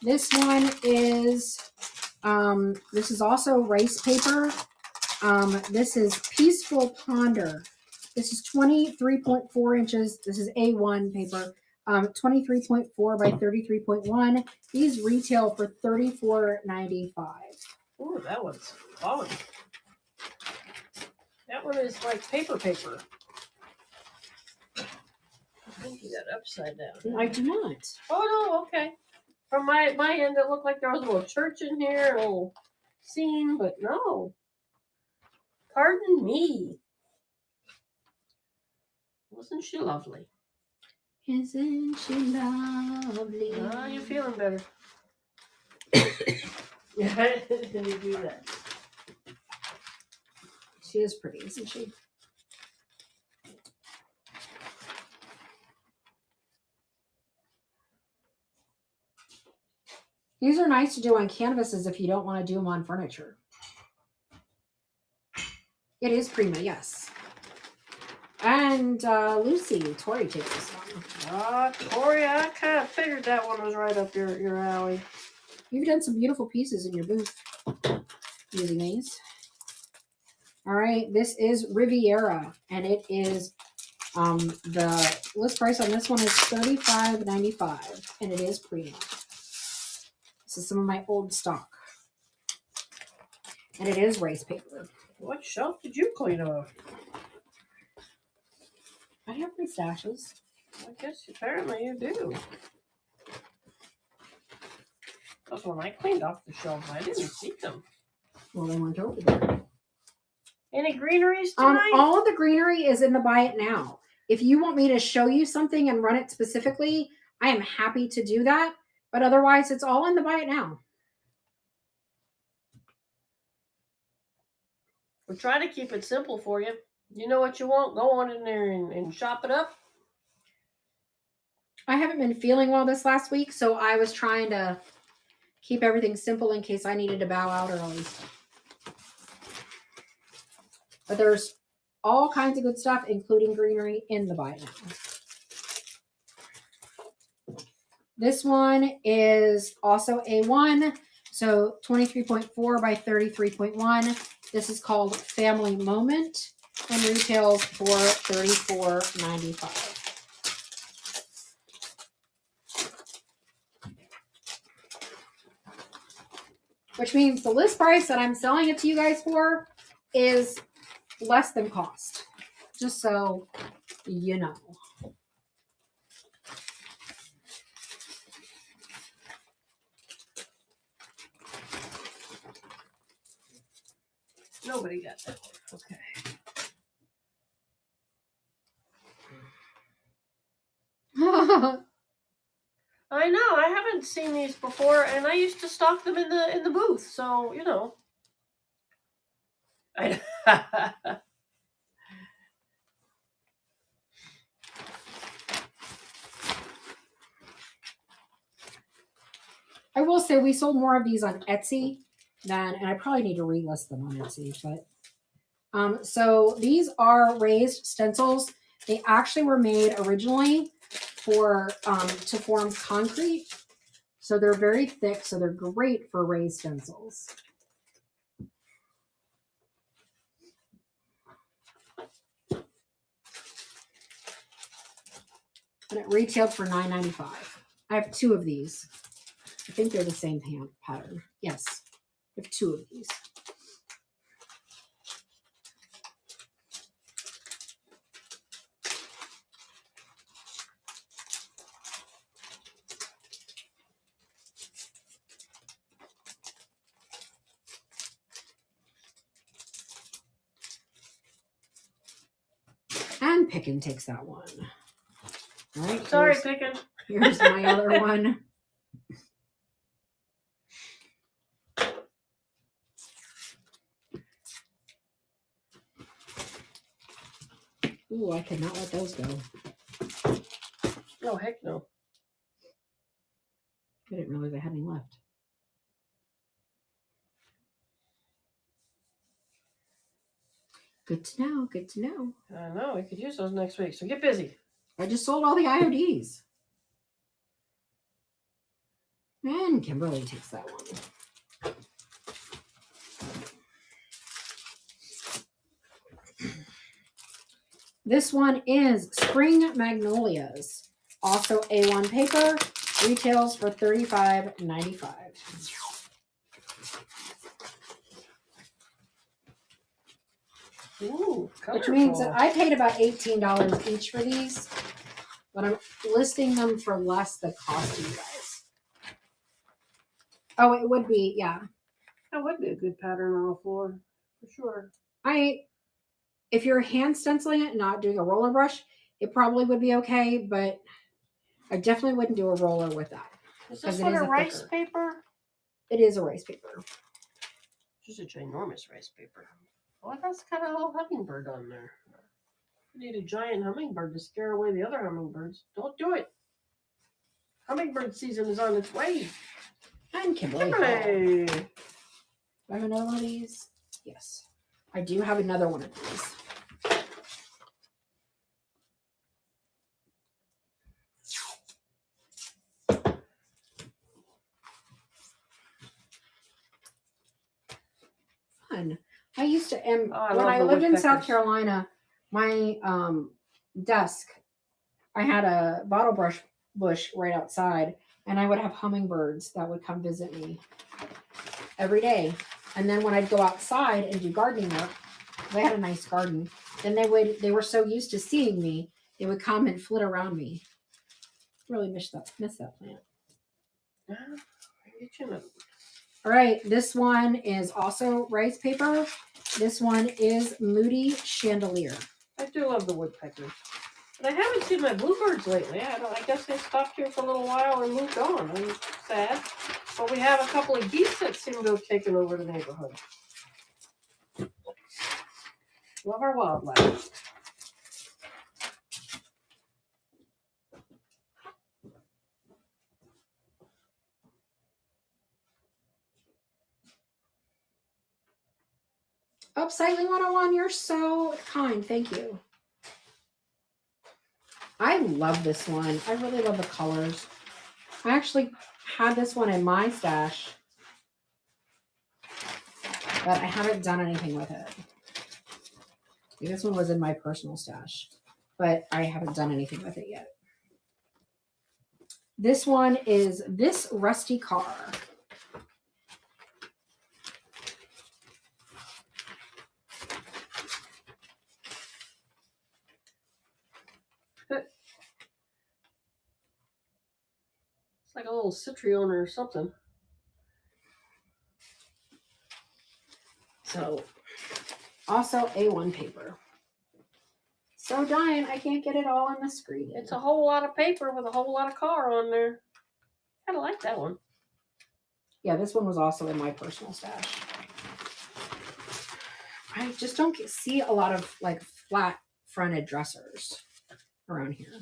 This one is, this is also rice paper. This is Peaceful Ponder. This is 23.4 inches. This is A1 paper. 23.4 by 33.1. These retail for $34.95. Ooh, that one's fun. That one is like paper. I think you got upside down. I do not. Oh, no, okay. From my end, it looked like there was a little church in here, a little scene, but no. Pardon me. Wasn't she lovely? Isn't she lovely? Oh, you're feeling better. Yeah, you do that. She is pretty, isn't she? These are nice to do on canvases if you don't want to do them on furniture. It is Prima, yes. And Lucy, Tori takes this one. Ah, Tori, I kind of figured that one was right up your alley. You've done some beautiful pieces in your booth using these. All right, this is Riviera, and it is the list price on this one is $35.95, and it is Prima. This is some of my old stock, and it is rice paper. What shelf did you clean off? I have my stashes. I guess apparently you do. Because when I cleaned off the shelves, I didn't see them. Well, they weren't over there. Any greeneries tonight? All of the greenery is in the buy it now. If you want me to show you something and run it specifically, I am happy to do that. But otherwise, it's all in the buy it now. We're trying to keep it simple for you. You know what you want, go on in there and shop it up. I haven't been feeling well this last week, so I was trying to keep everything simple in case I needed to bow out early. But there's all kinds of good stuff, including greenery, in the buy it now. This one is also A1, so 23.4 by 33.1. This is called Family Moment and retails for $34.95. Which means the list price that I'm selling it to you guys for is less than cost. Just so you know. Nobody got that one. Okay. I know. I haven't seen these before, and I used to stock them in the booth. So you know. I will say we sold more of these on Etsy than, and I probably need to relist them on Etsy, but so these are raised stencils. They actually were made originally for to form concrete. So they're very thick, so they're great for raised stencils. And it retailed for $9.95. I have 2 of these. I think they're the same pattern. Yes, I have 2 of these. And Pickin takes that one. All right. Sorry, Pickin. Here's my other one. Ooh, I cannot let those go. No, heck no. I didn't realize I had any left. Good to know. Good to know. I know. We could use those next week. So get busy. I just sold all the IODs. And Kimberly takes that one. This one is Spring Magnolias. Also A1 paper. Retails for $35.95. Ooh, colorful. Which means that I paid about $18 each for these, but I'm listing them for less the cost to you guys. Oh, it would be, yeah. That would be a good pattern on the floor, for sure. If you're hand stenciling it and not doing a roller brush, it probably would be okay, but I definitely wouldn't do a roller with that. Is this one a rice thicker paper? It is a rice paper. Just a ginormous rice paper. Oh, that's got a little hummingbird on there. You need a giant hummingbird to scare away the other hummingbirds. Don't do it. Hummingbird season is on its way. And Kimberly. Kimberly. Do I have another one of these? Yes. I do have another one of these. Fun. I used to, when I lived in South Carolina, my desk, I had a bottle brush bush right outside, and I would have hummingbirds that would come visit me every day. And then when I'd go outside and do gardening work, they had a nice garden, then they were so used to seeing me, they would come and flit around me. Really miss that plant. All right, this one is also rice paper. This one is Moody Chandelier. I do love the woodpeckers. But I haven't seen my bluebirds lately. I guess they stopped here for a little while and moved on. I'm sad. But we have a couple of geese that seem to have taken over the neighborhood. Love our wildlife. Oh, Upcycling 101, you're so kind. Thank you. I love this one. I really love the colors. I actually had this one in my stash, but I haven't done anything with it. This one was in my personal stash, but I haven't done anything with it yet. This one is This Rusty Car. It's like a little citrion or something. So, also A1 paper. So dying, I can't get it all on the screen. It's a whole lot of paper with a whole lot of car on there. I kind of like that one. Yeah, this one was also in my personal stash. I just don't see a lot of like flat fronted dressers around here.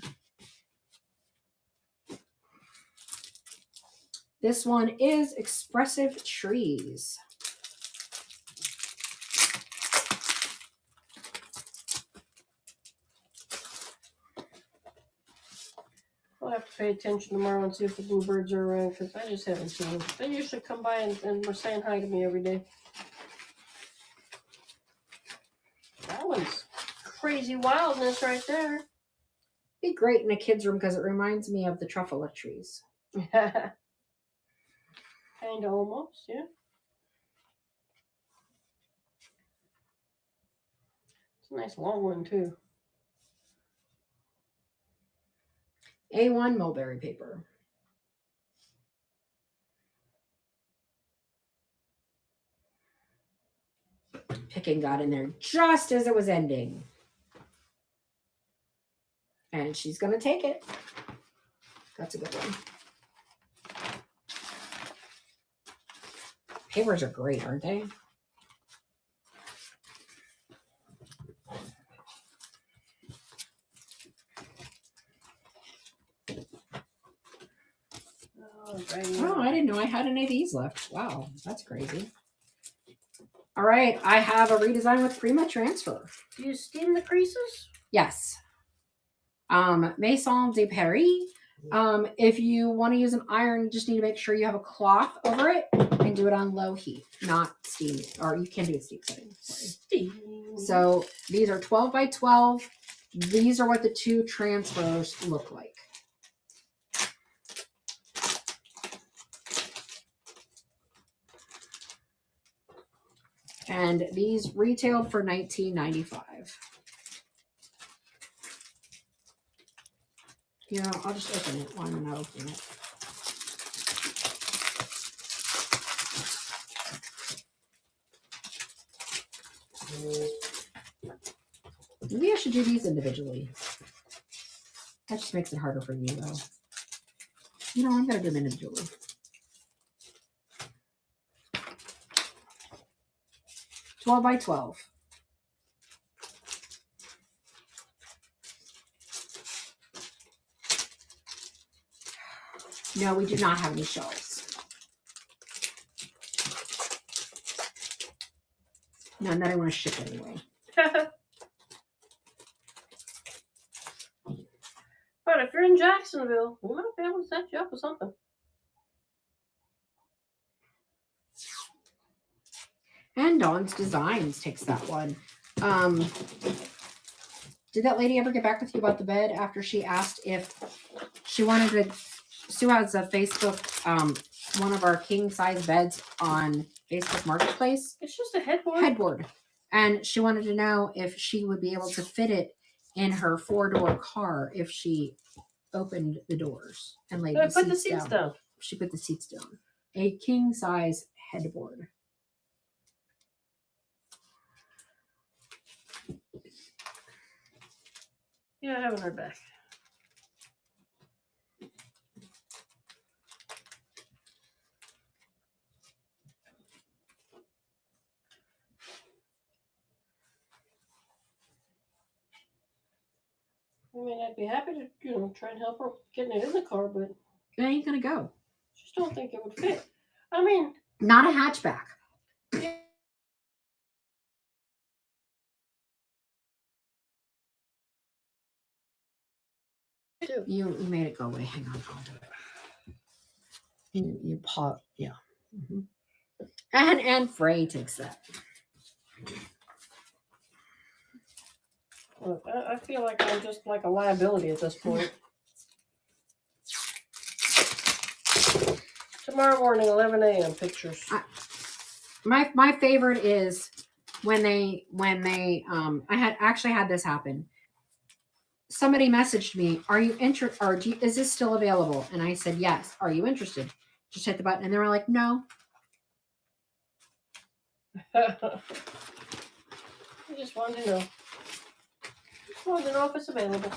This one is Expressive Trees. I'll have to pay attention tomorrow and see if the bluebirds are around because I just haven't seen them. They usually come by and were saying hi to me every day. That one's crazy wildness right there. Be great in a kid's room because it reminds me of the truffle trees. Kind of almost, yeah. It's a nice long one too. A1 mulberry paper. Picking got in there just as it was ending. And she's going to take it. That's a good one. Papers are great, aren't they? Oh, I didn't know I had any of these left. Wow, that's crazy. All right, I have a redesign with Prima transfer. Do you steam the creases? Yes. Maison de Paris. If you want to use an iron, you just need to make sure you have a cloth over it and do it on low heat, not steam, or you can do it steam setting. Steam. So these are 12 by 12. These are what the two transfers look like. And these retailed for $19.95. Yeah, I'll just open it. Why not open it? Maybe I should do these individually. That just makes it harder for you, though. You know, I'm going to do them individually. $12 by $12. No, we do not have any shelves. None that I want to ship anyway. But if you're in Jacksonville, we might be able to set you up with something. And Dawn's Designs takes that one. Did that lady ever get back with you about the bed after she asked if she wanted to? Sue has a Facebook, one of our king size beds on Facebook Marketplace. It's just a headboard. Headboard. And she wanted to know if she would be able to fit it in her 4-door car if she opened the doors and laid the seats down. She put the seats down. A king size headboard. Yeah, I haven't heard back. I mean, I'd be happy to, try and help her getting it in the car, but It ain't gonna go. just don't think it would fit. I mean, Not a hatchback. You made it go away. Hang on, I'll do it. You pop, yeah. Mm-hmm. And Frey takes that. Look, I feel like I'm just like a liability at this point. Tomorrow morning, 11 a.m. pictures. My favorite is when they I had actually had this happen. Somebody messaged me, "Are you interested? Or is this still available?" And I said, "Yes." "Are you interested?" Just hit the button, and they were like, "No." I just wanted to know. Just wanted to know if it's available.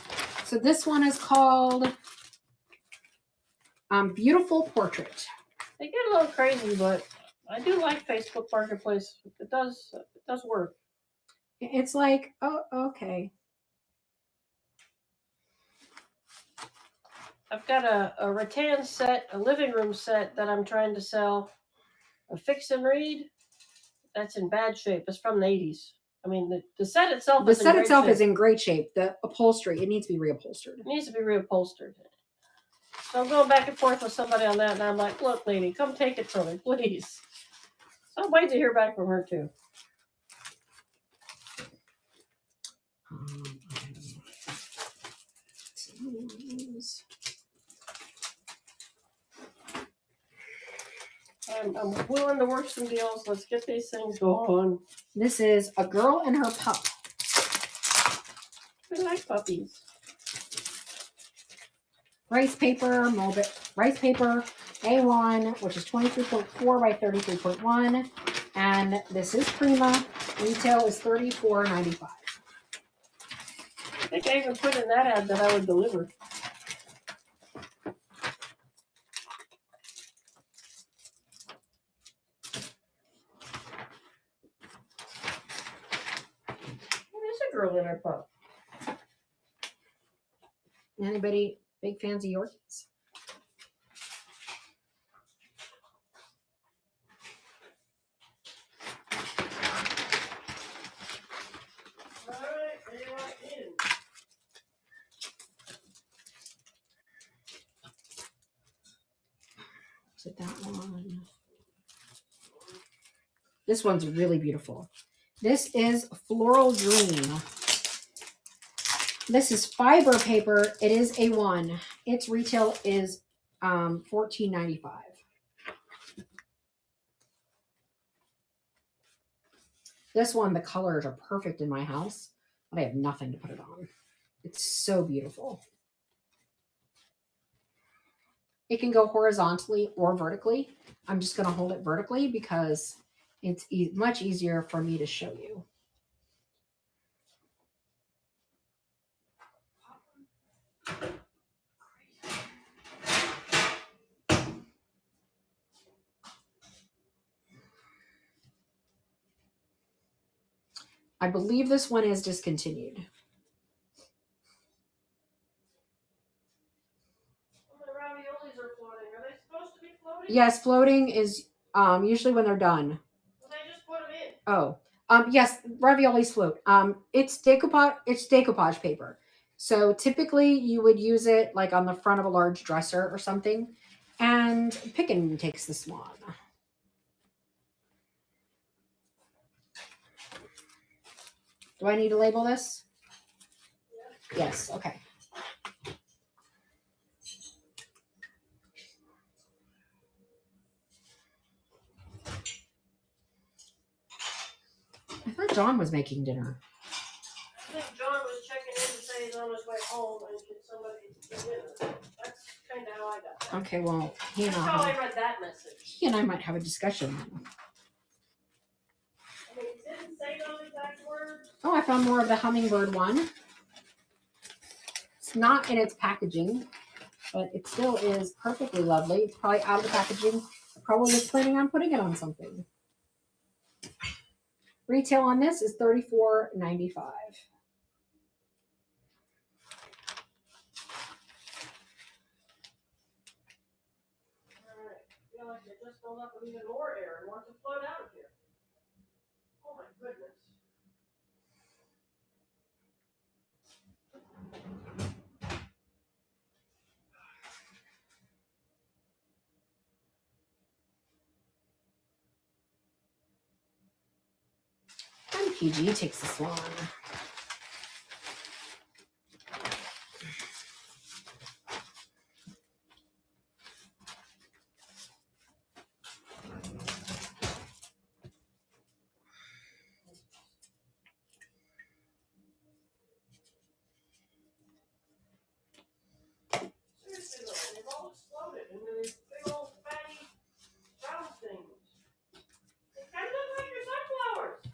So this one is called Beautiful Portrait. They get a little crazy, but I do like Facebook Marketplace. It does work. It's like, oh, okay. I've got a rattan set, a living room set that I'm trying to sell. A fix and read that's in bad shape. It's from the 80s. I mean, the set itself is in great shape. The upholstery, it needs to be reupholstered. It needs to be reupholstered. So I'm going back and forth with somebody on that, and I'm like, look, lady, come take it from me, please. So I'm waiting to hear back from her, too. I'm willing to work some deals. Let's get these things going. This is A Girl and Her Pup. I like puppies. Rice paper A1, which is 23.4 by 33.1. And this is Prima. Retail is $34.95. I think I even put in that ad that I would deliver. There's a girl in her pup. Anybody big fans of Yorkies? So that one. This one's really beautiful. This is Floral Dream. This is fiber paper. It is A1. Its retail is $14.95. This one, the colors are perfect in my house, but I have nothing to put it on. It's so beautiful. It can go horizontally or vertically. I'm just going to hold it vertically because it's much easier for me to show you. I believe this one is discontinued. The raviolis are floating. Are they supposed to be floating? Yes, floating is usually when they're done. Well, they just put them in. Oh, yes, raviolis float. It's decoupage paper. So typically you would use it like on the front of a large dresser or something. And Pickin takes this one. Do I need to label this? Yeah. Yes, okay. I thought John was making dinner. I think John was checking in to say he's on his way home and get somebody to dinner. That's kind of how I got that. Okay, well, That's how I read that message. He and I might have a discussion. I mean, it didn't say those exact words. Oh, I found more of the hummingbird one. It's not in its packaging, but it still is perfectly lovely. It's probably out of the packaging. I probably was planning on putting it on something. Retail on this is $34.95. I feel like they just filled up with even more air and want to float out of here. Oh my goodness. PG takes this one. Seriously though, they've all exploded into these big old fatty round things. They kind of look like your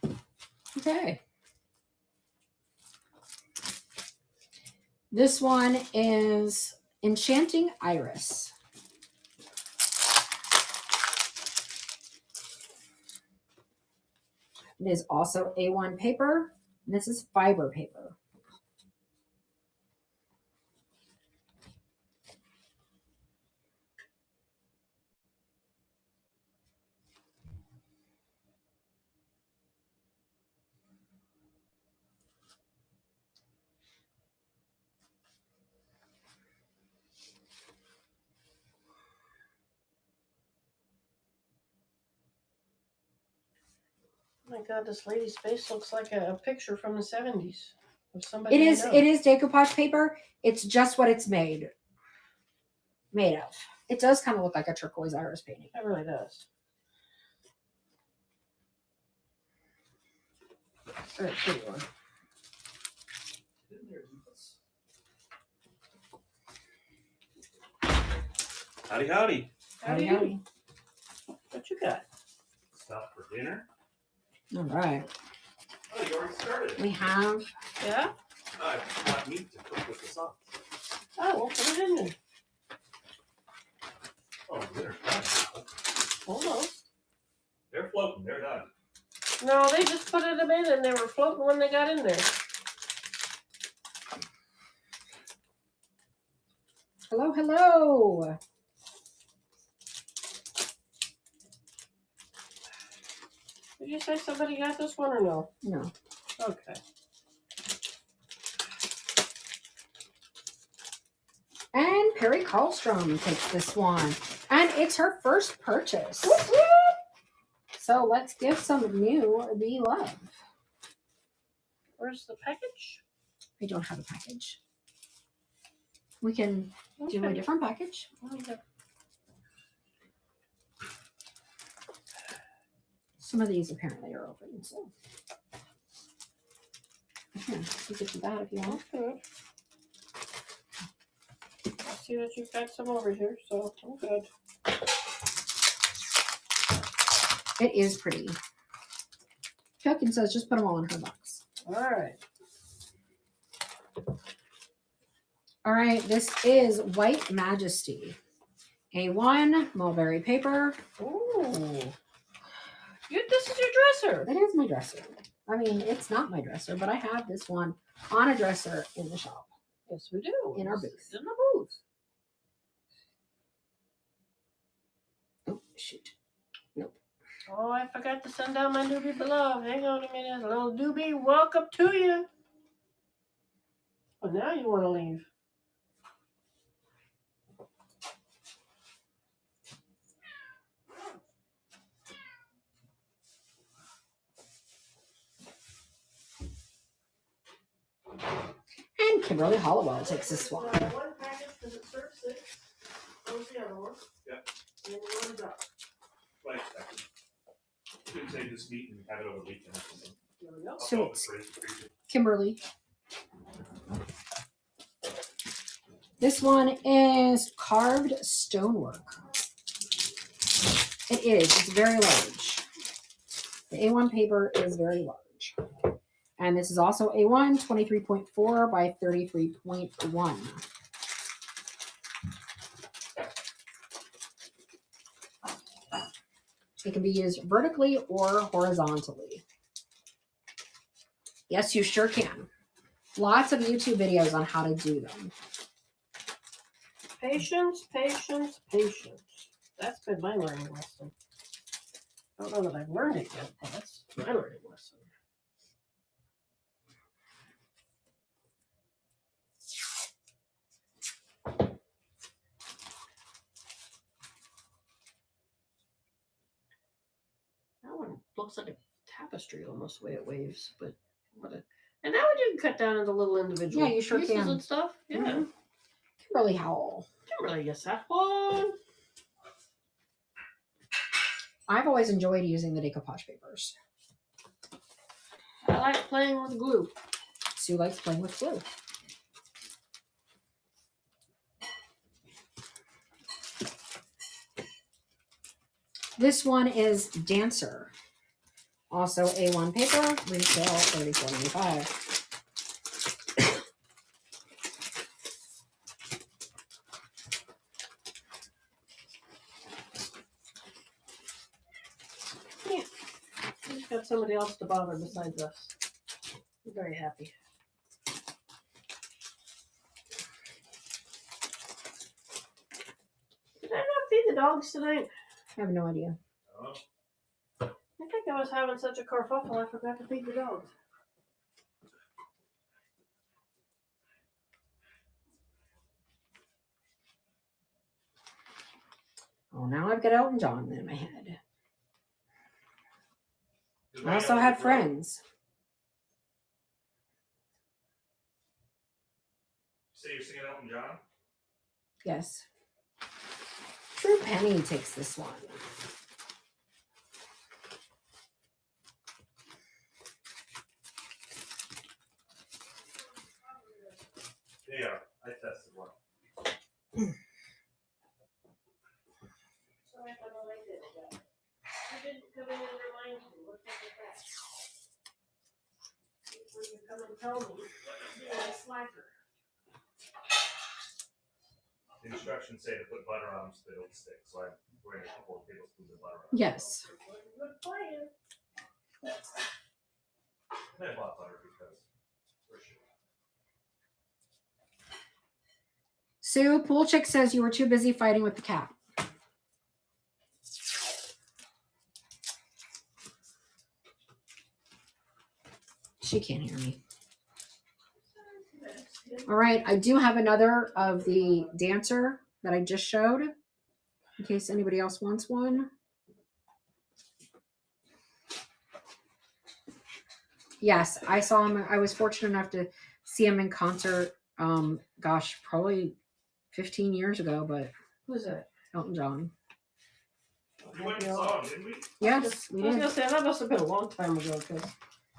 sunflowers. Okay. This one is Enchanting Iris. It is also A1 paper. And this is fiber paper. Oh my God, this lady's face looks like a picture from the 70s of somebody. It is decoupage paper. It's just what it's made of. It does kind of look like a turquoise iris painting. It really does. Very pretty one. Howdy, howdy. Howdy, howdy. What you got? Stuff for dinner. All right. Oh, you already started. We have Yeah? I brought meat to cook with the sauce. Oh, well, put it in there. Oh, they're done. Hold on. They're floating. They're done. No, they just put it in and they were floating when they got in there. hello, hello. Did you say somebody got this one or no? No. Okay. And Perry Karlstrom takes this one. And it's her first purchase. So let's give some new the love. Where's the package? I don't have a package. We can do a Okay. different package. Okay. Some of these apparently are open, so. Here, you could do that if you want. Okay. I see that you've got some over here, so I'm good. It is pretty. Chuckin says just put them all in her box. All right. All right, this is White Majesty. A1 mulberry paper. Ooh. This is your dresser. That is my dresser. I mean, it's not my dresser, but I have this one on a dresser in the shop. Yes, we do. In our booth. It's in the booth. Oh, shoot. Nope. Oh, I forgot to send out my doobie beloved. Hang on a minute. Little doobie, welcome to you. Oh, now you want to leave. And Kimberly Hollowell takes this one. One package because it serves 6. Where's the other one? Yep. And the one's up. Wait a second. You can say this meat and have it over the weekend or something. There we go. I'll So call it it's- freezer. Kimberly. This one is carved stonework. It is. It's very large. The A1 paper is very large. And this is also A1, 23.4 by 33.1. It can be used vertically or horizontally. Yes, you sure can. Lots of YouTube videos on how to do them. Patience, patience, patience. That's been my learning lesson. I don't know that I've learned it yet, but that's my learning lesson. That one looks like a tapestry almost the way it waves, but what a. And now we can cut down into little individual Yeah, you sure pieces can. and stuff. Yeah. Mhm. Kimberly Howell. Kimberly gets that one. I've always enjoyed using the decoupage papers. I like playing with glue. Sue likes playing with glue. This one is Dancer. Also A1 paper, retail $34.95. We've got somebody else to bother besides us. I'm very happy. Did I not feed the dogs tonight? I have no idea. Oh, I think I was having such a kerfuffle I forgot to feed the dogs. Oh, now I've got Elton John in my head. good I way also out had the road. Friends. Say you're singing Elton John? Yes. True Penny takes this one. Yeah, I tested one. Sorry if I don't like it. You didn't come in and remind me. What's up with that? When you come and tell me, you're a slacker. The instructions say to put butter on them so they don't stick. So I'm pouring a couple of tablespoons of butter on them. Yes. Good plan. And I bought butter because we're sure. Sue, Pool Chick says you were too busy fighting with the cat. She can't hear me. All right, I do have another of the Dancer that I just showed, in case anybody else wants one. Yes, I saw him. I was fortunate enough to see him in concert. Gosh, probably 15 years ago, but Who's that? Elton John. We went and saw him, didn't we? Yes, we I was did. gonna say that must have been a long time ago because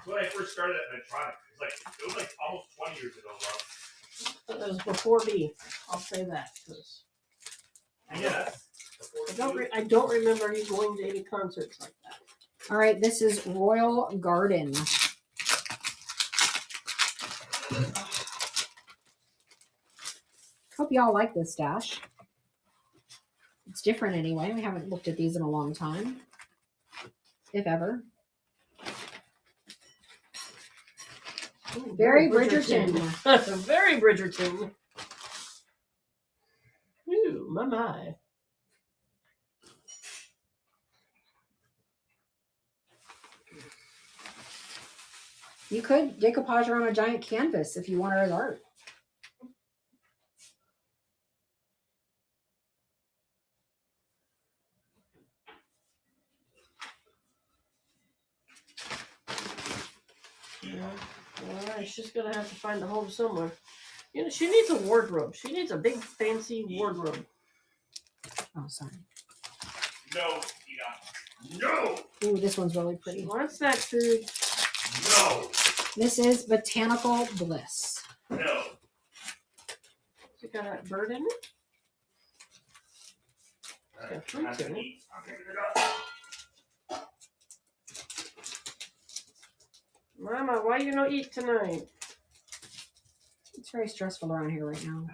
When I first started at Medtronic, it was like almost 20 years ago, bro. that was before me. I'll say that because Yeah. I don't remember you going to any concerts like that. All right, this is Royal Garden. Hope y'all like this stash. It's different anyway. We haven't looked at these in a long time, if ever. Ooh, Very Bridgerton. Very Bridgerton. Ooh, my. You could decoupage her on a giant canvas if you want her as art. Yeah. All right, she's gonna have to find a home somewhere. You know, she needs a wardrobe. She needs a big fancy wardrobe. Oh, sorry. No, Tina. No! Ooh, this one's really She pretty. wants that food. No! This is Botanical Bliss. No! She got that bird in it. Alright, Got fruits I'm in gonna it. eat. I'm picking it up. Mama, why you no eat tonight? It's very stressful around here right now.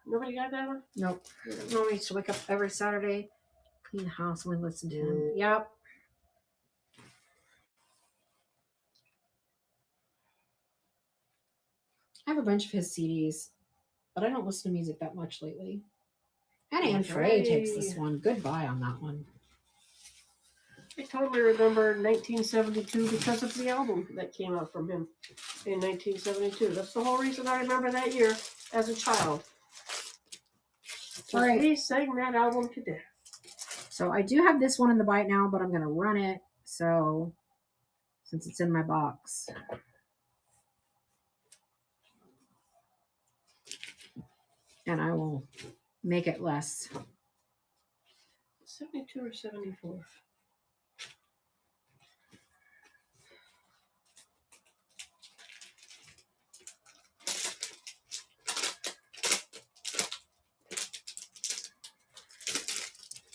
Nobody got that one? Nope. Mom used to wake up every Saturday, clean the house, and we listen to him. Yep. I have a bunch of his CDs, but I don't listen to music that much lately. And Anne Frey takes this one. Goodbye on that one. I totally remember 1972 because of the album that came out from him in 1972. That's the whole reason I remember that year as a child. All right. He sang that album to death. So I do have this one in the bite now, but I'm going to run it. So since it's in my box. And I will make it less. 72 or 74?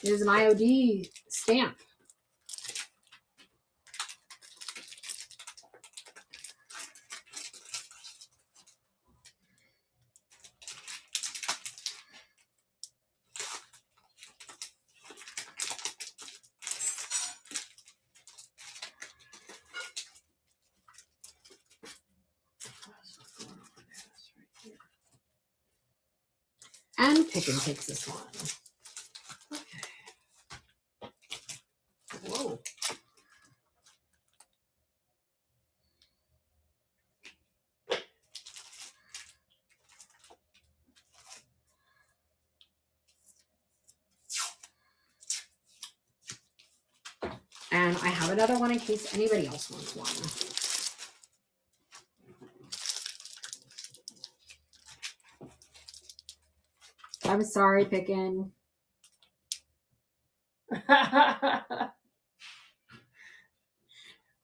It is an IOD stamp. And Picken takes this one. Whoa. And I have another one in case anybody else wants one. I'm sorry, Picken.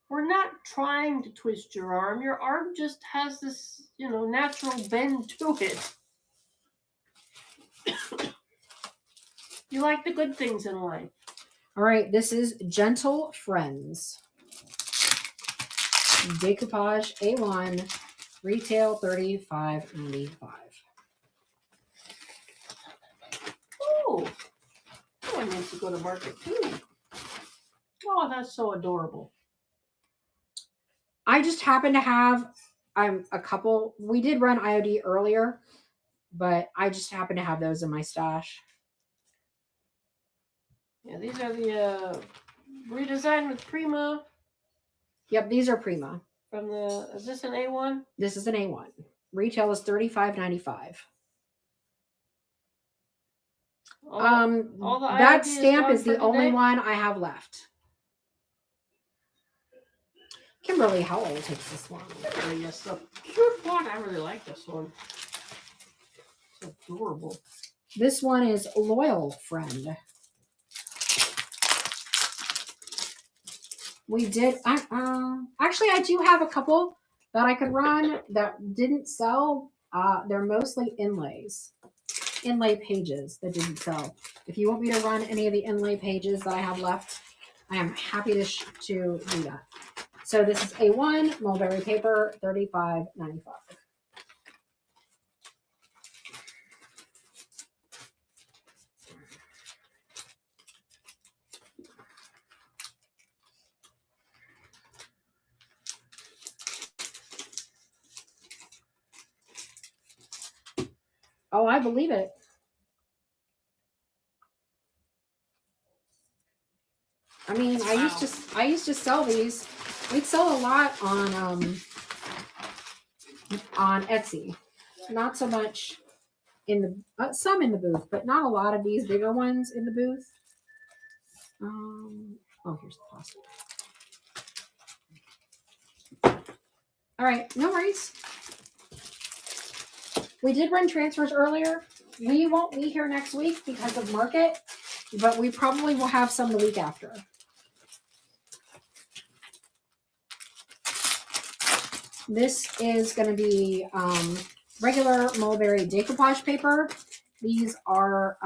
We're not trying to twist your arm. Your arm just has this, natural bend to it. You like the good things in life. All right, this is Gentle Friends. Decoupage A1, retail $35.95. Oh, that one needs to go to market too. Oh, that's so adorable. I just happen to have a couple. We did run IOD earlier, but I just happen to have those in my stash. Yeah, these are the redesigned with Prima. Yep, these are Prima. Is this an A1? This is an A1. Retail is $35.95. All the That IOD is stamp gone is for the only today? one I have left. Kimberly Howell takes this one. Oh, yes, the cute one. I really like this one. It's adorable. This one is Loyal Friend. We did, actually, I do have a couple that I could run that didn't sell. They're mostly inlays, inlay pages that didn't sell. If you want me to run any of the inlay pages that I have left, I am happy to do that. So this is A1 mulberry paper, $35.95. Oh, I believe it. I mean, Wow. I used to sell these. We'd sell a lot on Etsy. Not so much in the some in the booth, but not a lot of these bigger ones in the booth. Oh, here's the plastic. All right, no worries. We did run transfers earlier. We won't be here next week because of market, but we probably will have some the week after. This is going to be regular mulberry decoupage paper. These are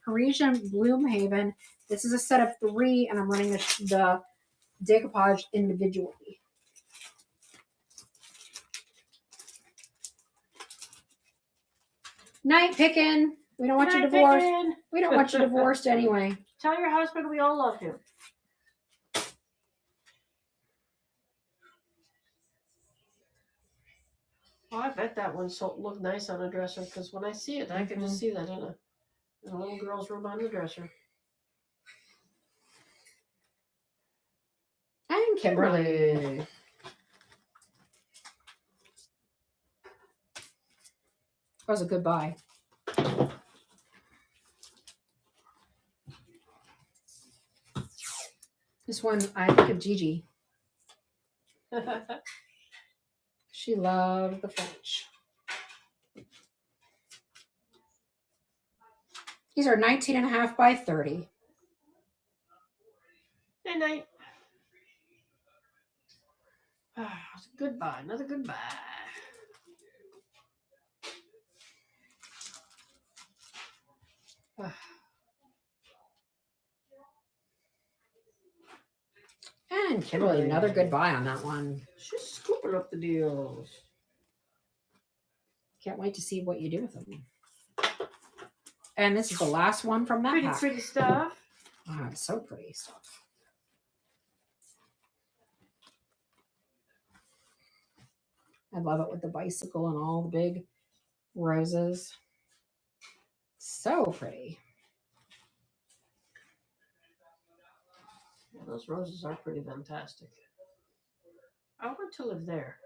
Parisian Bloomhaven. This is a set of 3, and I'm running the decoupage individually. Night, Picken. We don't want you divorced. Picken. We don't want you divorced anyway. Tell your husband we all love him. Oh, I bet that one looked nice on a dresser because when I see it, I can just see that in a little girl's room on the dresser. And Kimberly. That was a good buy. This one, I think of Gigi. She loved the French. These are 19.5 by 30. Good night. Goodbye. Another goodbye. And Kimberly, another goodbye on that one. She's scooping up the deals. Can't wait to see what you do with them. And this is the last one from that pack. Pretty stuff. Oh, it's so pretty stuff. I love it with the bicycle and all the big roses. So pretty. Yeah, those roses are pretty fantastic. I want to live there.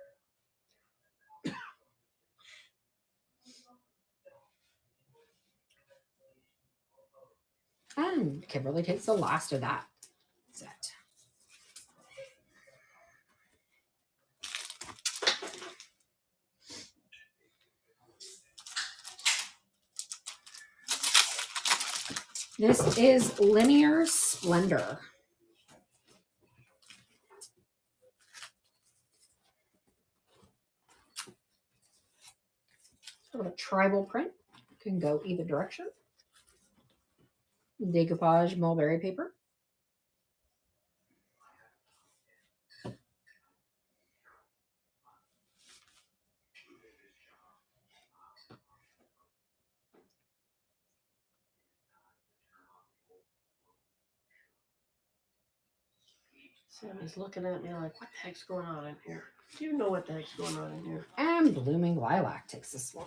And Kimberly takes the last of that set. This is Linear Splendor. Sort of a tribal print. Can go either direction. Decoupage mulberry paper. Sammy's looking at me like, what the heck's going on in here? Do you know what the heck's going on in here? And Blooming Lilac takes this one.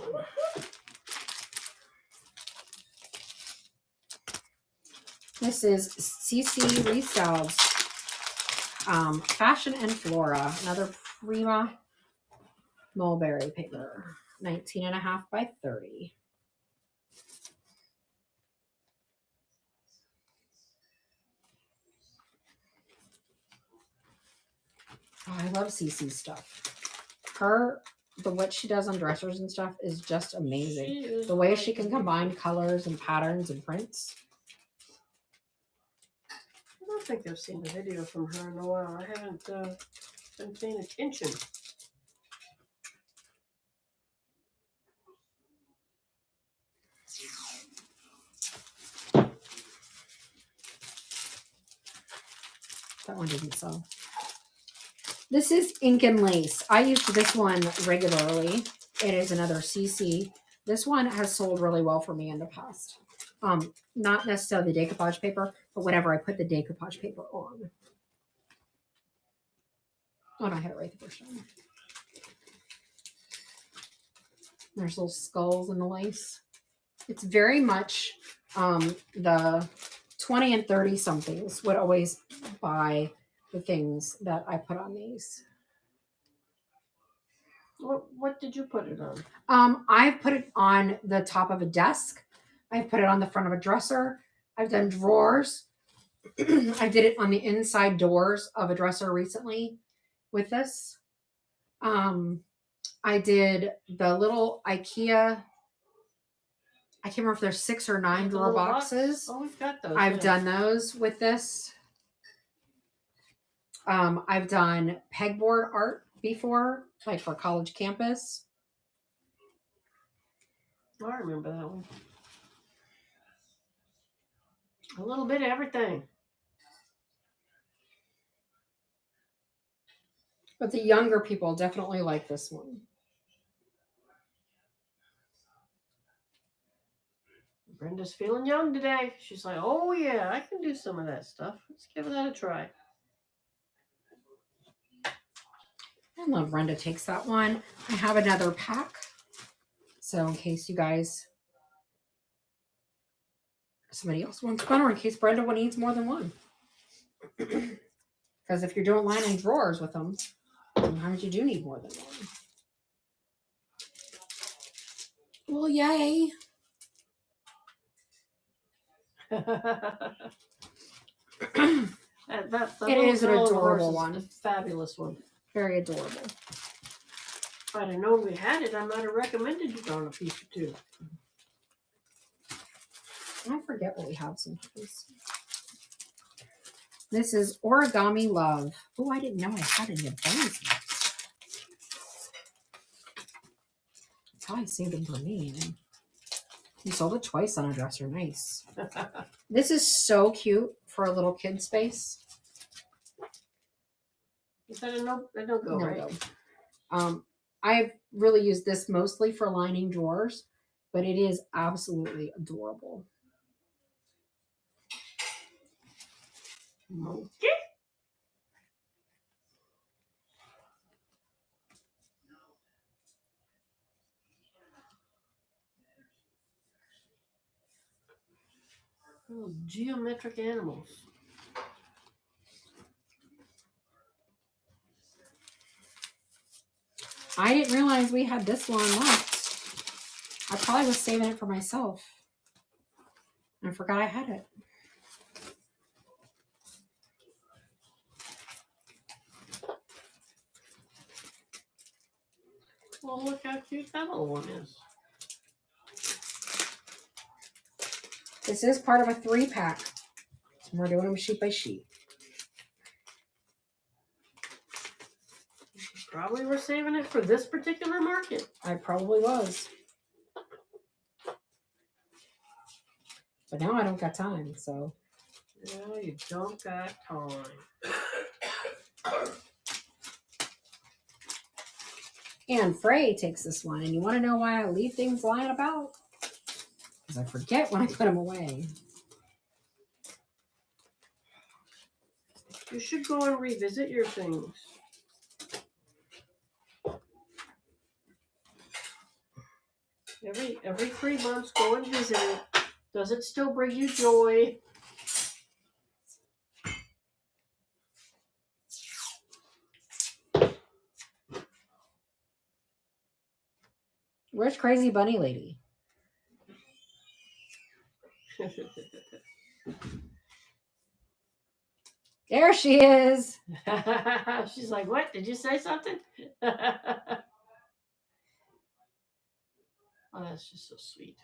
This is CC Restyles Fashion and Flora. Another Prima mulberry paper. 19.5 by 30. Oh, I love CC's stuff. What she does on dressers and stuff is just amazing. The way she can combine colors and patterns and prints. I don't think I've seen a video from her in a while. I haven't been paying attention. That one didn't sell. This is Ink and Lace. I used this one regularly. It is another CC. This one has sold really well for me in the past. Not necessarily the decoupage paper, but whenever I put the decoupage paper on. Oh, no, I had it right the first time. There's little skulls in the lace. It's very much the 20 and 30 somethings would always buy the things that I put on these. What did you put it on? I've put it on the top of a desk. I've put it on the front of a dresser. I've done drawers. I did it on the inside doors of a dresser recently with this. I did the little IKEA. I can't remember if there's 6 or 9 drawer boxes. Oh, we've got those. I've done those with this. I've done pegboard art before, like for college campus. Oh, I remember that one. A little bit of everything. But the younger people definitely like this one. Brenda's feeling young today. She's like, oh yeah, I can do some of that stuff. Let's give that a try. I love Brenda takes that one. I have another pack. So in case you guys, somebody else wants one, or in case Brenda needs more than one. Because if you're doing lining drawers with them, sometimes you do need more than one. Well, yay. That It is an adorable is one. a fabulous one. Very adorable. If I'd have known we had it, I might have recommended you on a piece or two. I forget what we have sometimes. This is Origami Love. Oh, I didn't know I had any of those. That's how I saved them for me. You sold it twice on a dresser. Nice. This is so cute for a little kid space. Is that a no? That don't go, No right? go. I've really used this mostly for lining drawers, but it is absolutely adorable. Okay. Oh, geometric animals. I didn't realize we had this one left. I probably was saving it for myself. I forgot I had it. Well, look how cute that little one is. This is part of a 3-pack. So we're doing them sheet by sheet. Probably were saving it for this particular market. I probably was. But now I don't got time, so. No, you don't got time. And Frey takes this one. And you want to know why I leave things lying about? Because I forget when I put them away. You should go and revisit your things. Every 3 months, go and visit it. Does it still bring you joy? Where's Crazy Bunny Lady? There she is. She's like, what? Did you say something? Oh, that's just so sweet.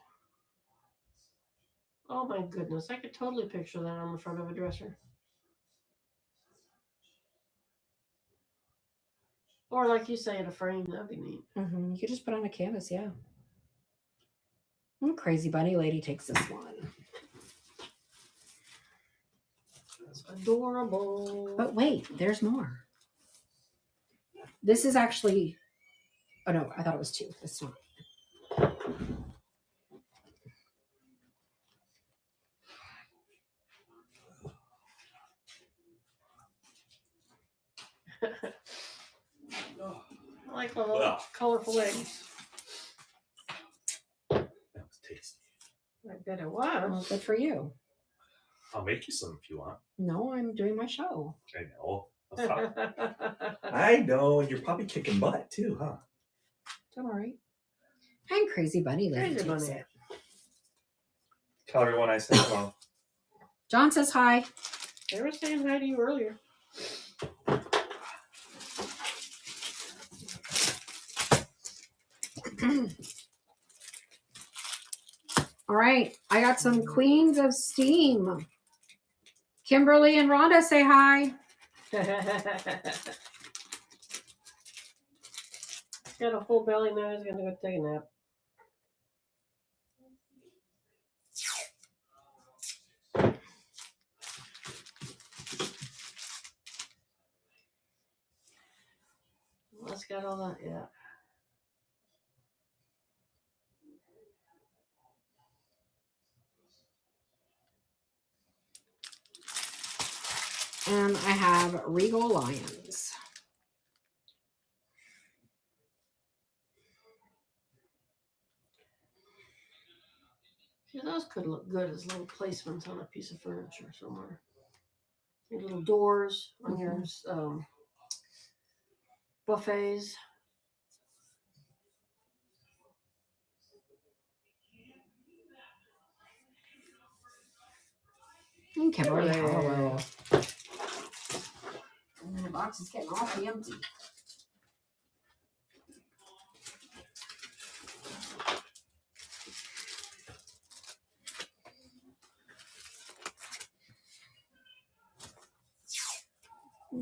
Oh my goodness, I could totally picture that on the front of a dresser. Or like you say, in a frame, that'd be neat. You could just put on a canvas, yeah. Crazy Bunny Lady takes this one. That's adorable. But wait, there's more. This is actually, oh no, I thought it was 2. It's not. I like the little colorful eggs. That was tasty. I bet it was. Well, good for you. I'll make you some if you want. No, I'm doing my show. I know. That's fine. I know. You're probably kicking butt too, huh? Don't worry. And Crazy Bunny Lady Crazy takes Bunny. it. Tell everyone I said hello. John says hi. They were saying hi to you earlier. All right, I got some Queens of Steam. Kimberly and Rhonda say hi. Got a full belly now. He's gonna go take a nap. Let's got all that, yeah. And I have Regal Lions. See, those could look good as little placements on a piece of furniture somewhere. Your little doors on your buffets. Kimberly, Kimberly. hello. And the box is getting awfully empty.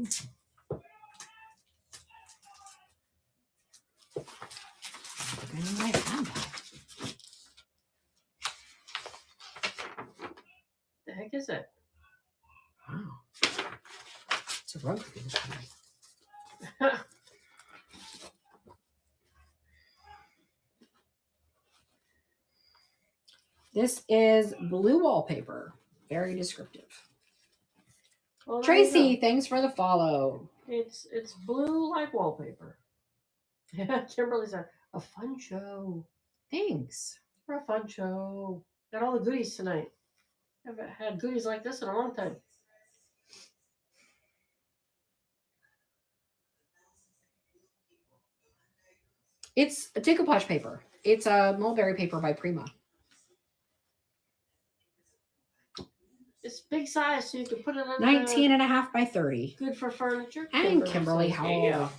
go. I know I have that. The heck is that? Wow. It's a rug. This is blue wallpaper. Very descriptive. Well, there you Tracy, go. thanks for the follow. It's blue like wallpaper. Kimberly's a fun show. Thanks. For a fun show. Got all the goodies tonight. Haven't had goodies like this in a long time. It's a decoupage paper. It's a mulberry paper by Prima. It's big size, so you can put it on 19 and a half by 30. good for furniture. And Kimberly says, Howell. yeah.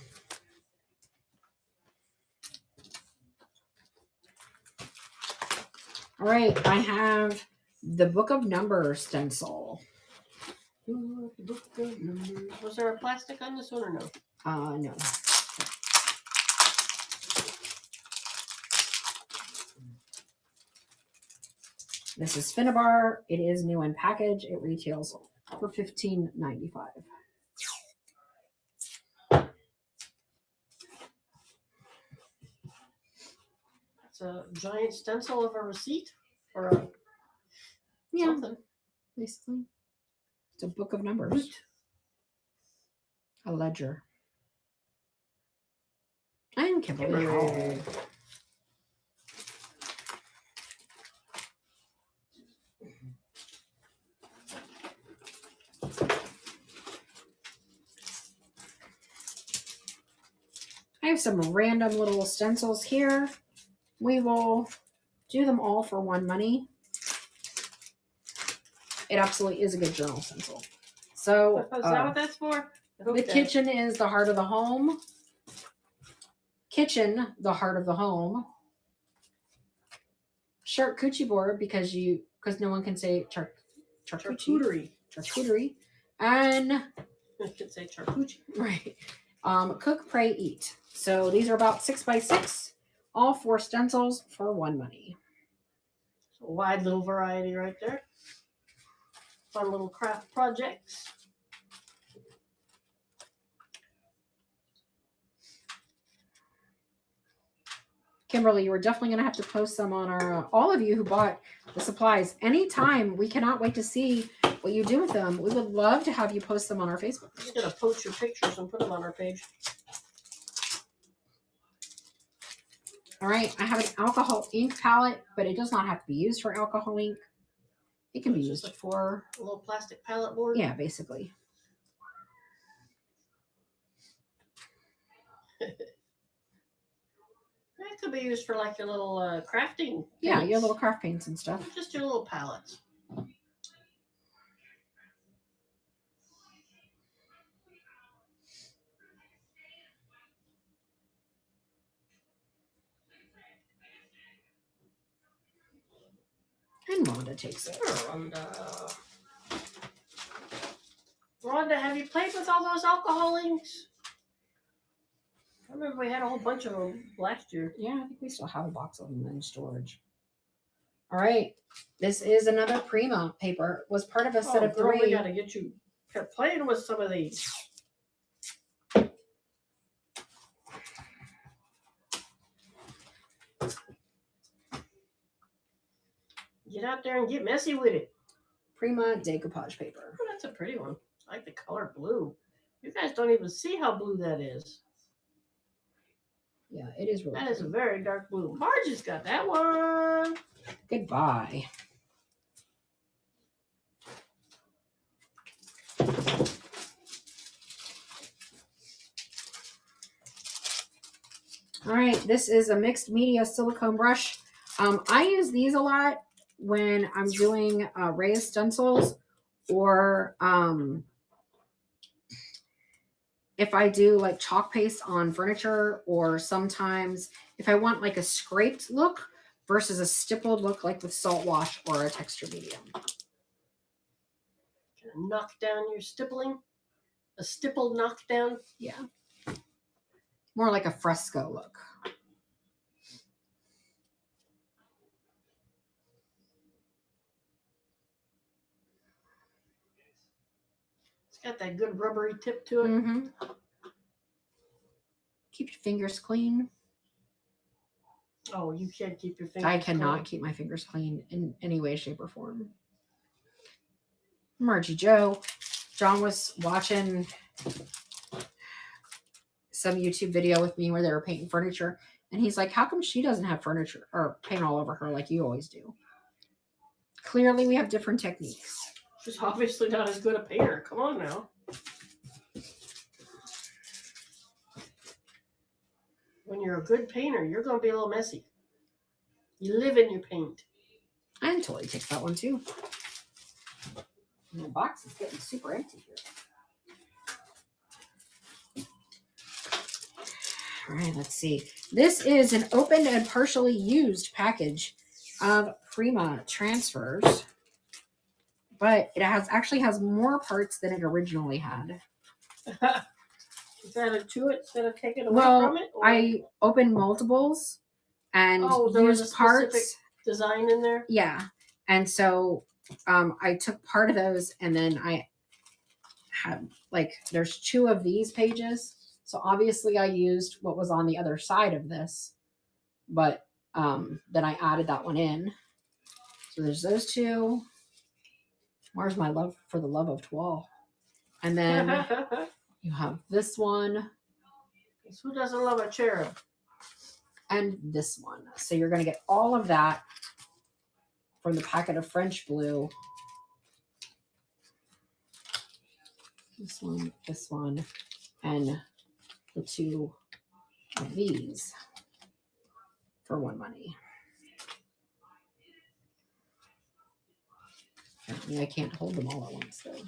All right, I have the Book of Numbers stencil. Was there a plastic on this one or no? No. This is Finnabar. It is new in package. It retails for $15.95. It's a giant stencil of a receipt or a Yeah, something. basically. It's a book of numbers. A ledger. And Kimberly Howell. I have some random little stencils here. We will do them all for one money. It absolutely is a good journal stencil. So Is that what that's for? the kitchen is the heart of the home. Kitchen, the heart of the home. Charcuterie board because no one can say charcuterie. Charcuterie. And I could say charcuterie. right. Cook, pray, eat. So these are about 6 by 6, all 4 stencils for one money. A wide little variety right there. Fun little craft projects. Kimberly, you are definitely going to have to post some on our, all of you who bought the supplies. Anytime, we cannot wait to see what you do with them. We would love to have you post them on our Facebook. I'm just going to post your pictures and put them on our page. All right, I have an alcohol ink palette, but it does not have to be used for alcohol ink. It can be used for a little plastic palette board. Yeah, basically. It could be used for like your little crafting. Yeah, paints. your little craft paints and stuff. Just your little palettes. And Rhonda takes it. Rhonda, have you played with all those alcohol inks? I remember we had a whole bunch of them last year. Yeah, I think we still have a box of them in storage. All right. This is another Prima paper. It was part of a set of girl, 3. We got to get you playing with some of these. Get out there and get messy with it. Prima decoupage paper. Oh, that's a pretty one. I like the color blue. You guys don't even see how blue that is. Yeah, it is really That pretty. is a very dark blue. Margie's got that one. Goodbye. All right, this is a mixed media silicone brush. I use these a lot when I'm doing raised stencils, or if I do like chalk paste on furniture, or sometimes if I want like a scraped look versus a stippled look like with salt wash or a texture medium. Gonna knock down your stippling. A stippled knockdown. Yeah. More like a fresco look. It's got that good rubbery tip to it. Mm-hmm. Keep your fingers clean. Oh, you can't keep your fingers I cannot clean. keep my fingers clean in any way, shape, or form. Margie Joe. John was watching some YouTube video with me where they were painting furniture. And he's like, how come she doesn't have furniture or paint all over her like you always do? Clearly, we have different techniques. She's obviously not as good a painter. Come on now. When you're a good painter, you're going to be a little messy. You live in your paint. I can totally take that one too. And the box is getting super empty here. All right, let's see. This is an opened and partially used package of Prima transfers, but it actually has more parts than it originally had. Is that a to it instead of taking away Well, from it? Or- I opened multiples and there was a used specific parts. design in there? Yeah, and so I took part of those, and then I had there's 2 of these pages. So obviously I used what was on the other side of this, but then I added that one in. So there's those 2. Where's my love for the love of Toile? And then you have this one Who doesn't love a cherub? and this one. So you're going to get all of that from the packet of French blue. This one, and the 2 of these for one money. Apparently I can't hold them all at once though.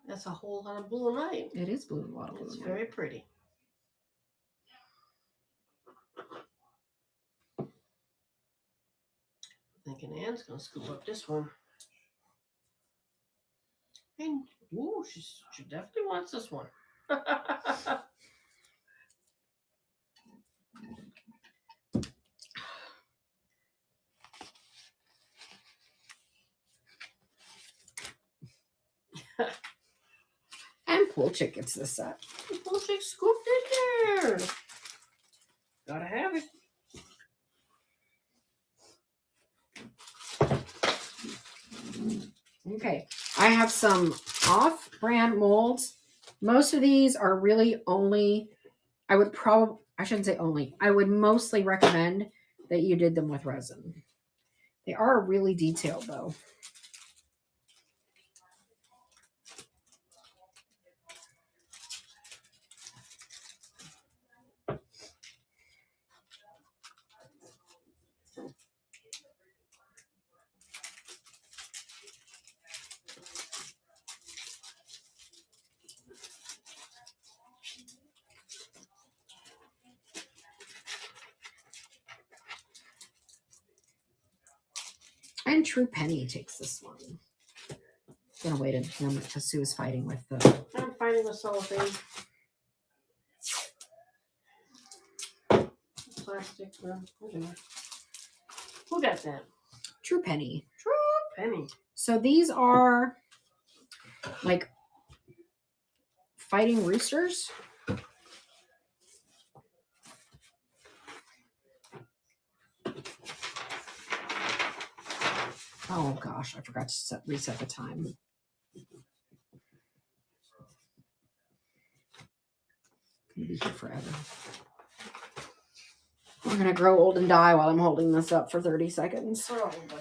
That's a whole lot of blue and white. It is blue and water. It's very pretty. Thinking Anne's gonna scoop up this one. And ooh, she definitely wants this one. And Pool Chick gets this set. Pool Chick scooped in there. Gotta have it. Okay, I have some off-brand molds. Most of these are really only, I shouldn't say only, I would mostly recommend that you did them with resin. They are really detailed though. And True Penny takes this one. I'm gonna wait a moment because Sue is fighting with the. I'm fighting with cellophane. Plastic. Who got that? True Penny. True Penny. So these are like fighting roosters. Oh gosh, I forgot to reset the time. Gonna be here forever. I'm gonna grow old and die while I'm holding this up for 30 seconds. Probably.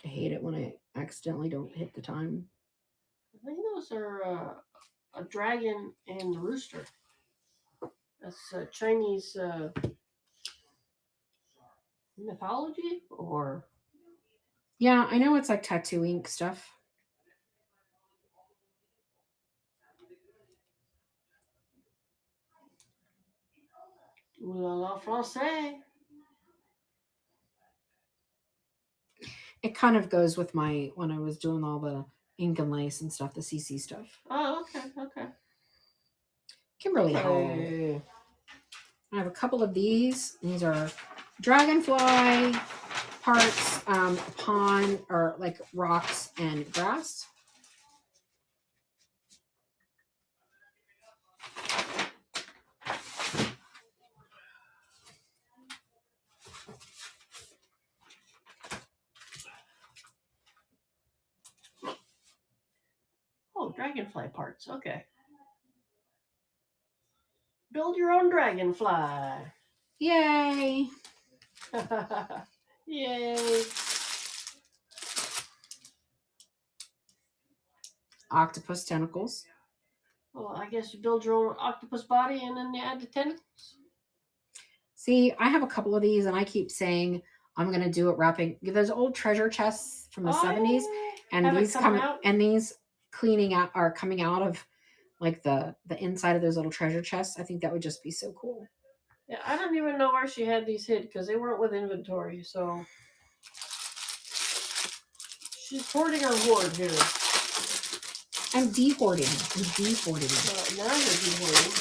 I hate it when I accidentally don't hit the time. I think those are a dragon and a rooster. That's Chinese mythology, or Yeah, I know it's like tattoo ink stuff. Ooh la la français. It kind of goes with my when I was doing all the ink and lace and stuff, the CC stuff. Oh, okay, okay. Kimberly Hall. Hey. I have a couple of these. These are dragonfly parts, pond or like rocks and grass. Oh, dragonfly parts. Okay. Build your own dragonfly. Yay! Yay. Octopus tentacles. Well, I guess you build your own octopus body and then you add the tentacles. See, I have a couple of these, and I keep saying I'm gonna do it wrapping those old treasure chests from the 70s, and Have it these come come out? and these cleaning out are coming out of like the inside of those little treasure chests. I think that would just be so cool. Yeah, I don't even know where she had these hid because they weren't with inventory. So she's hoarding her hoard here. I'm de-hoarding. I'm de-hoarding. Now you're de-hoarding.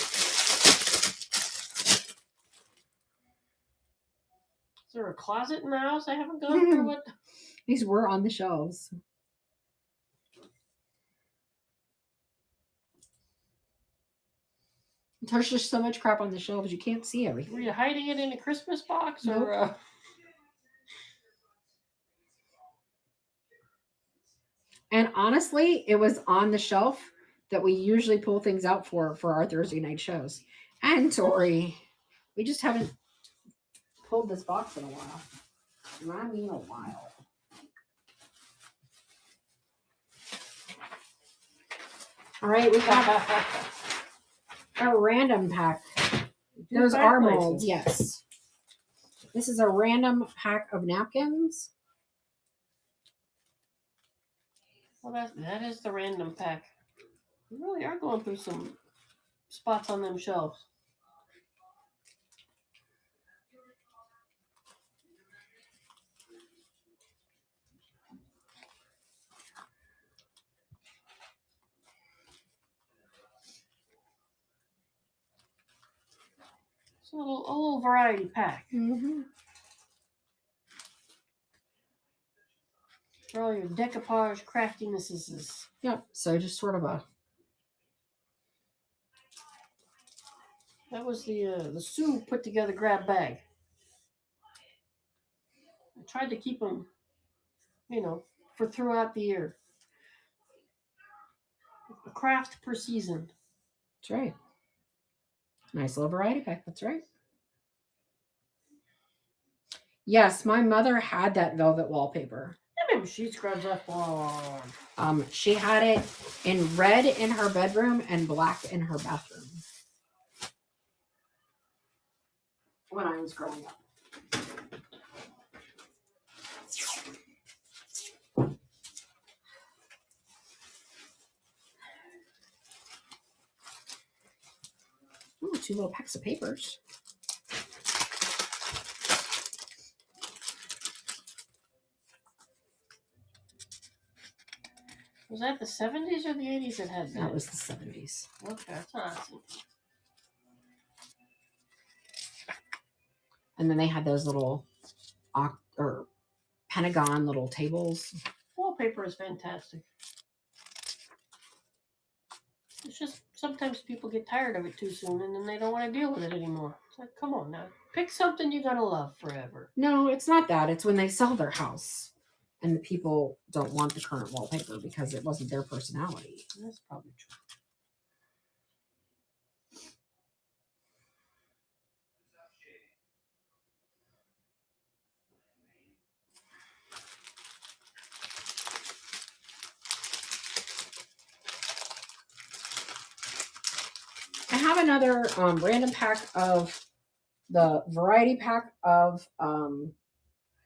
Is there a closet in the house I haven't gone through it? These were on the shelves. There's just so much crap on the shelves you can't see Were everything. you hiding it in a Christmas box Nope. or? And honestly, it was on the shelf that we usually pull things out for our Thursday night shows. And Tori, we just haven't pulled this box in a while. And I mean a while. All right, we have a random pack. Those are molds, yes. This is a random pack of napkins. Well, that is the random pack. You really are going through some spots on them shelves. It's a little variety pack. Mm-hmm. For all your decoupage craftinesses. Yep. So just sort of a. That was the Sue put together grab bag. I tried to keep them, for throughout the year. A craft per season. That's right. Nice little variety pack. That's right. Yes, my mother had that velvet wallpaper. Yeah, maybe she scrubs that one. She had it in red in her bedroom and black in her bathroom when I was growing up. Ooh, 2 little packs of papers. Was that the 70s or the 80s that had that? That was the 70s. Okay, that's awesome. And then they had those little or pentagon little tables. Wallpaper is fantastic. It's just sometimes people get tired of it too soon and then they don't want to deal with it anymore. It's like, come on now. Pick something you're going to love forever. No, it's not that. It's when they sell their house and the people don't want the current wallpaper because it wasn't their personality. That's probably true. I have another random pack of the variety pack of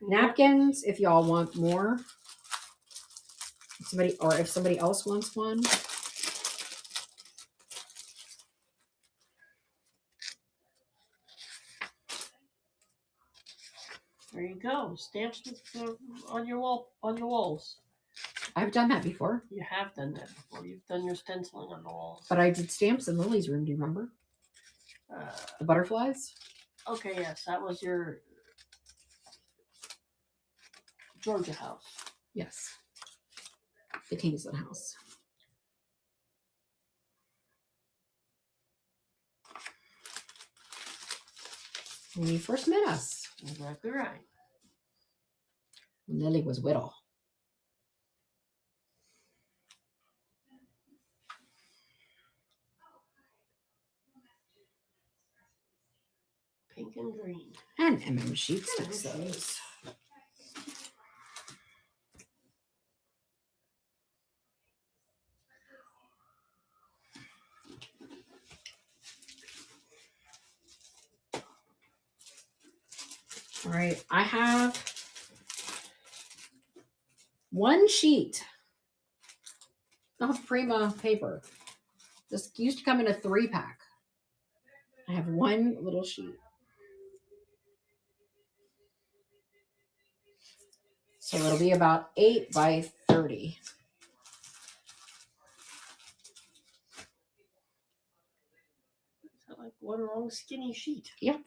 napkins if y'all want more. If somebody else wants one. There you go. Stamps with, on your walls. I've done that before, You have done that before. You've done your stenciling on the walls. but I did stamps in Lily's room. Do you remember the butterflies? Okay, yes, that was your Georgia house. Yes, the Kingston house. When you first met us, Exactly right. Lily was Whittle. Pink and green. And sheets fix those. All right, I have one sheet of Prima paper. This used to come in a 3-pack. I have one little sheet. So it'll be about 8 by 30. Is that like one long skinny sheet? Yep.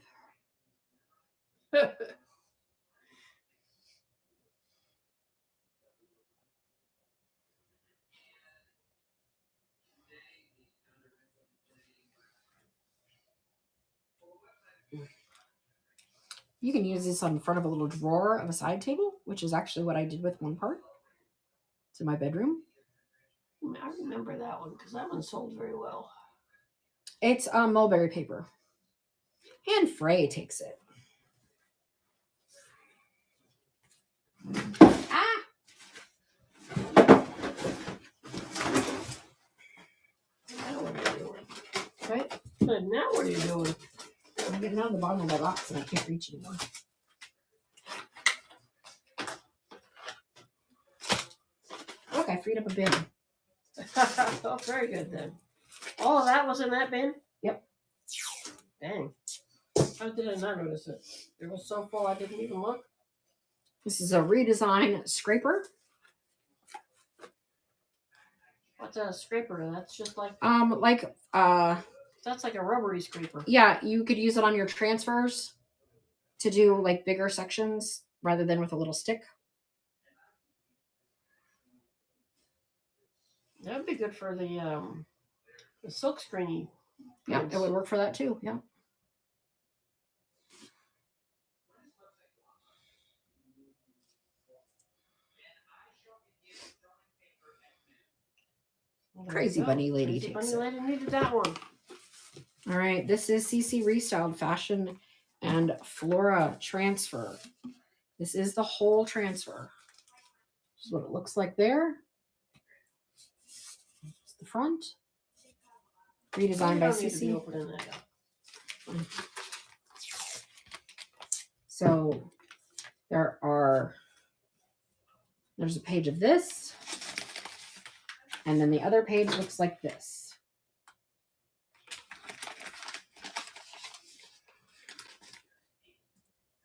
You can use this on front of a little drawer of a side table, which is actually what I did with one part. It's in my bedroom. I remember that one because that one sold very well. It's mulberry paper. And Frey takes it. Ah! Now what are you doing? Right? But now what are you doing? I'm getting out of the bottom of my box and I can't reach anymore. Look, I freed up a bin. Oh, very good then. All of that was in that bin? Yep. Dang. How did I not notice it? It was so full I didn't even look. This is a redesign scraper. What's a scraper? That's just like that's like a rubbery scraper. Yeah, you could use it on your transfers to do like bigger sections rather than with a little stick. That would be good for the silk screeny. Yeah, it would work for that too. Yeah. Crazy Bunny Lady Crazy takes Bunny it. Lady needed that one. All right, this is CC Restyled Fashion and Flora Transfer. This is the whole transfer. This is what it looks like there. It's the front. Redesigned by CC. So there's a page of this, and then the other page looks like this.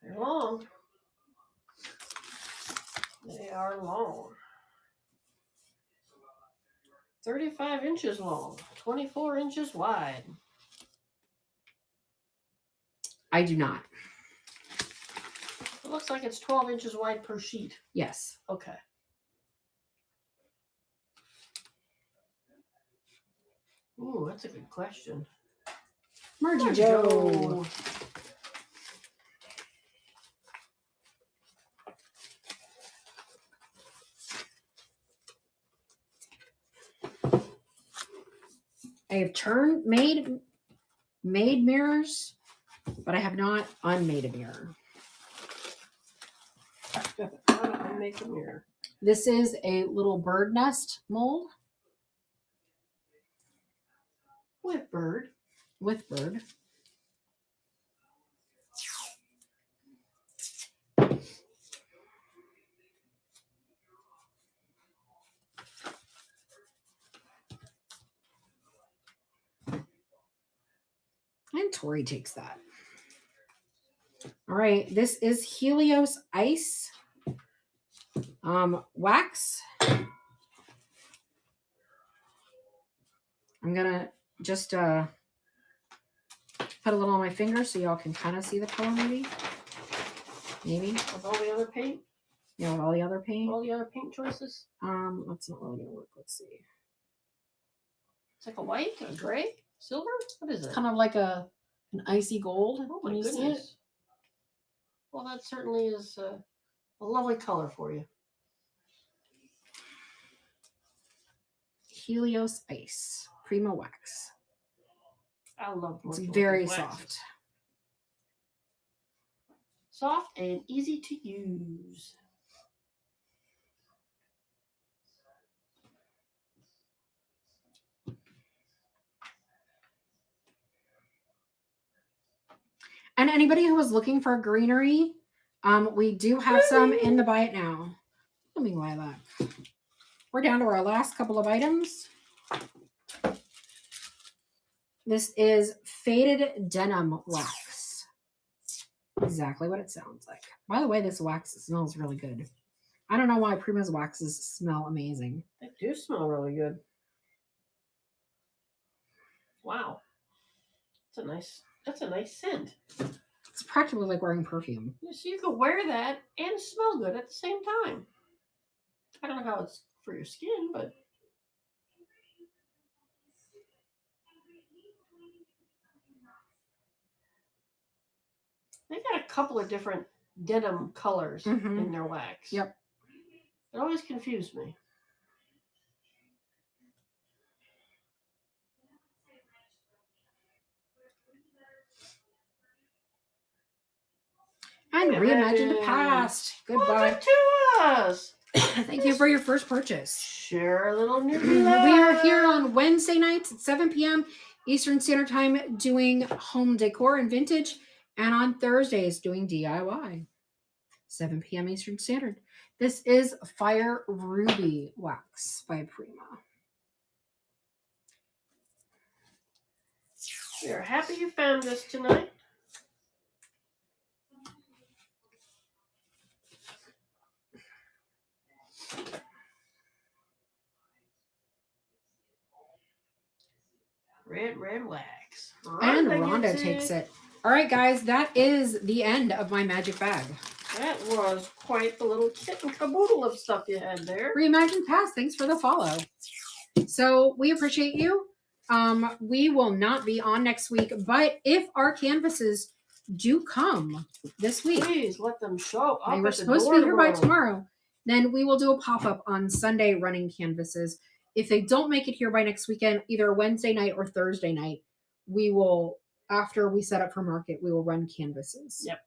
They're long. They are long. 35 inches long, 24 inches wide. I do not. It looks like it's 12 inches wide per sheet. Yes. Okay. Ooh, that's a good question. Margie Joe. I have made mirrors, but I have not unmade a mirror. Make a mirror. This is a little bird nest mold. With bird. With bird. And Tori takes that. All right, this is Helios Ice wax. I'm gonna just put a little on my finger so y'all can kind of see the color, maybe. With all the other paint, Yeah, with all the other paint. all the other paint choices. That's not really gonna work. Let's see. It's like a white, a gray, silver. What is it? Kind of like an icy gold. Oh Can my you see it? goodness. Well, that certainly is a lovely color for you. Helios Ice Prima wax. I love It's working with very these waxes. soft. Soft and easy to use. And anybody who was looking for greenery, we do have some in the buy it now. Let me lilac. We're down to our last couple of items. This is faded denim wax. Exactly what it sounds like. By the way, this wax smells really good. I don't know why Prima's waxes smell amazing. They do smell really good. Wow. That's a nice scent. It's practically like wearing perfume. So you could wear that and smell good at the same time. I don't know how it's for your skin, but they've got a couple of different denim colors in their wax. Yep. It always confused me. And reimagine the past. Goodbye. Welcome to us. Thank you for your first purchase. Share a little new We are here on Wednesday nights at 7 p.m. Eastern Standard Time doing home decor and vintage, and on Thursdays doing DIY. 7 p.m. Eastern Standard. This is Fire Ruby Wax by Prima. We are happy you found us tonight. Red wax. And Rhonda takes it. All right, guys, that is the end of my magic bag. That was quite the little kit and caboodle of stuff you had there. Reimagine Past, thanks for the follow. So we appreciate you. We will not be on next week, but if our canvases do come this week, please let them show up. they were supposed to be here by tomorrow, then we will do a pop-up on Sunday running canvases. If they don't make it here by next weekend, either Wednesday night or Thursday night, we will, after we set up for market, we will run canvases. Yep.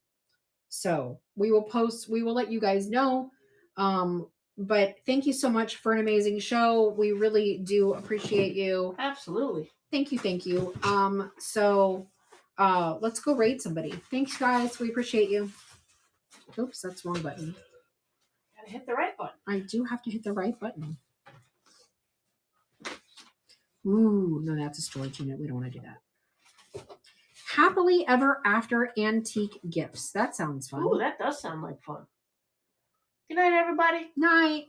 So we will post, we will let you guys know. But thank you so much for an amazing show. We really do appreciate you. Absolutely. Thank you. Thank you. So let's go rate somebody. Thanks, guys. We appreciate you. Oops, that's the wrong button. Gotta hit the right button. I do have to hit the right button. Ooh, no, that's a storage unit. We don't want to do that. Happily Ever After Antique Gifts. That sounds fun. Ooh, that does sound like fun. Good night, everybody. Night.